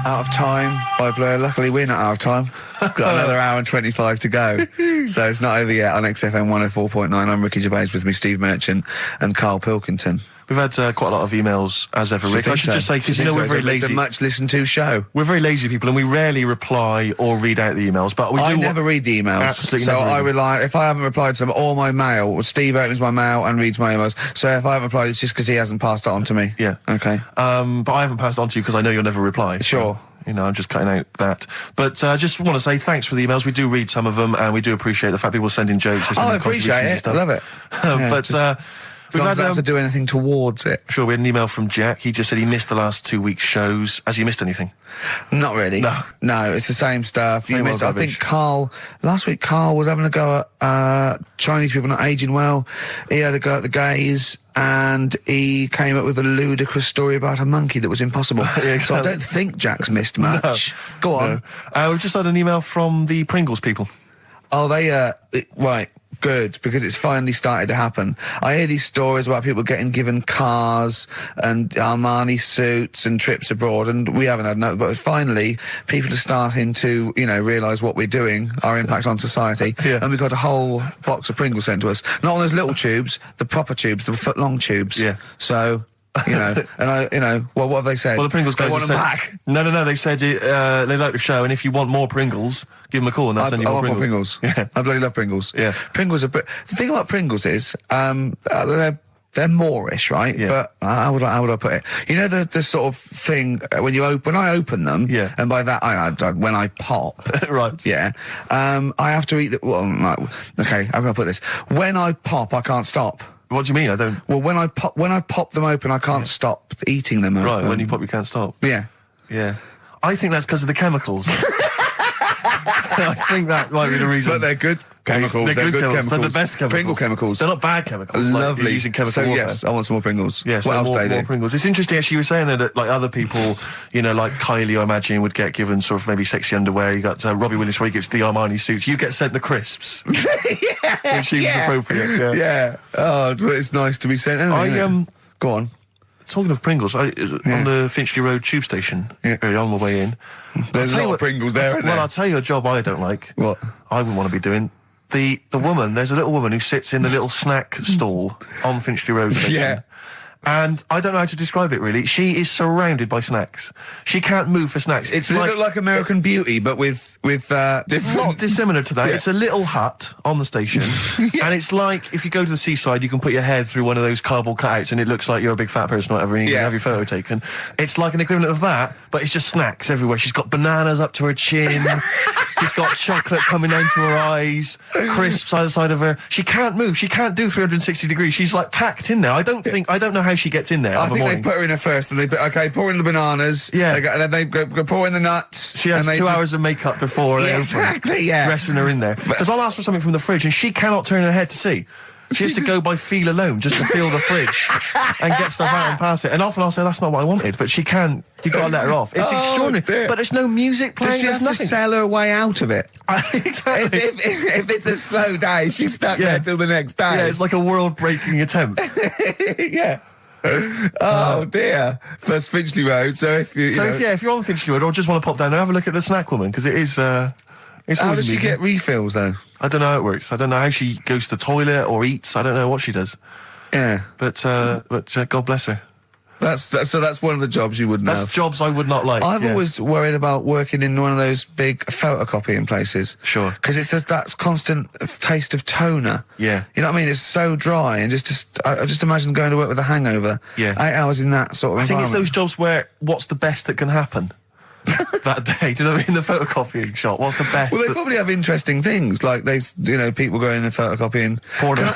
Speaker 1: Out of Time by Blur. Luckily, we're not out of time. Got another hour and 25 to go. So it's not over yet on XFM 104.9. I'm Ricky Gervais, with me Steve Merchant and Karl Pilkington.
Speaker 4: We've had quite a lot of emails, as ever, Rick. I should just say, because we're very lazy.
Speaker 1: It's a much listened to show.
Speaker 4: We're very lazy people, and we rarely reply or read out the emails, but we do...
Speaker 1: I never read the emails.
Speaker 4: Absolutely
Speaker 1: so
Speaker 4: never
Speaker 1: I
Speaker 4: read
Speaker 1: rely, if I haven't replied to them, or my mail, Steve opens my mail and reads my emails. So if I haven't replied, it's just because he hasn't passed it on to me.
Speaker 4: Yeah.
Speaker 1: Okay.
Speaker 4: But I haven't passed it on to you because I know you'll never reply.
Speaker 1: Sure.
Speaker 4: So, I'm just cutting out that. But I just want to say thanks for the emails. We do read some of them, and we do appreciate the fact people send in jokes.
Speaker 1: I appreciate it. I love it. Yeah,
Speaker 4: but...
Speaker 1: as long as I don't have to do anything towards it.
Speaker 4: Sure, we had an email from Jack. He just said he missed the last 2 weeks' shows. Has he missed anything?
Speaker 1: Not really. No, it's the same stuff.
Speaker 4: Same old
Speaker 1: I
Speaker 4: rubbish.
Speaker 1: think last week Karl was having a go at Chinese people not aging well. He had a go at the gays, and he came up with a ludicrous story about a monkey that was impossible.
Speaker 4: Yeah,
Speaker 1: So I don't think Jack's missed much. Go on.
Speaker 4: We've just had an email from the Pringles people.
Speaker 1: Oh, right. Good, because it's finally started to happen. I hear these stories about people getting given cars and Armani suits and trips abroad, and we haven't had no, but finally people are starting to, realise what we're doing, our impact on society, and we've got a whole box of Pringles sent to us. Not on those little tubes, the proper tubes, the foot-long tubes.
Speaker 4: Yeah.
Speaker 1: So... and what have they said?
Speaker 4: Well, the Pringles guys
Speaker 1: they want
Speaker 4: have
Speaker 1: them
Speaker 4: said,
Speaker 1: back.
Speaker 4: No, they've said they like the show, and if you want more Pringles, give them a call and they'll send you
Speaker 1: I
Speaker 4: more
Speaker 1: want
Speaker 4: Pringles.
Speaker 1: more Pringles.
Speaker 4: Yeah.
Speaker 1: I bloody love Pringles.
Speaker 4: Yeah.
Speaker 1: Pringles are... The thing about Pringles is, they're Moorish, right?
Speaker 4: Yeah.
Speaker 1: But how would I put it? You know the sort of thing when I open them,
Speaker 4: Yeah.
Speaker 1: and by that when I pop,
Speaker 4: Right.
Speaker 1: yeah, I have to eat the. Well, okay, how can I put this? When I pop, I can't stop.
Speaker 4: What do you mean? I don't...
Speaker 1: Well, when I pop them open, I can't stop eating them.
Speaker 4: Right,
Speaker 1: open.
Speaker 4: when you pop, you can't stop.
Speaker 1: Yeah.
Speaker 4: Yeah. I think that's because of the chemicals. I think that might be the reason.
Speaker 1: But they're good chemicals.
Speaker 4: They're good chemicals. They're the best chemicals.
Speaker 1: Pringle chemicals.
Speaker 4: They're not bad chemicals. Like
Speaker 1: Lovely.
Speaker 4: you're using chemical warfare.
Speaker 1: Yes, I want some more Pringles.
Speaker 4: Yes,
Speaker 1: what else do they
Speaker 4: more
Speaker 1: do?
Speaker 4: Pringles. It's interesting, actually, you were saying that like other people, like Kylie, I imagine, would get given sort of maybe sexy underwear. You got Robbie Williams where he gets the Armani suits. You get sent the crisps.
Speaker 1: Yeah,
Speaker 4: Which seems appropriate.
Speaker 1: Yeah. Oh, but it's nice to be sent. Anyway, Go on.
Speaker 4: Talking of Pringles, on the Finchley Road tube station, early on my way in.
Speaker 1: There's a lot of Pringles there, isn't there?
Speaker 4: Well, I'll tell you a job I don't like.
Speaker 1: What?
Speaker 4: I wouldn't want to be doing. The woman, there's a little woman who sits in the little snack stall on Finchley Road station.
Speaker 1: Yeah.
Speaker 4: And I don't know how to describe it, really. She is surrounded by snacks. She can't move for snacks. It's
Speaker 1: Does it look like American Beauty, but with different...
Speaker 4: not dissimilar to that.
Speaker 1: Yeah.
Speaker 4: It's a little hut on the station. And it's like, if you go to the seaside, you can put your head through one of those cardboard cutouts and it looks like you're a big fat person or whatever, and you can have your photo taken. It's like an equivalent of that, but it's just snacks everywhere. She's got bananas up to her chin. She's got chocolate coming down to her eyes, crisps either side of her. She can't move. She can't do 360 degrees. She's like packed in there. I don't know how she gets in there.
Speaker 1: I think they put her in there first, and pour in the bananas.
Speaker 4: Yeah.
Speaker 1: And then they go pour in the nuts.
Speaker 4: She has 2 hours of makeup before they
Speaker 1: exactly, yeah.
Speaker 4: dressing her in there. Because I'll ask for something from the fridge, and she cannot turn her head to see. She has to go by feel alone, just to feel the fridge and get stuff out and pass it. And often I'll say, that's not what I wanted, but she can't. You've got to let her off. It's extraordinary.
Speaker 1: Dear.
Speaker 4: But there's no music playing.
Speaker 1: Does she have to sell her way out of it?
Speaker 4: Exactly.
Speaker 1: If it's a slow day, she's stuck there till the next day.
Speaker 4: Yeah, it's like a world-breaking attempt.
Speaker 1: Yeah. Oh dear. That's Finchley Road. So if you're
Speaker 4: on Finchley Road or just want to pop down there, have a look at the snack woman, because it is. It's
Speaker 1: how
Speaker 4: always
Speaker 1: does she
Speaker 4: amusing.
Speaker 1: get refills though?
Speaker 4: I don't know how it works. I don't know how she goes to the toilet or eats. I don't know what she does.
Speaker 1: Yeah.
Speaker 4: But God bless her.
Speaker 1: That's one of the jobs you wouldn't have.
Speaker 4: That's jobs I would not like.
Speaker 1: I've always worried about working in one of those big photocopying places.
Speaker 4: Sure.
Speaker 1: Because it's just that constant taste of toner.
Speaker 4: Yeah.
Speaker 1: You know what I mean? It's so dry, and I just imagine going to work with a hangover.
Speaker 4: Yeah.
Speaker 1: 8 hours in that sort of
Speaker 4: I think it's
Speaker 1: environment.
Speaker 4: those jobs where what's the best that can happen that day? Do you know what I mean? The photocopying shop. What's the best?
Speaker 1: Well, they probably have interesting things, like people going in and photocopying.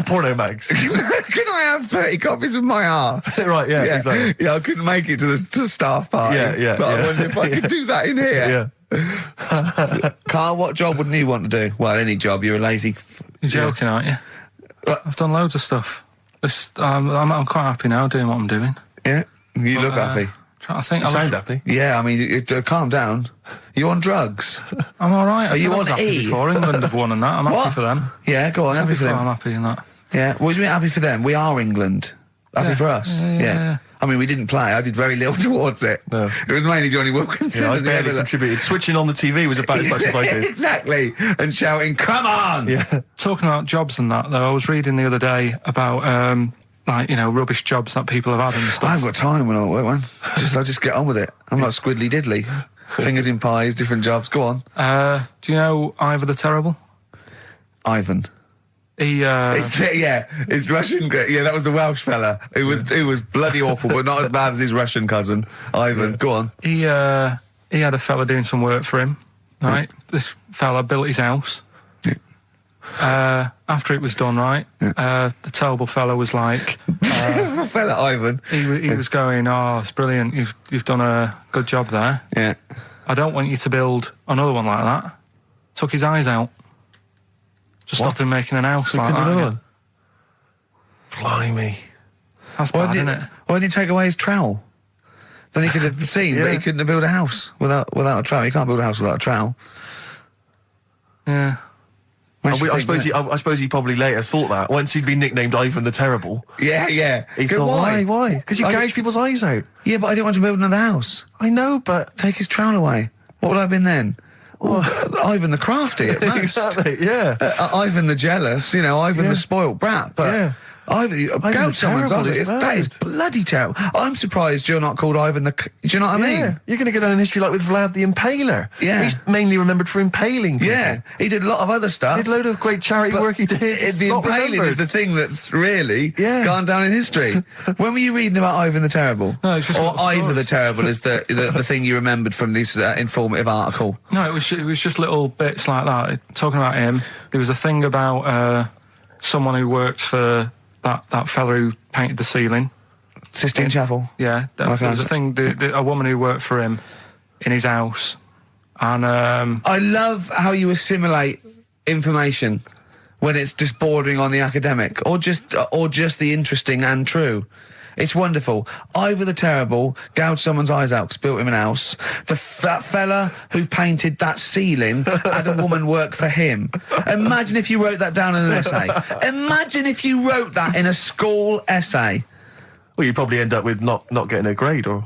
Speaker 4: Porno mags.
Speaker 1: Can I have 30 copies of my art?
Speaker 4: Right, yeah, exactly.
Speaker 1: Yeah, I couldn't make it to the staff party.
Speaker 4: Yeah.
Speaker 1: But I wonder if I could do that in here.
Speaker 4: Yeah.
Speaker 1: Carl, what job wouldn't you want to do? Well, any job. You're a lazy...
Speaker 2: You're joking, aren't you? I've done loads of stuff. I'm quite happy now doing what I'm doing.
Speaker 1: Yeah? You look happy.
Speaker 2: I think
Speaker 4: You sound happy.
Speaker 1: Yeah, I mean, calm down. You on drugs?
Speaker 2: I'm all right.
Speaker 1: Are you on
Speaker 2: happy
Speaker 1: E?
Speaker 2: before England have won and that. I'm happy
Speaker 1: What?
Speaker 2: for them.
Speaker 1: Yeah, go on, happy for them.
Speaker 2: I'm happy in that.
Speaker 1: Yeah, what do you mean happy for them? We are England. Happy for us.
Speaker 2: Yeah.
Speaker 1: I mean, we didn't play. I did very little towards it.
Speaker 4: No.
Speaker 1: It was mainly Johnny Wilkinson.
Speaker 4: Yeah, I
Speaker 1: and the
Speaker 4: barely
Speaker 1: other-
Speaker 4: contributed. Switching on the TV was about as much as I did.
Speaker 1: Exactly. And shouting, come on!
Speaker 4: Yeah.
Speaker 2: Talking about jobs and that, though, I was reading the other day about, rubbish jobs that people have had and
Speaker 1: I
Speaker 2: stuff.
Speaker 1: haven't got time when I'm at work, man. I just get on with it. I'm like Squiddly Diddly. Fingers in pies, different jobs. Go on.
Speaker 2: Do you know Ivor the Terrible?
Speaker 1: Ivan.
Speaker 2: He,
Speaker 1: His Russian. Yeah, that was the Welsh fella. It was bloody awful, but not as bad as his Russian cousin, Ivan. Go on.
Speaker 2: He had a fella doing some work for him, right? This fella built his house. After it was done, right, the terrible fella was like...
Speaker 1: fella Ivan.
Speaker 2: He was going, oh, it's brilliant, you've done a good job there.
Speaker 1: Yeah.
Speaker 2: I don't want you to build another one like that. Took his eyes out. Just stopped him making an house like that.
Speaker 4: Another
Speaker 2: Yeah.
Speaker 4: one. Blimey.
Speaker 2: That's bad, isn't it?
Speaker 1: Why didn't he take away his trowel? Then he could have seen, but he couldn't have built a house without a trowel. You can't build a house without a trowel.
Speaker 2: Yeah.
Speaker 1: I
Speaker 4: I suppose he probably later thought that once he'd been nicknamed Ivan the Terrible.
Speaker 1: Yeah.
Speaker 4: He thought, why? Because you gouge people's eyes out.
Speaker 1: Yeah, but I didn't want to build another house.
Speaker 4: I know, but
Speaker 1: Take his trowel away. What would I have been then? Ivan the Crafty at most.
Speaker 4: exactly, yeah.
Speaker 1: Ivan the Jealous, Ivan the spoilt brat. But
Speaker 4: Yeah.
Speaker 1: Gout someone's
Speaker 4: Terrible
Speaker 1: eyes.
Speaker 4: is
Speaker 1: That
Speaker 4: bad.
Speaker 1: is bloody terrible. I'm surprised you're not called Ivan the... Do you know what I mean?
Speaker 4: Yeah, you're going to get on in history like with Vlad the Impaler.
Speaker 1: Yeah.
Speaker 4: He's mainly remembered for impaling people.
Speaker 1: Yeah, he did a lot of other stuff.
Speaker 4: Did a load of great charity
Speaker 1: But
Speaker 4: work he did. It's
Speaker 1: The
Speaker 4: not
Speaker 1: impaling
Speaker 4: remembered.
Speaker 1: is the thing that's really
Speaker 4: Yeah.
Speaker 1: gone down in history. When were you reading about Ivan the Terrible?
Speaker 2: No, it's just
Speaker 1: or
Speaker 2: what the
Speaker 1: Ivor
Speaker 2: story-
Speaker 1: the Terrible is the thing you remembered from this informative article.
Speaker 2: No, it was just little bits like that. Talking about him, there was a thing about someone who worked for that fella who painted the ceiling.
Speaker 1: Sistine Chapel.
Speaker 2: Yeah, there was a thing. A woman who worked for him in his house, and
Speaker 1: I love how you assimilate information when it's just bordering on the academic, or just the interesting and true. It's wonderful. Ivor the Terrible gouged someone's eyes out, built him an house. That fella who painted that ceiling had a woman work for him. Imagine if you wrote that down in an essay. Imagine if you wrote that in a school essay.
Speaker 4: Well, you'd probably end up with not getting a grade or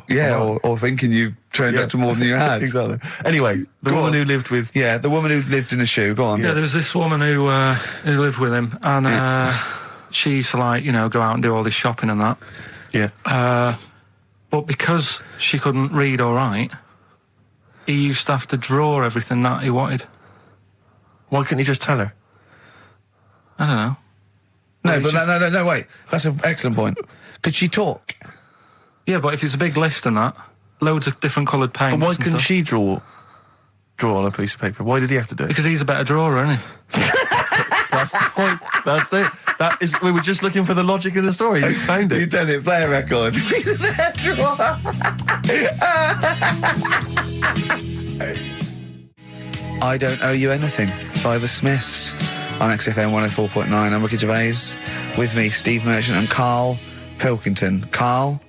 Speaker 1: thinking you turned up to more than you had.
Speaker 4: Exactly. Anyway, the woman who lived with...
Speaker 1: Yeah, the woman who lived in a shoe. Go on.
Speaker 2: yeah, there was this woman who lived with him, and she used to go out and do all this shopping and that.
Speaker 4: Yeah.
Speaker 2: But because she couldn't read or write, he used to have to draw everything that he wanted.
Speaker 4: Why couldn't he just tell her?
Speaker 2: I don't know.
Speaker 1: No, wait. That's an excellent point. Could she talk?
Speaker 2: Yeah, but if it's a big list and that, loads of different coloured paints.
Speaker 4: But why
Speaker 2: and
Speaker 4: couldn't
Speaker 2: stuff.
Speaker 4: she draw draw on a piece of paper? Why did he have to do it?
Speaker 2: Because he's a better drawer, isn't he?
Speaker 4: That's the point. That's it. That is. We were just looking for the logic of the story. You found it.
Speaker 1: You've done it. Play a record. I Don't Owe You Anything by The Smiths on XFM 104.9. I'm Ricky Gervais. With me, Steve Merchant and Karl Pilkington. Karl,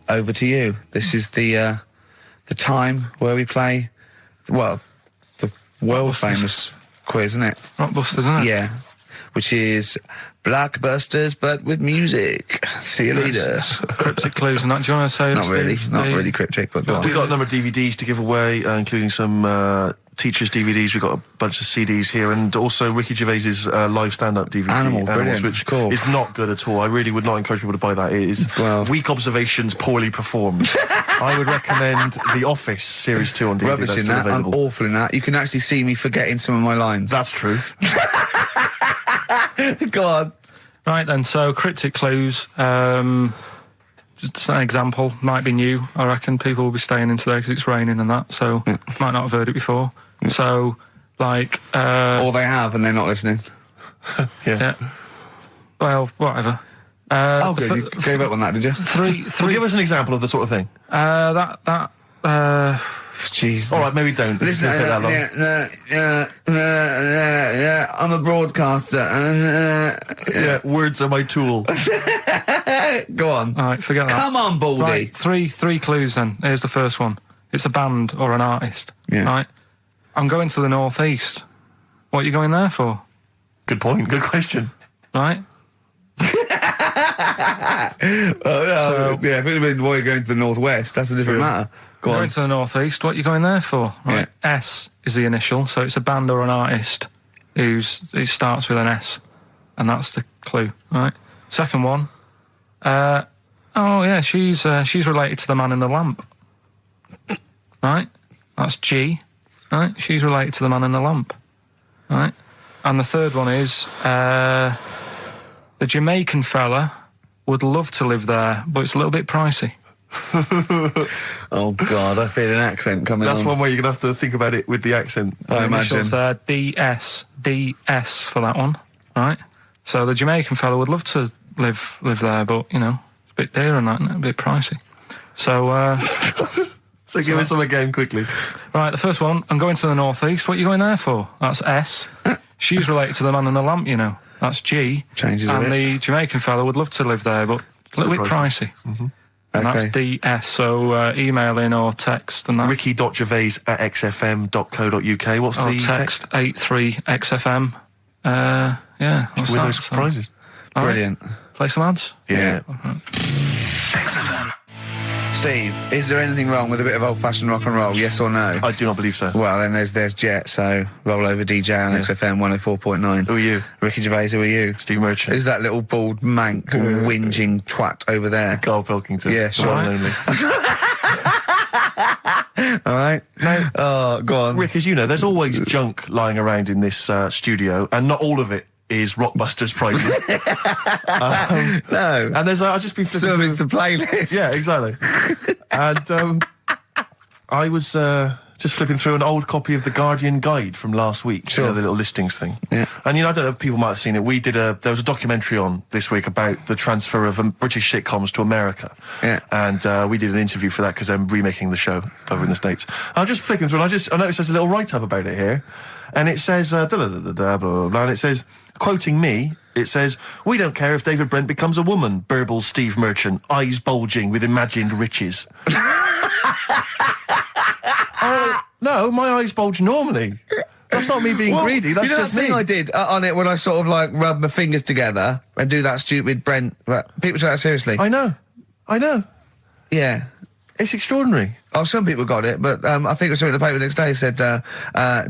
Speaker 1: over to you. This is the time where we play, well, the world famous quiz, isn't it?
Speaker 2: Rockbusters, isn't it?
Speaker 1: Yeah. Which is Blockbusters, but with music. See you later.
Speaker 2: Cryptic clues and that. Do you want to say?
Speaker 1: Not really,
Speaker 2: Steve,
Speaker 1: not really cryptic, but go on.
Speaker 4: We've got a number of DVDs to give away, including some teachers' DVDs. We've got a bunch of CDs here, and also Ricky Gervais's live stand-up DVD,
Speaker 1: Animals, brilliant.
Speaker 4: which
Speaker 1: Cool.
Speaker 4: is not good at all. I really would not encourage people to buy that. It is weak observations, poorly performed. I would recommend The Office Series 2 on DVD.
Speaker 1: Rubbish
Speaker 4: That's
Speaker 1: in
Speaker 4: still
Speaker 1: that. I'm
Speaker 4: available.
Speaker 1: awful in that. You can actually see me forgetting some of my lines.
Speaker 4: That's true.
Speaker 1: Go on.
Speaker 2: Right then, so cryptic clues. Just an example, might be new. I reckon people will be staying in today because it's raining and that, so might not have heard it before. So, like...
Speaker 1: or they have and they're not listening.
Speaker 2: yeah. Well, whatever.
Speaker 1: Good. You gave up on that, did you?
Speaker 2: Three.
Speaker 4: Give us an example of the sort of thing.
Speaker 1: Jesus.
Speaker 4: All right, maybe don't.
Speaker 1: Listen,
Speaker 4: It's gonna take that long.
Speaker 1: I'm a broadcaster.
Speaker 4: Yeah, words are my tool.
Speaker 1: Go on.
Speaker 2: All right, forget that.
Speaker 1: Come on, Baldy.
Speaker 2: Right, three clues then. Here's the first one. It's a band or an artist.
Speaker 1: Yeah.
Speaker 2: Right? I'm going to the northeast. What are you going there for?
Speaker 4: Good point. Good question.
Speaker 2: Right?
Speaker 1: Yeah, if it had been why you're going to the northwest, that's a different matter. Go
Speaker 2: Going
Speaker 1: on.
Speaker 2: to the northeast. What are you going there for? Right.
Speaker 1: Yeah.
Speaker 2: S is the initial, so it's a band or an artist it starts with an S, and that's the clue. Right. Second one. She's related to the man in the lamp. Right. That's G. Right. She's related to the man in the lamp. Right. And the third one is the Jamaican fella would love to live there, but it's a little bit pricey.
Speaker 1: Oh, God, I feel an accent coming
Speaker 4: That's
Speaker 1: on.
Speaker 4: one way you're going to have to think about it with the accent.
Speaker 1: I imagine.
Speaker 2: Initials there, DS for that one, right? So the Jamaican fella would love to live there, but, you know, it's a bit dear and that, isn't it? A bit pricey. So,
Speaker 4: So give us some again quickly.
Speaker 2: right, the first one, I'm going to the northeast. What are you going there for? That's S. She's related to the man in the lamp, you know. That's G.
Speaker 1: Changes a
Speaker 2: and
Speaker 1: bit.
Speaker 2: the Jamaican fella would love to live there, but a little bit pricey.
Speaker 4: Mm-hmm.
Speaker 2: And
Speaker 1: Okay.
Speaker 2: that's DS, so email in or text and that.
Speaker 4: Ricky.gervais@xfm.co.uk. What's
Speaker 2: or
Speaker 4: the
Speaker 2: text 83XFM. Yeah, what's
Speaker 4: With
Speaker 2: that?
Speaker 4: those prizes.
Speaker 2: All right,
Speaker 1: Brilliant.
Speaker 2: play some ads.
Speaker 4: Yeah.
Speaker 1: Steve, is there anything wrong with a bit of old-fashioned rock and roll, yes or no?
Speaker 4: I do not believe so.
Speaker 1: Well, then there's Jet, so roll over DJ on XFM 104.9.
Speaker 4: Who are you?
Speaker 1: Ricky Gervais, who are you?
Speaker 4: Steve Merchant.
Speaker 1: Who's that little bald mank whinging twat over there?
Speaker 4: Karl Pilkington.
Speaker 1: Yeah, sure.
Speaker 4: One and only.
Speaker 1: All right?
Speaker 4: Now,
Speaker 1: Oh, go on.
Speaker 4: Rick, as you know, there's always junk lying around in this studio, and not all of it is Rockbusters prizes.
Speaker 1: No.
Speaker 4: And there's, I've just been flipping
Speaker 1: Some of
Speaker 4: through.
Speaker 1: it's the playlist.
Speaker 4: Yeah, exactly. And I was just flipping through an old copy of the Guardian Guide from last week.
Speaker 1: Sure.
Speaker 4: You know, the little listings thing.
Speaker 1: Yeah.
Speaker 4: And, you know, I don't know if people might have seen it. There was a documentary on this week about the transfer of British sitcoms to America.
Speaker 1: Yeah.
Speaker 4: And we did an interview for that because I'm remaking the show over in the States. I'm just flicking through and I noticed there's a little write-up about it here. And it says, blah, blah, blah, blah, and it says, quoting me, it says, "We don't care if David Brent becomes a woman," burbles Steve Merchant, eyes bulging with imagined riches. No, my eyes bulge normally. That's not me being greedy, that's
Speaker 1: you know
Speaker 4: just
Speaker 1: that thing
Speaker 4: me.
Speaker 1: I did on it when I sort of like rub my fingers together and do that stupid Brent... People take that seriously.
Speaker 4: I know.
Speaker 1: Yeah.
Speaker 4: It's extraordinary.
Speaker 1: Oh, some people got it, but I think it was something in the paper the next day said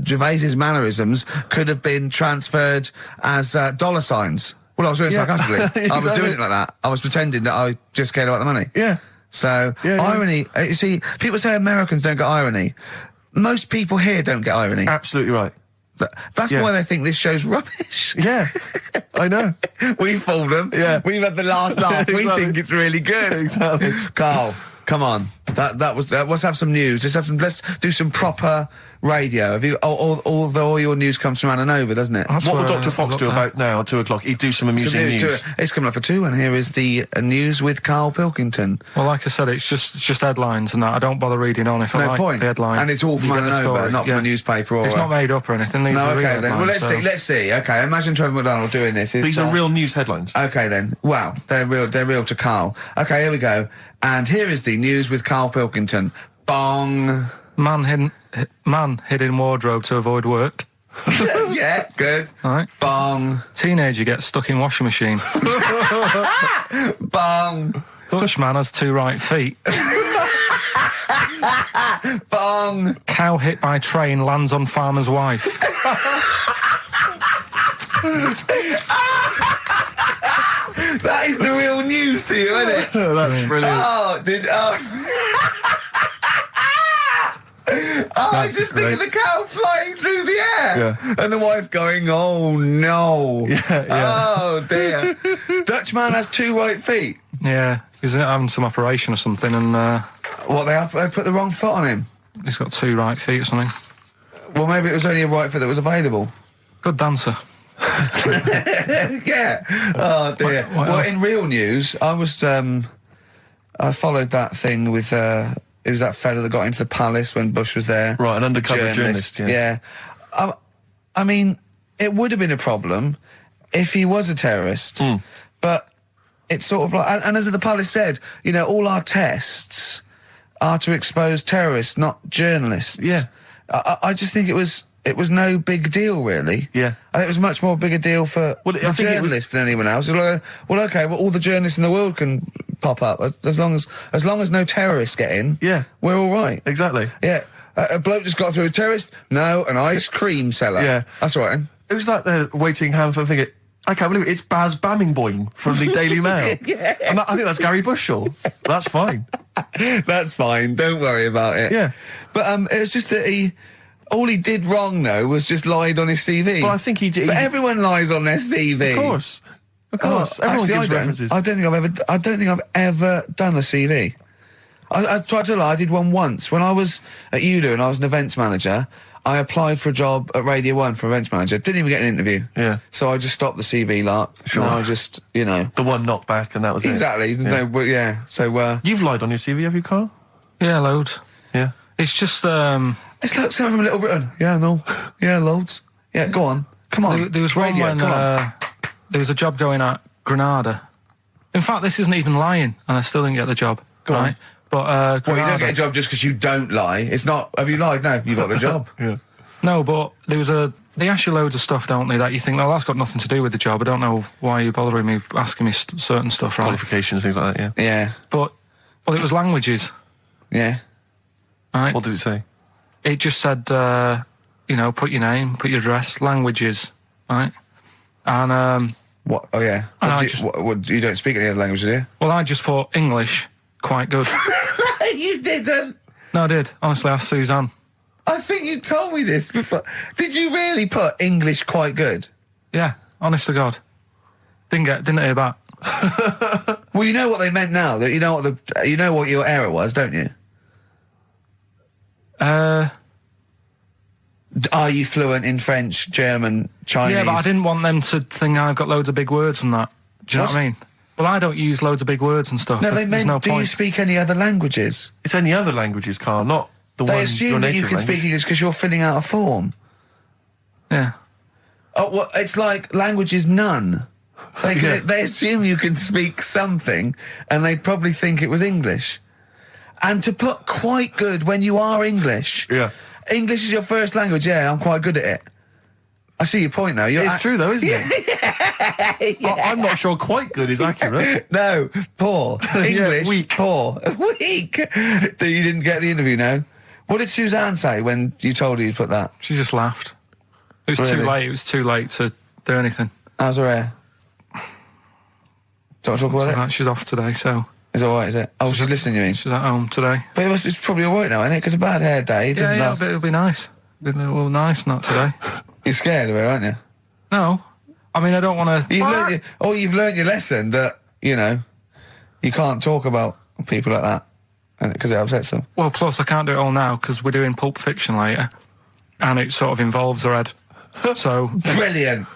Speaker 1: Gervais's mannerisms could have been transferred as dollar signs. Well, I was doing it sarcastically. I was doing it like that. I was pretending that I just cared about the money.
Speaker 4: Yeah.
Speaker 1: So, irony... You see, people say Americans don't get irony. Most people here don't get irony.
Speaker 4: Absolutely right.
Speaker 1: That's why they think this show's rubbish.
Speaker 4: Yeah, I know.
Speaker 1: We fooled them.
Speaker 4: Yeah.
Speaker 1: We've had the last laugh. We
Speaker 4: Exactly.
Speaker 1: think it's really good.
Speaker 4: Exactly.
Speaker 1: Karl, come on. Let's have some news. Let's do some proper radio. Have you? All your news comes from Anna Nova, doesn't it?
Speaker 2: That's
Speaker 4: What will
Speaker 2: where
Speaker 4: Dr. Fox do about now at 2 o'clock? He'd do some amusing news.
Speaker 1: It's coming up for 2, and here is the news with Karl Pilkington.
Speaker 2: Well, like I said, it's just headlines and that. I don't bother reading on if I
Speaker 1: No
Speaker 2: like
Speaker 1: point.
Speaker 2: the headline.
Speaker 1: And it's all from
Speaker 2: You get
Speaker 1: Anna
Speaker 2: the
Speaker 1: Nova,
Speaker 2: story.
Speaker 1: not from a newspaper or.
Speaker 2: It's not made up or anything. These
Speaker 1: No,
Speaker 2: are real
Speaker 1: okay then. Well,
Speaker 2: headlines,
Speaker 1: let's see. Okay, imagine Trevor McDonald doing this.
Speaker 4: These are real news headlines.
Speaker 1: Okay then. Wow, they're real to Karl. Okay, here we go. And here is the news with Karl Pilkington. Bong.
Speaker 2: Man hid in wardrobe to avoid work.
Speaker 1: Yeah, good.
Speaker 2: All right.
Speaker 1: Bong.
Speaker 2: Teenager gets stuck in washing machine.
Speaker 1: Bong.
Speaker 2: Dutchman has 2 right feet.
Speaker 1: Bong.
Speaker 2: Cow hit by train lands on farmer's wife.
Speaker 1: That is the real news to you, isn't it?
Speaker 4: That's brilliant.
Speaker 1: I was just thinking the cow flying through the air.
Speaker 4: Yeah.
Speaker 1: And the wife going, oh no.
Speaker 4: Yeah.
Speaker 1: Oh dear. Dutchman has 2 right feet.
Speaker 2: Yeah, he's having some operation or something, and
Speaker 1: They put the wrong foot on him.
Speaker 2: he's got 2 right feet or something.
Speaker 1: Well, maybe it was only a right foot that was available.
Speaker 2: Good dancer.
Speaker 1: Yeah. Oh dear.
Speaker 2: What else?
Speaker 1: In real news, I followed that thing with it was that fella that got into the palace when Bush was there.
Speaker 4: Right, an undercover journalist,
Speaker 1: Yeah. I mean, it would have been a problem if he was a terrorist, but it's sort of like, and as the palace said, all our tests are to expose terrorists, not journalists.
Speaker 4: Yeah.
Speaker 1: I just think it was no big deal, really.
Speaker 4: Yeah.
Speaker 1: I think it was much more big a deal for
Speaker 4: Well, I
Speaker 1: the
Speaker 4: think it
Speaker 1: journalists than anyone else. It's like, well, okay, all the journalists in the world can pop up as long as no terrorists get in.
Speaker 4: Yeah.
Speaker 1: We're all right.
Speaker 4: Exactly.
Speaker 1: Yeah. A bloke just got through a terrorist. No, an ice cream seller.
Speaker 4: Yeah.
Speaker 1: That's all right. Then.
Speaker 4: It was like they're waiting hand for finger. I can't believe it. It's Baz Bammingboim from the Daily Mail.
Speaker 1: Yeah.
Speaker 4: And I think that's Gary Bushell. That's fine.
Speaker 1: That's fine. Don't worry about it.
Speaker 4: Yeah.
Speaker 1: But it was just that all he did wrong though was just lied on his CV.
Speaker 4: Well, I think he did.
Speaker 1: But everyone lies on their CV.
Speaker 4: Of course. Everyone
Speaker 1: Actually,
Speaker 4: gives references.
Speaker 1: I don't think I've ever done a CV. I tried to lie. I did one once when I was at UDO and I was an events manager. I applied for a job at Radio 1 for events manager. Didn't even get an interview.
Speaker 4: Yeah.
Speaker 1: So I just stopped the CV lark.
Speaker 4: Sure.
Speaker 1: And I just,
Speaker 4: The one knocked back and that was
Speaker 1: exactly.
Speaker 4: it. Yeah.
Speaker 1: No, yeah. So
Speaker 4: You've lied on your CV, have you, Carl?
Speaker 2: Yeah, loads.
Speaker 4: Yeah.
Speaker 2: It's just
Speaker 1: it's like someone from Little Britain. Yeah, no. Yeah, loads. Yeah, go on. Come on.
Speaker 2: there was one
Speaker 1: Radio,
Speaker 2: when
Speaker 1: come on.
Speaker 2: there was a job going at Granada. In fact, this isn't even lying, and I still didn't get the job.
Speaker 1: Go on.
Speaker 2: right? But
Speaker 1: Well, you
Speaker 2: Granada,
Speaker 1: don't get a job just because you don't lie. It's not. Have you lied? No, you got the job.
Speaker 4: Yeah.
Speaker 2: No, but there was they ask you loads of stuff, don't they, that you think, well, that's got nothing to do with the job. I don't know why you're bothering me, asking me certain stuff, right?
Speaker 4: Qualifications, things like that, yeah.
Speaker 1: Yeah.
Speaker 2: But, well, it was languages,
Speaker 1: Yeah.
Speaker 2: right?
Speaker 4: What did it say?
Speaker 2: It just said, put your name, put your address, languages, right? And,
Speaker 1: What? Oh, yeah.
Speaker 2: And I
Speaker 1: You don't speak any other languages, do you?
Speaker 2: well, I just thought English, quite good.
Speaker 1: You didn't.
Speaker 2: No, I did. Honestly, asked Suzanne.
Speaker 1: I think you told me this before. Did you really put English quite good?
Speaker 2: Yeah, honest to God. Didn't hear back.
Speaker 1: Well, you know what they meant now. That you know what your error was, don't you? Are you fluent in French, German, Chinese?
Speaker 2: Yeah, but I didn't want them to think I've got loads of big words and that. Do you know what I mean? Well, I don't use loads of big words and stuff.
Speaker 1: No, they
Speaker 2: There's
Speaker 1: meant.
Speaker 2: no
Speaker 1: Do you
Speaker 2: point.
Speaker 1: speak any other languages?
Speaker 4: It's any other languages, Carl, not the
Speaker 1: They
Speaker 4: one
Speaker 1: assume
Speaker 4: your
Speaker 1: that you
Speaker 4: native
Speaker 1: can
Speaker 4: language.
Speaker 1: speak English because you're filling out a form.
Speaker 2: Yeah.
Speaker 1: Oh, well, it's like language is none.
Speaker 4: Yeah.
Speaker 1: They assume you can speak something, and they probably think it was English. And to put quite good when you are English.
Speaker 4: Yeah.
Speaker 1: English is your first language. Yeah, I'm quite good at it. I see your point now.
Speaker 4: It's true though, isn't it? I'm not sure quite good is accurate.
Speaker 1: No, poor. English,
Speaker 4: weak.
Speaker 1: poor. Weak. You didn't get the interview, no? What did Suzanne say when you told her you'd put that?
Speaker 2: She just laughed. It was
Speaker 1: Really?
Speaker 2: too late. It was too late to do anything.
Speaker 1: How's her hair? Don't want to talk about it?
Speaker 2: So she's off today, so
Speaker 1: It's all right, is it? Oh, she's listening, you mean?
Speaker 2: she's at home today.
Speaker 1: But it's probably all right now, isn't it? Because a bad hair day, it doesn't last.
Speaker 2: It'll be nice. It'll be a little nice, not today.
Speaker 1: You're scared of her, aren't you?
Speaker 2: No. I mean, I don't want to...
Speaker 1: You've learned your lesson that, you can't talk about people like that. because it upsets them.
Speaker 2: Well, plus I can't do it all now because we're doing Pulp Fiction later, and it sort of involves her head. So
Speaker 1: Brilliant.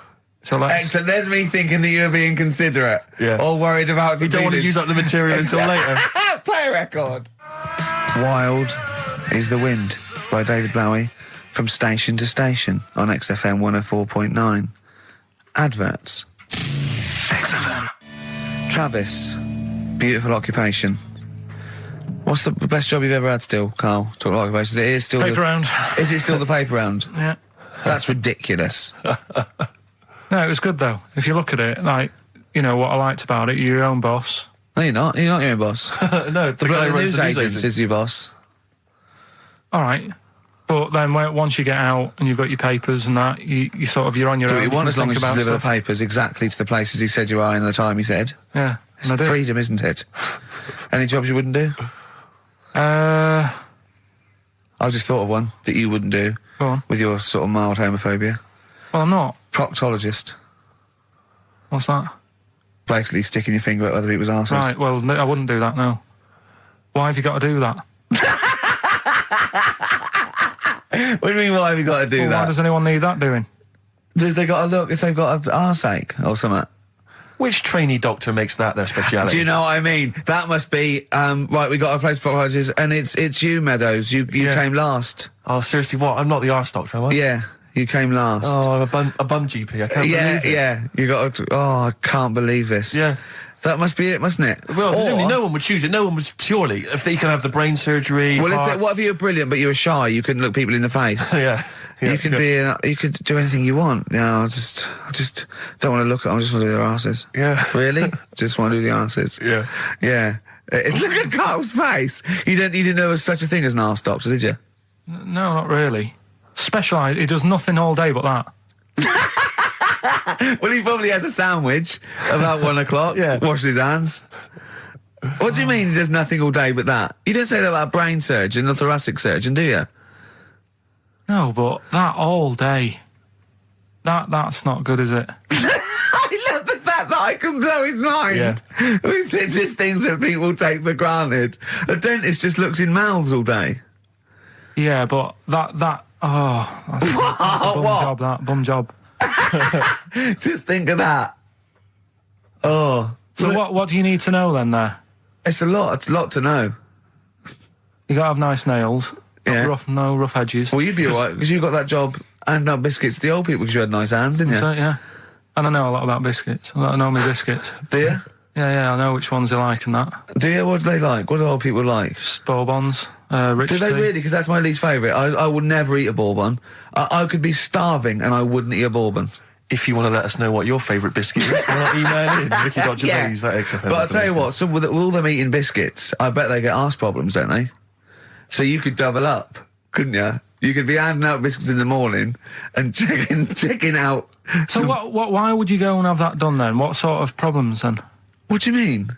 Speaker 2: So let's...
Speaker 1: Excellent. There's me thinking that you're being considerate.
Speaker 4: Yeah.
Speaker 1: All worried about...
Speaker 4: You don't want to use up the material until later.
Speaker 1: Play a record. Wild is the Wind by David Bowie from Station to Station on XFM 104.9. Adverts. XFM. Travis. Beautiful occupation. What's the best job you've ever had still, Carl? Talk about occupations. It is still
Speaker 2: paper round.
Speaker 1: Is it still the paper round?
Speaker 2: Yeah.
Speaker 1: That's ridiculous.
Speaker 2: No, it was good though. If you look at it, like, you know, what I liked about it, you're your own boss.
Speaker 1: No, you're not. You're not your own boss.
Speaker 4: No, the guy who runs
Speaker 1: news
Speaker 4: the news
Speaker 1: agent
Speaker 4: agent
Speaker 1: is your boss.
Speaker 2: All right. But then once you get out and you've got your papers and that, you sort of, you're on your
Speaker 1: Do
Speaker 2: own.
Speaker 1: what you want as long as you
Speaker 2: about
Speaker 1: deliver the
Speaker 2: stuff.
Speaker 1: papers exactly to the places he said you are in the time he said.
Speaker 2: Yeah.
Speaker 1: It's
Speaker 2: and I did.
Speaker 1: freedom, isn't it? Any jobs you wouldn't do?
Speaker 2: Go
Speaker 1: I've just thought of one that you wouldn't do
Speaker 2: on.
Speaker 1: with your sort of mild homophobia.
Speaker 2: Well, I'm not.
Speaker 1: Proctologist.
Speaker 2: What's that?
Speaker 1: Basically sticking your finger at other people's arses.
Speaker 2: Right, well, no, I wouldn't do that, no. Why have you got to do that?
Speaker 1: What do you mean, why have you got to do
Speaker 2: Well,
Speaker 1: that?
Speaker 2: why does anyone need that doing?
Speaker 1: Because they got to look if they've got an arse-ache or something.
Speaker 4: Which trainee doctor makes that their speciality?
Speaker 1: Do you know what I mean? That must be, right, we got a place for proctologists, and it's you, Meadows. You came last.
Speaker 4: Oh, seriously, what? I'm not the arse doctor, am I?
Speaker 1: Yeah, you came last.
Speaker 4: Oh, I'm a bum GP. I can't believe it.
Speaker 1: Yeah, you got to, oh, I can't believe this.
Speaker 4: Yeah.
Speaker 1: That must be it, mustn't it?
Speaker 4: Well, presumably
Speaker 1: Or-
Speaker 4: no one would choose it. No one would purely, if they can have the brain surgery.
Speaker 1: Well,
Speaker 4: heart.
Speaker 1: what if you were brilliant but you were shy? You couldn't look people in the face.
Speaker 4: Yeah.
Speaker 1: You could you could do anything you want. No, I just don't want to look at them. I just want to do their asses.
Speaker 4: Yeah.
Speaker 1: Really? Just want to do the asses.
Speaker 4: Yeah.
Speaker 1: Yeah. Look at Carl's face. You didn't know there was such a thing as an arse doctor, did you?
Speaker 2: No, not really. Specialised, he does nothing all day but that.
Speaker 1: Well, he probably has a sandwich about 1 o'clock.
Speaker 4: Yeah.
Speaker 1: Washes his hands. What do you mean he does nothing all day but that? You don't say that about a brain surgeon or thoracic surgeon, do you?
Speaker 2: No, but that all day. That's not good, is it?
Speaker 1: I love the fact that I can blow his mind with just things that people take for granted. A dentist just looks in mouths all day.
Speaker 2: Yeah, but that's a bum
Speaker 1: What?
Speaker 2: job, that. Bum job.
Speaker 1: Just think of that. Oh.
Speaker 2: So what do you need to know then there?
Speaker 1: It's a lot to know.
Speaker 2: You got to have nice nails.
Speaker 1: Yeah.
Speaker 2: No rough edges.
Speaker 1: Well, you'd be alright, because you got that job handing out biscuits to the old people because you had nice hands, didn't you?
Speaker 2: So, yeah. And I know a lot about biscuits. I know my biscuits.
Speaker 1: Do you?
Speaker 2: Yeah, I know which ones they like and that.
Speaker 1: Do you? What do they like? What do old people like?
Speaker 2: Bourbons, rich
Speaker 1: Do they
Speaker 2: tea.
Speaker 1: really? Because that's my least favourite. I would never eat a bourbon. I could be starving and I wouldn't eat a bourbon.
Speaker 4: If you want to let us know what your favourite biscuit is, email in Ricky.Gervais at XFM.
Speaker 1: But I'll tell you what, with all them eating biscuits, I bet they get arse problems, don't they? So you could double up, couldn't you? You could be handing out biscuits in the morning and checking out.
Speaker 2: So why would you go and have that done then? What sort of problems then?
Speaker 1: What do you mean?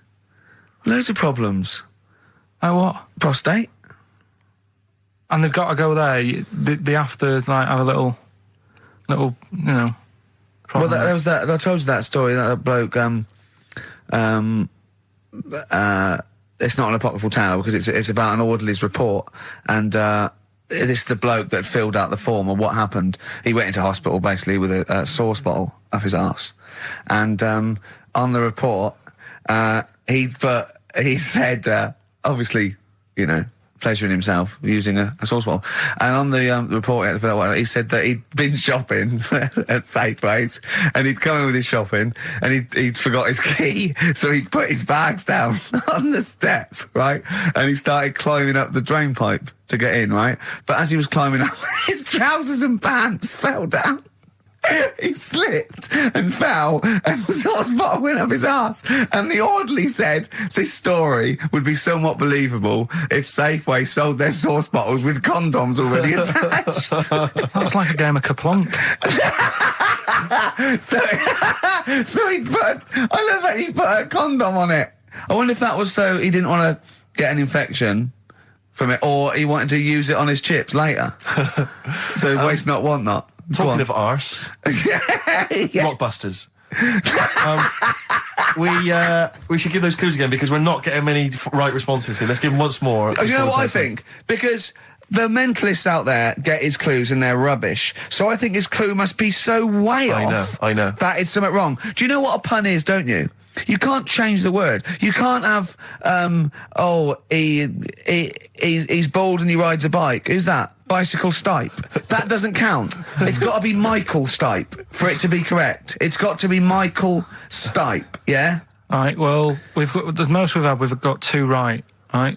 Speaker 1: Loads of problems.
Speaker 2: Oh, what?
Speaker 1: Prostate.
Speaker 2: And they've got to go there. They have to like have a little, you know.
Speaker 1: Well,
Speaker 2: problem.
Speaker 1: there was that. I told you that story. That bloke. It's not an apocryphal tale because it's about an orderly's report, and this is the bloke that filled out the form. And what happened? He went into hospital basically with a sauce bottle up his arse, and on the report, he said obviously, you know, pleasuring himself using a sauce bottle. And on the report he said that he'd been shopping at Safeways and he'd come in with his shopping and he'd forgot his key, so he'd put his bags down on the step, right? And he started climbing up the drain pipe to get in, right? But as he was climbing up, his trousers and pants fell down. He slipped and fell, and the sauce bottle went up his arse. And the orderly said this story would be somewhat believable if Safeway sold their sauce bottles with condoms already attached.
Speaker 2: That's like a game of Kaplunk.
Speaker 1: So he I love that he put a condom on it. I wonder if that was so he didn't want to get an infection from it, or he wanted to use it on his chips later. So waste not, want not.
Speaker 4: Talking of arse,
Speaker 1: Yeah.
Speaker 4: Blockbusters. We should give those clues again because we're not getting many right responses here. Let's give them once more.
Speaker 1: Do you know what I think? Because the mentalists out there get his clues and they're rubbish. So I think his clue must be so way off.
Speaker 4: I know.
Speaker 1: That it's something wrong. Do you know what a pun is, don't you? You can't change the word. You can't have, he's bald and he rides a bike. Who's that? Bicycle Stipe. That doesn't count. It's got to be Michael Stipe for it to be correct. It's got to be Michael Stipe, yeah?
Speaker 2: All right, well, the most we've got 2 right, right?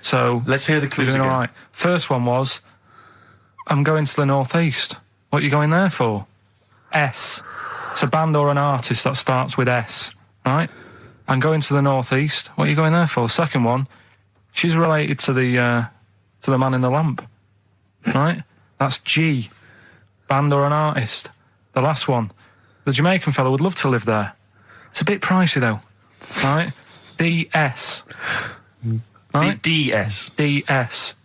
Speaker 2: So
Speaker 4: let's hear the clues
Speaker 2: again.
Speaker 4: again.
Speaker 2: All right. First one was, I'm going to the northeast. What are you going there for? S. It's a band or an artist that starts with S, right? I'm going to the northeast. What are you going there for? Second one, she's related to the man in the lamp, right? That's G. Band or an artist. The last one, the Jamaican fellow would love to live there. It's a bit pricey though, right? DS. Right?
Speaker 4: DS.
Speaker 2: DS.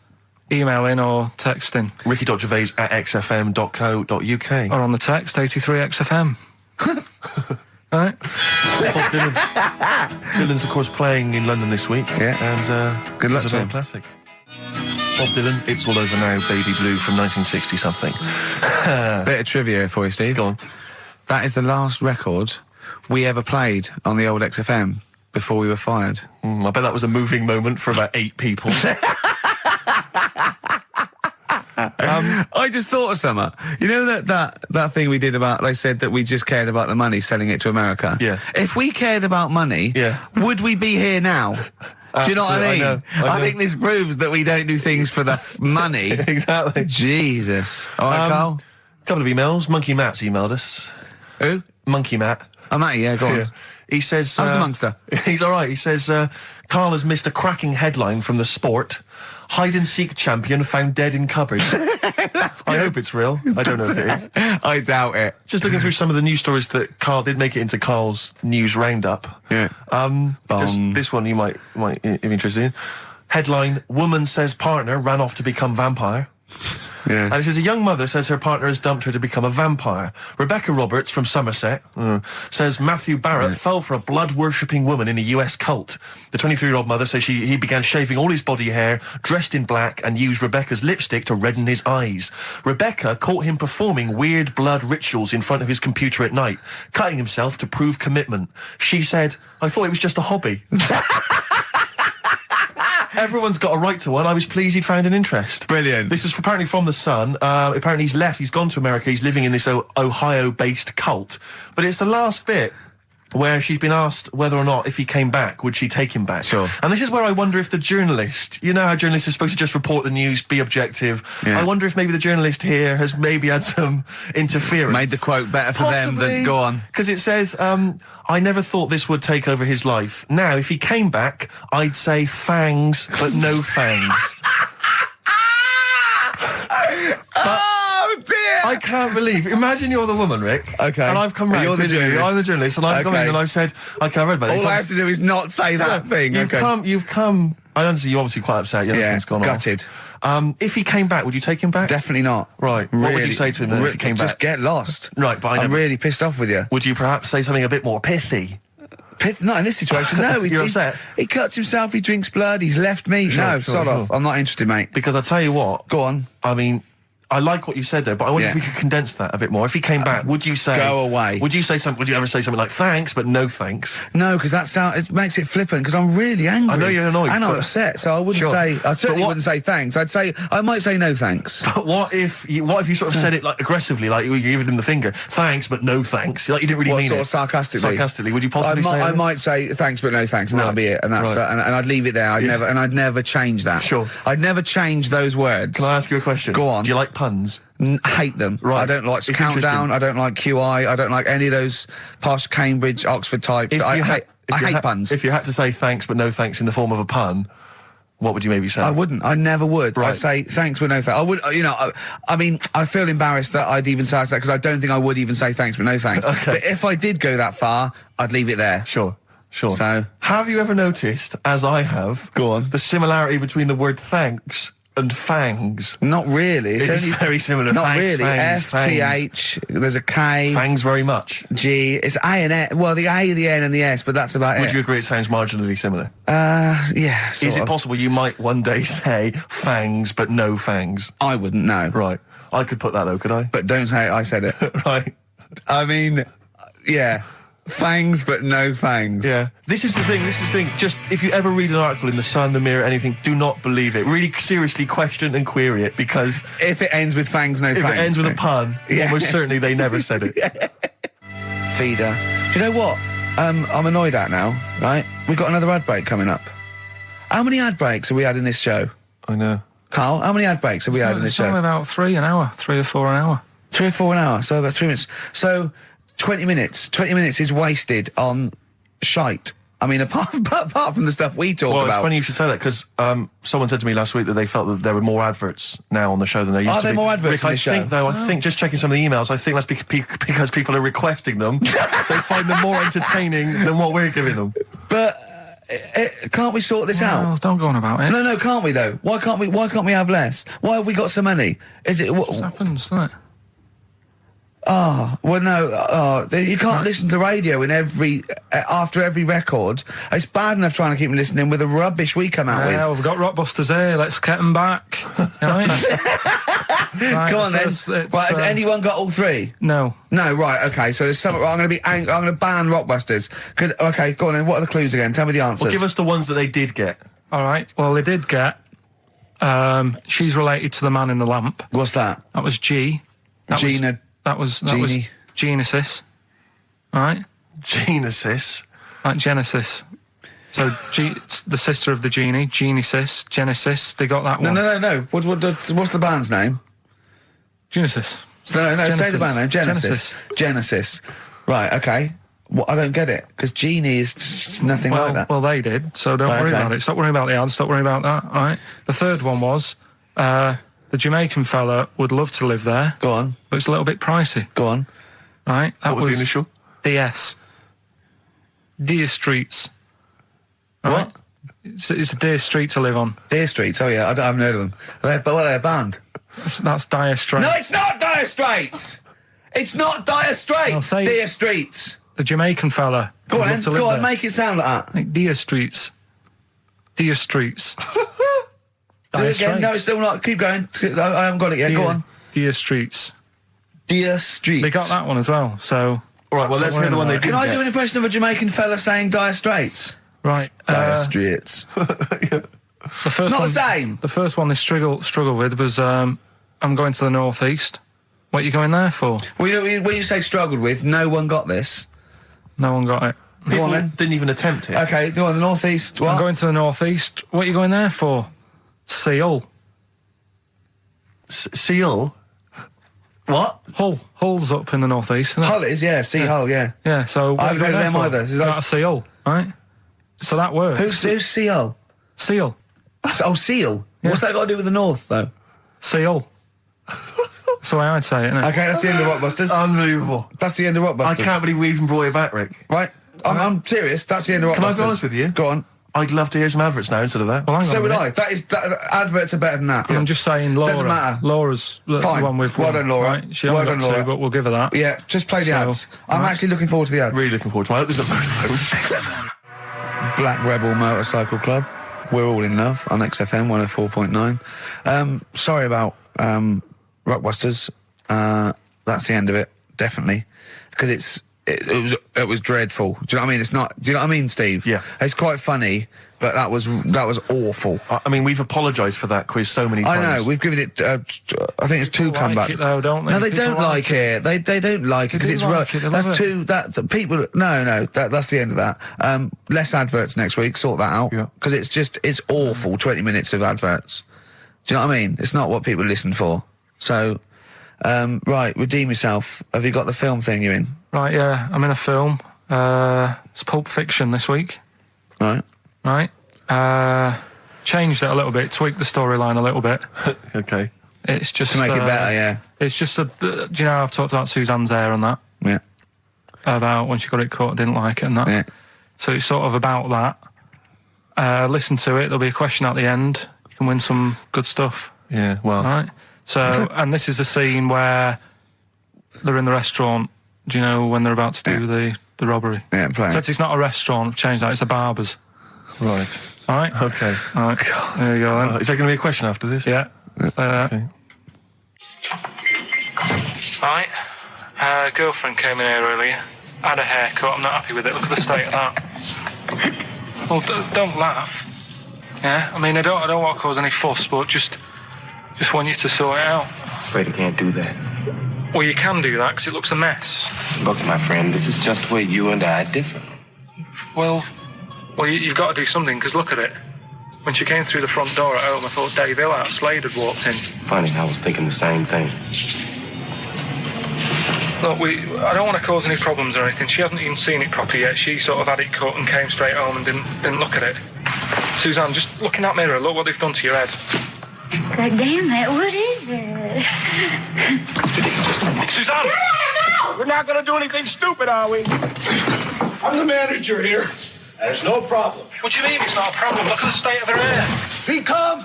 Speaker 2: Email in or text in.
Speaker 4: ricky.gervais@xfm.co.uk.
Speaker 2: Or on the text, 83XFM. Right?
Speaker 4: Dylan's, of course, playing in London this week.
Speaker 1: Yeah.
Speaker 4: And
Speaker 1: good luck
Speaker 4: it's
Speaker 1: to
Speaker 4: a
Speaker 1: him.
Speaker 4: classic. Bob Dylan, It's All Over Now, Baby Blue from 1960-something.
Speaker 1: Bit of trivia for you, Steve.
Speaker 4: Go on.
Speaker 1: That is the last record we ever played on the old XFM before we were fired.
Speaker 4: I bet that was a moving moment for about 8 people.
Speaker 1: I just thought of something. You know that thing we did about, they said that we just cared about the money, selling it to America?
Speaker 4: Yeah.
Speaker 1: If we cared about money,
Speaker 4: Yeah.
Speaker 1: would we be here now? Do you know what I mean?
Speaker 4: I know.
Speaker 1: I think this proves that we don't do things for the money.
Speaker 4: Exactly.
Speaker 1: Jesus. All right, Carl?
Speaker 4: Couple of emails. Monkey Matt's emailed us.
Speaker 1: Who?
Speaker 4: Monkey Matt.
Speaker 1: Oh, Matty, yeah, go on.
Speaker 4: Yeah. He says...
Speaker 1: How's the Monster?
Speaker 4: He's all right. He says, Carl has missed a cracking headline from the Sport. Hide-and-seek champion found dead in cupboard. I hope it's real. I don't know if it is.
Speaker 1: I doubt it.
Speaker 4: Just looking through some of the news stories that Carl did make it into Carl's news roundup.
Speaker 1: Yeah.
Speaker 4: Just this one you might be interested in. Headline, woman says partner ran off to become vampire.
Speaker 1: Yeah.
Speaker 4: And it says a young mother says her partner has dumped her to become a vampire. Rebecca Roberts from Somerset says Matthew Barrett fell for a blood-worshipping woman in a US cult. The 23-year-old mother says he began shaving all his body hair, dressed in black, and used Rebecca's lipstick to redden his eyes. Rebecca caught him performing weird blood rituals in front of his computer at night, cutting himself to prove commitment. She said, I thought it was just a hobby. Everyone's got a right to one. I was pleased he'd found an interest.
Speaker 1: Brilliant.
Speaker 4: This is apparently from The Sun. Apparently he's left. He's gone to America. He's living in this Ohio-based cult. But it's the last bit where she's been asked whether or not, if he came back, would she take him back?
Speaker 1: Sure.
Speaker 4: And this is where I wonder if the journalist, you know how journalists are supposed to just report the news, be objective.
Speaker 1: Yeah.
Speaker 4: I wonder if maybe the journalist here has maybe had some interference.
Speaker 1: Made the quote better for them than... Go on.
Speaker 4: Because it says, I never thought this would take over his life. Now, if he came back, I'd say fangs, but no fangs.
Speaker 1: Oh, dear!
Speaker 4: I can't believe. Imagine you're the woman, Rick.
Speaker 1: Okay.
Speaker 4: And I've come round.
Speaker 1: You're the
Speaker 4: to you.
Speaker 1: journalist.
Speaker 4: I'm the journalist, and I've come
Speaker 1: Okay.
Speaker 4: in and I've said, okay, I read about this.
Speaker 1: All I have to do is not say that thing.
Speaker 4: You've come. I understand you're obviously quite upset. Your husband's gone
Speaker 1: gutted.
Speaker 4: off. If he came back, would you take him back?
Speaker 1: Definitely not.
Speaker 4: Right. What would you say to him then if he came
Speaker 1: Just
Speaker 4: back?
Speaker 1: get lost.
Speaker 4: Right, but
Speaker 1: I'm really pissed off with you.
Speaker 4: Would you perhaps say something a bit more pithy?
Speaker 1: Not in this situation, no.
Speaker 4: You're upset?
Speaker 1: He cuts himself, he drinks blood, he's left me. No, sod off. I'm not interested, mate.
Speaker 4: Because I tell you what.
Speaker 1: Go on.
Speaker 4: I mean, I like what you said there, but I wonder if we could condense that a bit more. If he came back, would you say...
Speaker 1: Go away.
Speaker 4: Would you say something? Would you ever say something like thanks, but no thanks?
Speaker 1: No, because it makes it flippant, because I'm really angry.
Speaker 4: I know you're annoyed,
Speaker 1: And I'm
Speaker 4: but-
Speaker 1: upset, so I wouldn't
Speaker 4: Sure.
Speaker 1: say... I certainly
Speaker 4: But what-
Speaker 1: wouldn't say thanks. I might say no thanks.
Speaker 4: But what if you sort of said it like aggressively, like you were giving him the finger, thanks, but no thanks? Like you didn't really
Speaker 1: What,
Speaker 4: mean
Speaker 1: sort
Speaker 4: it.
Speaker 1: of sarcastically?
Speaker 4: Sarcastically, would you possibly say
Speaker 1: I
Speaker 4: that?
Speaker 1: might say thanks, but no thanks, and that'll be it. And that's
Speaker 4: Right.
Speaker 1: and I'd leave it there. I'd never change that.
Speaker 4: Sure.
Speaker 1: I'd never change those words.
Speaker 4: Can I ask you a question?
Speaker 1: Go on.
Speaker 4: Do you like puns?
Speaker 1: Hate them.
Speaker 4: Right.
Speaker 1: I don't like
Speaker 4: It's
Speaker 1: Countdown.
Speaker 4: interesting.
Speaker 1: I don't like QI. I don't like any of those posh Cambridge, Oxford types. I hate puns.
Speaker 4: If you had to say thanks, but no thanks in the form of a pun, what would you maybe say?
Speaker 1: I wouldn't. I never would.
Speaker 4: Right.
Speaker 1: I'd say thanks, but no thanks. I would. I mean, I feel embarrassed that I'd even say that because I don't think I would even say thanks, but no thanks.
Speaker 4: Okay.
Speaker 1: But if I did go that far, I'd leave it there.
Speaker 4: Sure.
Speaker 1: So,
Speaker 4: have you ever noticed, as I have,
Speaker 1: Go on.
Speaker 4: the similarity between the word thanks and fangs.
Speaker 1: Not really.
Speaker 4: It's very similar.
Speaker 1: Not
Speaker 4: Fangs,
Speaker 1: really.
Speaker 4: fangs,
Speaker 1: F-T-H, there's a K.
Speaker 4: Fangs very much.
Speaker 1: G. It's A and S. Well, the A, the N and the S, but that's about it.
Speaker 4: Would you agree it sounds marginally similar?
Speaker 1: Yeah, sort
Speaker 4: Is it
Speaker 1: of.
Speaker 4: possible you might one day say fangs but no fangs?
Speaker 1: I wouldn't know.
Speaker 4: Right. I could put that though, could I?
Speaker 1: But don't say I said it.
Speaker 4: Right.
Speaker 1: I mean, yeah. Fangs but no fangs.
Speaker 4: Yeah. This is the thing. Just if you ever read an article in The Sun, The Mirror, anything, do not believe it. Really seriously question and query it, because
Speaker 1: If it ends with fangs, no
Speaker 4: if
Speaker 1: fangs.
Speaker 4: it ends with a pun, almost certainly they never said it.
Speaker 1: Feeder. Do you know what? I'm annoyed at now, right? We've got another ad break coming up. How many ad breaks have we had in this show?
Speaker 4: I know.
Speaker 1: Carl, how many ad breaks have we had in this
Speaker 2: It's
Speaker 1: show?
Speaker 2: only about 3 or 4 an hour.
Speaker 1: 3 or 4 an hour, so about 3 minutes. So 20 minutes. 20 minutes is wasted on shite. I mean, apart from the stuff we talk
Speaker 4: Well,
Speaker 1: about.
Speaker 4: it's funny you should say that, because someone said to me last week that they felt that there were more adverts now on the show than there used to be.
Speaker 1: Are there more adverts
Speaker 4: Rick,
Speaker 1: in this
Speaker 4: I think,
Speaker 1: show?
Speaker 4: though, I think, just checking some of the emails, I think that's because people are requesting them. They find them more entertaining than what we're giving them.
Speaker 1: But can't we sort this
Speaker 2: Well,
Speaker 1: out?
Speaker 2: don't go on about it.
Speaker 1: No, can't we though? Why can't we have less? Why have we got so many? Is it?
Speaker 2: It happens, doesn't it?
Speaker 1: Well, no. You can't listen to radio in after every record. It's bad enough trying to keep them listening with the rubbish we come out with.
Speaker 2: Yeah, we've got Rockbusters here. Let's get them back. Right? Right,
Speaker 1: Come on then.
Speaker 2: it's,
Speaker 1: Right, has anyone got all three?
Speaker 2: No.
Speaker 1: No, right, okay. So there's some. I'm going to ban Rockbusters. Okay, go on then. What are the clues again? Tell me the answers.
Speaker 4: Well, give us the ones that they did get.
Speaker 2: All right. Well, they did get. She's related to the man in the lamp.
Speaker 1: What's that?
Speaker 2: That was G.
Speaker 1: Gina.
Speaker 2: That was
Speaker 1: Genie.
Speaker 2: Genesis. Right.
Speaker 4: Genesis.
Speaker 2: Like Genesis. So the sister of the genie, Genesis, Genesis. They got that one.
Speaker 1: No. What's the band's name?
Speaker 2: Genesis.
Speaker 1: No,
Speaker 2: Genesis.
Speaker 1: say the band name. Genesis. Right, okay. Well, I don't get it, because Genie is just nothing like that.
Speaker 2: Well, they did, so don't worry about it. Stop worrying about the ads, stop worrying about that, all right? The third one was, the Jamaican fella would love to live there.
Speaker 1: Go on.
Speaker 2: But it's a little bit pricey,
Speaker 1: Go on.
Speaker 2: right? That
Speaker 4: What was the initial?
Speaker 2: DS. Deer Streets.
Speaker 1: What?
Speaker 2: Right? It's a dear street to live on.
Speaker 1: Deer Streets. Oh, yeah, I haven't heard of them. But what are they, a band?
Speaker 2: That's Dire Straits.
Speaker 1: No, it's not Dire Straits! It's not Dire Straits!
Speaker 2: I'll say-
Speaker 1: Deer Streets.
Speaker 2: The Jamaican fella.
Speaker 1: Go
Speaker 2: would
Speaker 1: on,
Speaker 2: love to live
Speaker 1: go on,
Speaker 2: there.
Speaker 1: make it sound like that.
Speaker 2: Like Deer Streets. Deer Streets.
Speaker 1: Do
Speaker 2: Dire
Speaker 1: it again. No,
Speaker 2: Straits.
Speaker 1: it's still not. Keep going. I haven't got it yet. Go on.
Speaker 2: Deer Streets.
Speaker 1: Deer Streets.
Speaker 2: They got that one as well, so...
Speaker 4: All right, well, let's hear the one they did
Speaker 1: Can I
Speaker 4: get.
Speaker 1: do an impression of a Jamaican fella saying Dire Straits?
Speaker 2: Right.
Speaker 1: Dire Straits.
Speaker 2: The first
Speaker 1: It's not
Speaker 2: one,
Speaker 1: the same.
Speaker 2: The first one they struggle with was I'm going to the northeast. What are you going there for?
Speaker 1: When you say struggled with, no one got this.
Speaker 2: No one got it.
Speaker 1: Go
Speaker 4: People
Speaker 1: on then.
Speaker 4: didn't even attempt it.
Speaker 1: Okay, go on, the northeast. What?
Speaker 2: I'm going to the northeast. What are you going there for? Seal.
Speaker 4: Seal? What?
Speaker 2: Hull's up in the northeast, isn't it?
Speaker 1: Hull is, yeah. Sea Hull, yeah.
Speaker 2: Yeah, so...
Speaker 1: I haven't heard of them either. Is that-
Speaker 2: That's a seal, right? So that works.
Speaker 1: Who's Sea Hull?
Speaker 2: Seal.
Speaker 1: Oh, Seal.
Speaker 2: Yeah.
Speaker 1: What's that got to do with the north, though?
Speaker 2: Seal. That's the way I'd say it, innit?
Speaker 1: Okay, that's the end of Rockbusters.
Speaker 4: Unbelievable.
Speaker 1: That's the end of Rockbusters.
Speaker 4: I can't believe we even brought it back, Rick.
Speaker 1: Right, I'm serious. That's the end of Rockbusters.
Speaker 4: Can I be honest with you?
Speaker 1: Go on.
Speaker 4: I'd love to hear some adverts now instead of that.
Speaker 2: Well, hang on
Speaker 1: So
Speaker 2: a
Speaker 1: would
Speaker 2: minute.
Speaker 1: I. Adverts are better than that.
Speaker 2: I'm just saying Laura.
Speaker 1: Doesn't matter.
Speaker 2: Laura's the
Speaker 1: Fine.
Speaker 2: one with...
Speaker 1: Well done, Laura.
Speaker 2: Right? She
Speaker 1: Well
Speaker 2: only
Speaker 1: done,
Speaker 2: got two,
Speaker 1: Laura.
Speaker 2: but we'll give her that.
Speaker 1: Yeah, just play the
Speaker 2: So,
Speaker 1: ads. I'm actually looking forward to the ads.
Speaker 4: Really looking forward to it. I hope there's a phone.
Speaker 1: Black Rebel Motorcycle Club. We're all in love on XFM 104.9. Sorry about Rockbusters. That's the end of it, definitely, because it was dreadful. Do you know what I mean? It's not. Do you know what I mean, Steve?
Speaker 4: Yeah.
Speaker 1: It's quite funny, but that was awful.
Speaker 4: I mean, we've apologised for that quiz so many times.
Speaker 1: I know. We've given it. I think it's two
Speaker 2: People like
Speaker 1: comebacks.
Speaker 2: it though, don't they?
Speaker 1: No, they
Speaker 2: People
Speaker 1: don't like it. They don't like it because
Speaker 2: do
Speaker 1: it's
Speaker 2: like it, they
Speaker 1: that's
Speaker 2: love it.
Speaker 1: too. That's people. No. That's the end of that. Less adverts next week. Sort that out.
Speaker 4: Yeah.
Speaker 1: Because it's awful. 20 minutes of adverts. Do you know what I mean? It's not what people listen for. So, right, redeem yourself. Have you got the film thing you're in?
Speaker 2: Right, yeah, I'm in a film. It's Pulp Fiction this week.
Speaker 1: Right.
Speaker 2: Right. Changed it a little bit, tweaked the storyline a little bit.
Speaker 4: Okay.
Speaker 2: It's just
Speaker 1: To make it better, yeah.
Speaker 2: It's just do you know I've talked about Suzanne's hair and that,
Speaker 1: Yeah.
Speaker 2: about when she got it cut, didn't like it and that.
Speaker 1: Yeah.
Speaker 2: So it's sort of about that. Listen to it. There'll be a question at the end. You can win some good stuff.
Speaker 4: Yeah, well...
Speaker 2: Right? So, and this is the scene where they're in the restaurant, do you know, when they're about to do the robbery?
Speaker 1: Yeah, play.
Speaker 2: So it's not a restaurant, I've changed that, it's a barber's.
Speaker 4: Right.
Speaker 2: All right?
Speaker 4: Okay.
Speaker 2: All right. There you go then.
Speaker 4: Is there going to be a question after this?
Speaker 2: Yeah. Say that.
Speaker 4: Okay.
Speaker 2: Right. Girlfriend came in here earlier. Had a haircut. I'm not happy with it. Look at the state of that. Well, don't laugh. Yeah. I mean, I don't want to cause any fuss, but just want you to sort it out.
Speaker 6: Afraid I can't do that.
Speaker 2: Well, you can do that because it looks a mess.
Speaker 6: Look, my friend, this is just where you and I differ.
Speaker 2: Well, you've got to do something because look at it. When she came through the front door at home, I thought Dave Hill out Slade had walked in.
Speaker 6: Funny, I was thinking the same thing.
Speaker 2: Look, I don't want to cause any problems or anything. She hasn't even seen it properly yet. She sort of had it cut and came straight home and didn't look at it. Suzanne, just look in that mirror. Look what they've done to your head.
Speaker 7: But damn it, what is it?
Speaker 2: Suzanne!
Speaker 8: No! We're not gonna do anything stupid, are we? I'm the manager here. There's no problem.
Speaker 2: What do you mean it's not a problem? Look at the state of her hair.
Speaker 8: Be calm,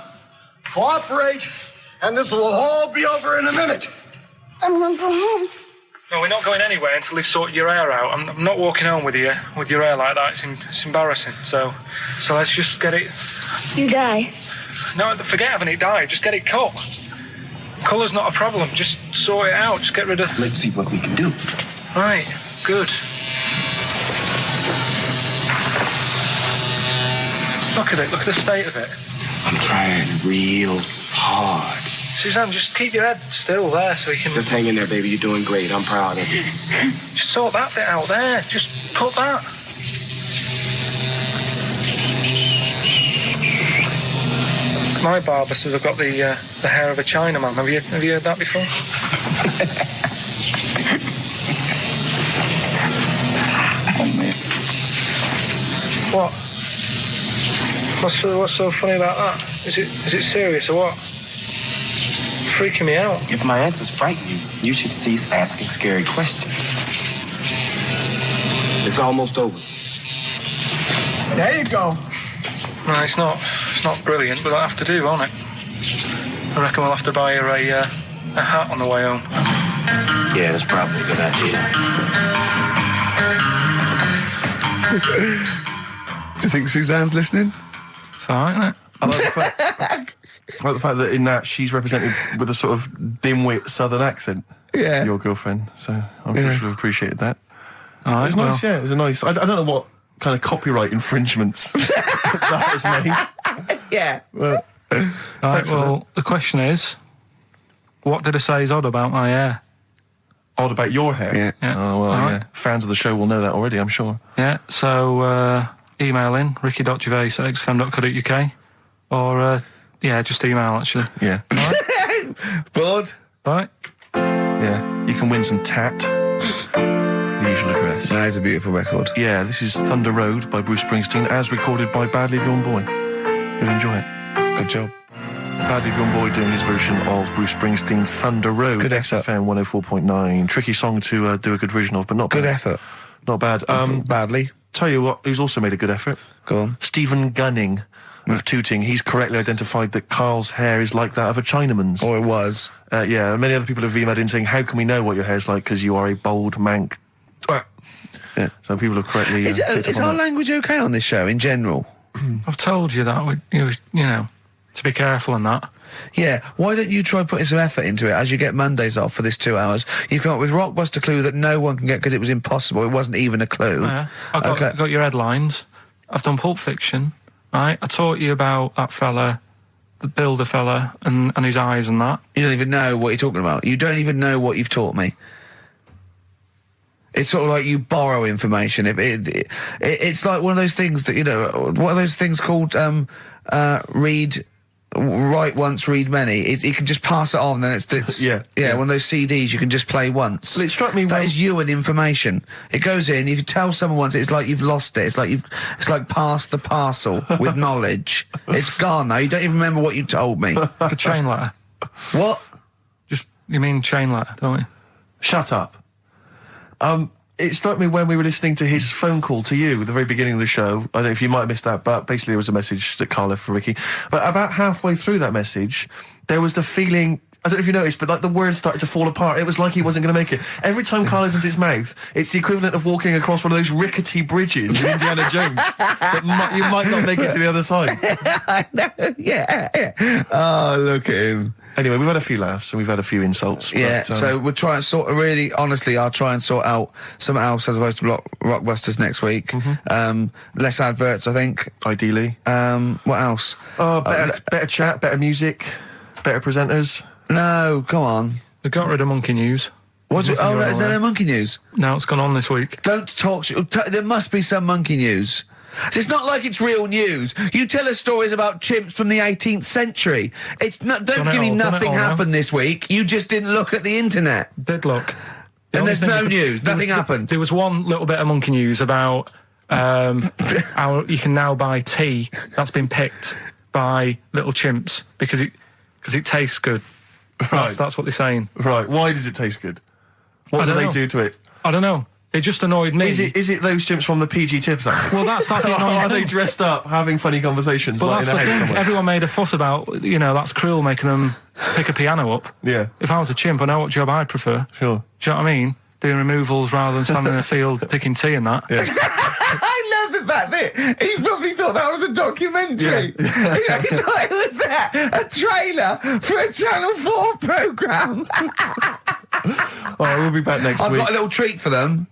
Speaker 8: cooperate, and this will all be over in a minute.
Speaker 7: I'm gonna go home.
Speaker 2: No, we're not going anywhere until they've sorted your hair out. I'm not walking home with your hair like that. It's embarrassing. So let's just get it...
Speaker 7: You die.
Speaker 2: No, forget having it dyed. Just get it cut. Colour's not a problem. Just sort it out. Just get rid of...
Speaker 6: Let's see what we can do.
Speaker 2: Right. Good. Look at it. Look at the state of it.
Speaker 6: I'm trying real hard.
Speaker 2: Suzanne, just keep your head still there so you can...
Speaker 6: Just hang in there, baby. You're doing great. I'm proud of you.
Speaker 2: Just sort that bit out there. Just cut that. My barber says I've got the hair of a Chinaman. Have you heard that before?
Speaker 6: Oh, man.
Speaker 2: What? What's so funny about that? Is it serious or what? Freaking me out.
Speaker 6: If my answers frighten you, you should cease asking scary questions. It's almost over.
Speaker 8: There you go.
Speaker 2: No, it's not brilliant, but that'll have to do, won't it? I reckon we'll have to buy her a hat on the way home.
Speaker 6: Yeah, that's probably a good idea.
Speaker 1: Do you think Suzanne's listening?
Speaker 2: It's all right, isn't it?
Speaker 4: I like the fact that in that she's represented with a sort of dimwit southern accent.
Speaker 1: Yeah.
Speaker 4: Your girlfriend. So I'm sure she'll have appreciated that.
Speaker 2: All right,
Speaker 4: It was nice, yeah. It was a nice... I don't know what kind of copyright infringements that has made.
Speaker 1: Yeah.
Speaker 4: Well,
Speaker 2: All right, well, the question is, what did I say is odd about my hair?
Speaker 4: odd about your hair?
Speaker 1: Yeah.
Speaker 2: Yeah.
Speaker 4: Oh, well,
Speaker 2: All
Speaker 4: yeah.
Speaker 2: right.
Speaker 4: Fans of the show will know that already, I'm sure.
Speaker 2: Yeah, so email in, ricky.gervais@xfm.co.uk or, just email, actually.
Speaker 4: Yeah.
Speaker 1: Bored?
Speaker 2: All right?
Speaker 4: Yeah. You can win some tat. The usual address.
Speaker 1: That is a beautiful record.
Speaker 4: Yeah, this is Thunder Road by Bruce Springsteen, as recorded by Badly Drawn Boy. You'll enjoy it.
Speaker 1: Good job.
Speaker 4: Badly Drawn Boy doing his version of Bruce Springsteen's Thunder Road.
Speaker 1: Good effort.
Speaker 4: XFM 104.9. Tricky song to do a good version of, but not
Speaker 1: Good
Speaker 4: bad.
Speaker 1: effort.
Speaker 4: Not bad.
Speaker 1: Badly.
Speaker 4: Tell you what, who's also made a good effort?
Speaker 1: Go on.
Speaker 4: Stephen Gunning of Tooting. He's correctly identified that Carl's hair is like that of a Chinaman's.
Speaker 1: Or it was.
Speaker 4: Yeah, and many other people have emailed in saying, how can we know what your hair's like because you are a bold mank.
Speaker 1: Yeah.
Speaker 4: So people have correctly...
Speaker 1: Is
Speaker 4: picked up
Speaker 1: our
Speaker 4: on that.
Speaker 1: language okay on this show in general?
Speaker 2: I've told you that, to be careful on that.
Speaker 1: Yeah, why don't you try putting some effort into it as you get Mondays off for this 2 hours? You come up with Rockbuster clue that no one can get because it was impossible. It wasn't even a clue.
Speaker 2: Yeah. I've got your headlines. I've done Pulp Fiction, right? I taught you about that fella, the builder fella, and his eyes and that.
Speaker 1: You don't even know what you're talking about. You don't even know what you've taught me. It's sort of like you borrow information. It's like one of those things that, what are those things called, write once, read many. You can just pass it on, then it's
Speaker 4: Yeah.
Speaker 1: one of those CDs you can just play once.
Speaker 4: Well, it struck me
Speaker 1: that
Speaker 4: when-
Speaker 1: is you and information. It goes in. If you tell someone once, it's like you've lost it. It's like passed the parcel with knowledge. It's gone now. You don't even remember what you told me.
Speaker 2: Like a chain letter.
Speaker 1: What?
Speaker 2: You mean chain letter, don't you?
Speaker 4: Shut up. it struck me when we were listening to his phone call to you at the very beginning of the show. I don't know if you might have missed that, but basically there was a message that Carl left for Ricky. But about halfway through that message, there was the feeling, I don't know if you noticed, but like the words started to fall apart. It was like he wasn't going to make it. Every time Carl opens his mouth, it's the equivalent of walking across one of those rickety bridges in Indiana Jones. That you might not make it to the other side.
Speaker 1: I know, yeah. Oh, look at him.
Speaker 4: Anyway, we've had a few laughs and we've had a few insults.
Speaker 1: Yeah,
Speaker 4: but,
Speaker 1: so we'll try and sort of really, honestly, I'll try and sort out something else as opposed to Rockbusters next week. Less adverts, I think.
Speaker 4: Ideally.
Speaker 1: What else?
Speaker 4: Better chat, better music, better presenters.
Speaker 1: No, come on.
Speaker 2: They got rid of Monkey News.
Speaker 1: What's it? Oh, no, is there no Monkey News?
Speaker 2: No, it's gone on this week.
Speaker 1: Don't talk. There must be some Monkey News. It's not like it's real news. You tell us stories about chimps from the 18th century. It's not. Don't give me nothing happened this week. You just didn't look at the internet.
Speaker 2: Did look.
Speaker 1: And there's no news. Nothing happened.
Speaker 2: There was one little bit of Monkey News about how you can now buy tea that's been picked by little chimps because it tastes good.
Speaker 4: Right.
Speaker 2: That's what they're saying.
Speaker 4: Right. Why does it taste good? What do they do to it?
Speaker 2: I don't know. It just annoyed me.
Speaker 4: Is it those chimps from the PG Tips Act?
Speaker 2: Well, that's the annoying
Speaker 4: Are they
Speaker 2: thing.
Speaker 4: dressed up, having funny conversations?
Speaker 2: Well,
Speaker 4: like
Speaker 2: that's
Speaker 4: in a
Speaker 2: the
Speaker 4: house
Speaker 2: thing.
Speaker 4: somewhere?
Speaker 2: Everyone made a fuss about, that's cruel making them pick a piano up.
Speaker 4: Yeah.
Speaker 2: If I was a chimp, I know what job I'd prefer.
Speaker 4: Sure.
Speaker 2: Do you know what I mean? Doing removals rather than standing in a field picking tea and that.
Speaker 4: Yeah.
Speaker 1: I love the fact that he probably thought that was a documentary.
Speaker 4: Yeah.
Speaker 1: He thought it was a trailer for a Channel 4 programme.
Speaker 4: All right, we'll be back next
Speaker 1: I've
Speaker 4: week.
Speaker 1: got a little treat for them.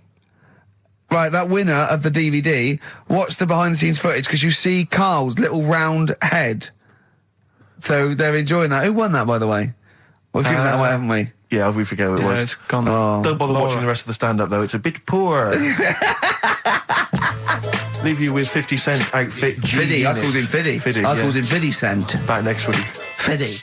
Speaker 1: Right, that winner of the DVD, watch the behind-the-scenes footage because you see Carl's little round head. So they're enjoying that. Who won that, by the way? We've given that away, haven't we?
Speaker 4: Yeah, we forget what it was.
Speaker 2: It's gone.
Speaker 4: Don't bother
Speaker 2: Laura.
Speaker 4: watching the rest of the stand-up, though. It's a bit poor. Leave you with 50 Cent's outfit.
Speaker 1: Fiddy, I called him Fiddy.
Speaker 4: Fiddy,
Speaker 1: I called him Fiddy Cent.
Speaker 4: Back next week.
Speaker 1: Fiddy.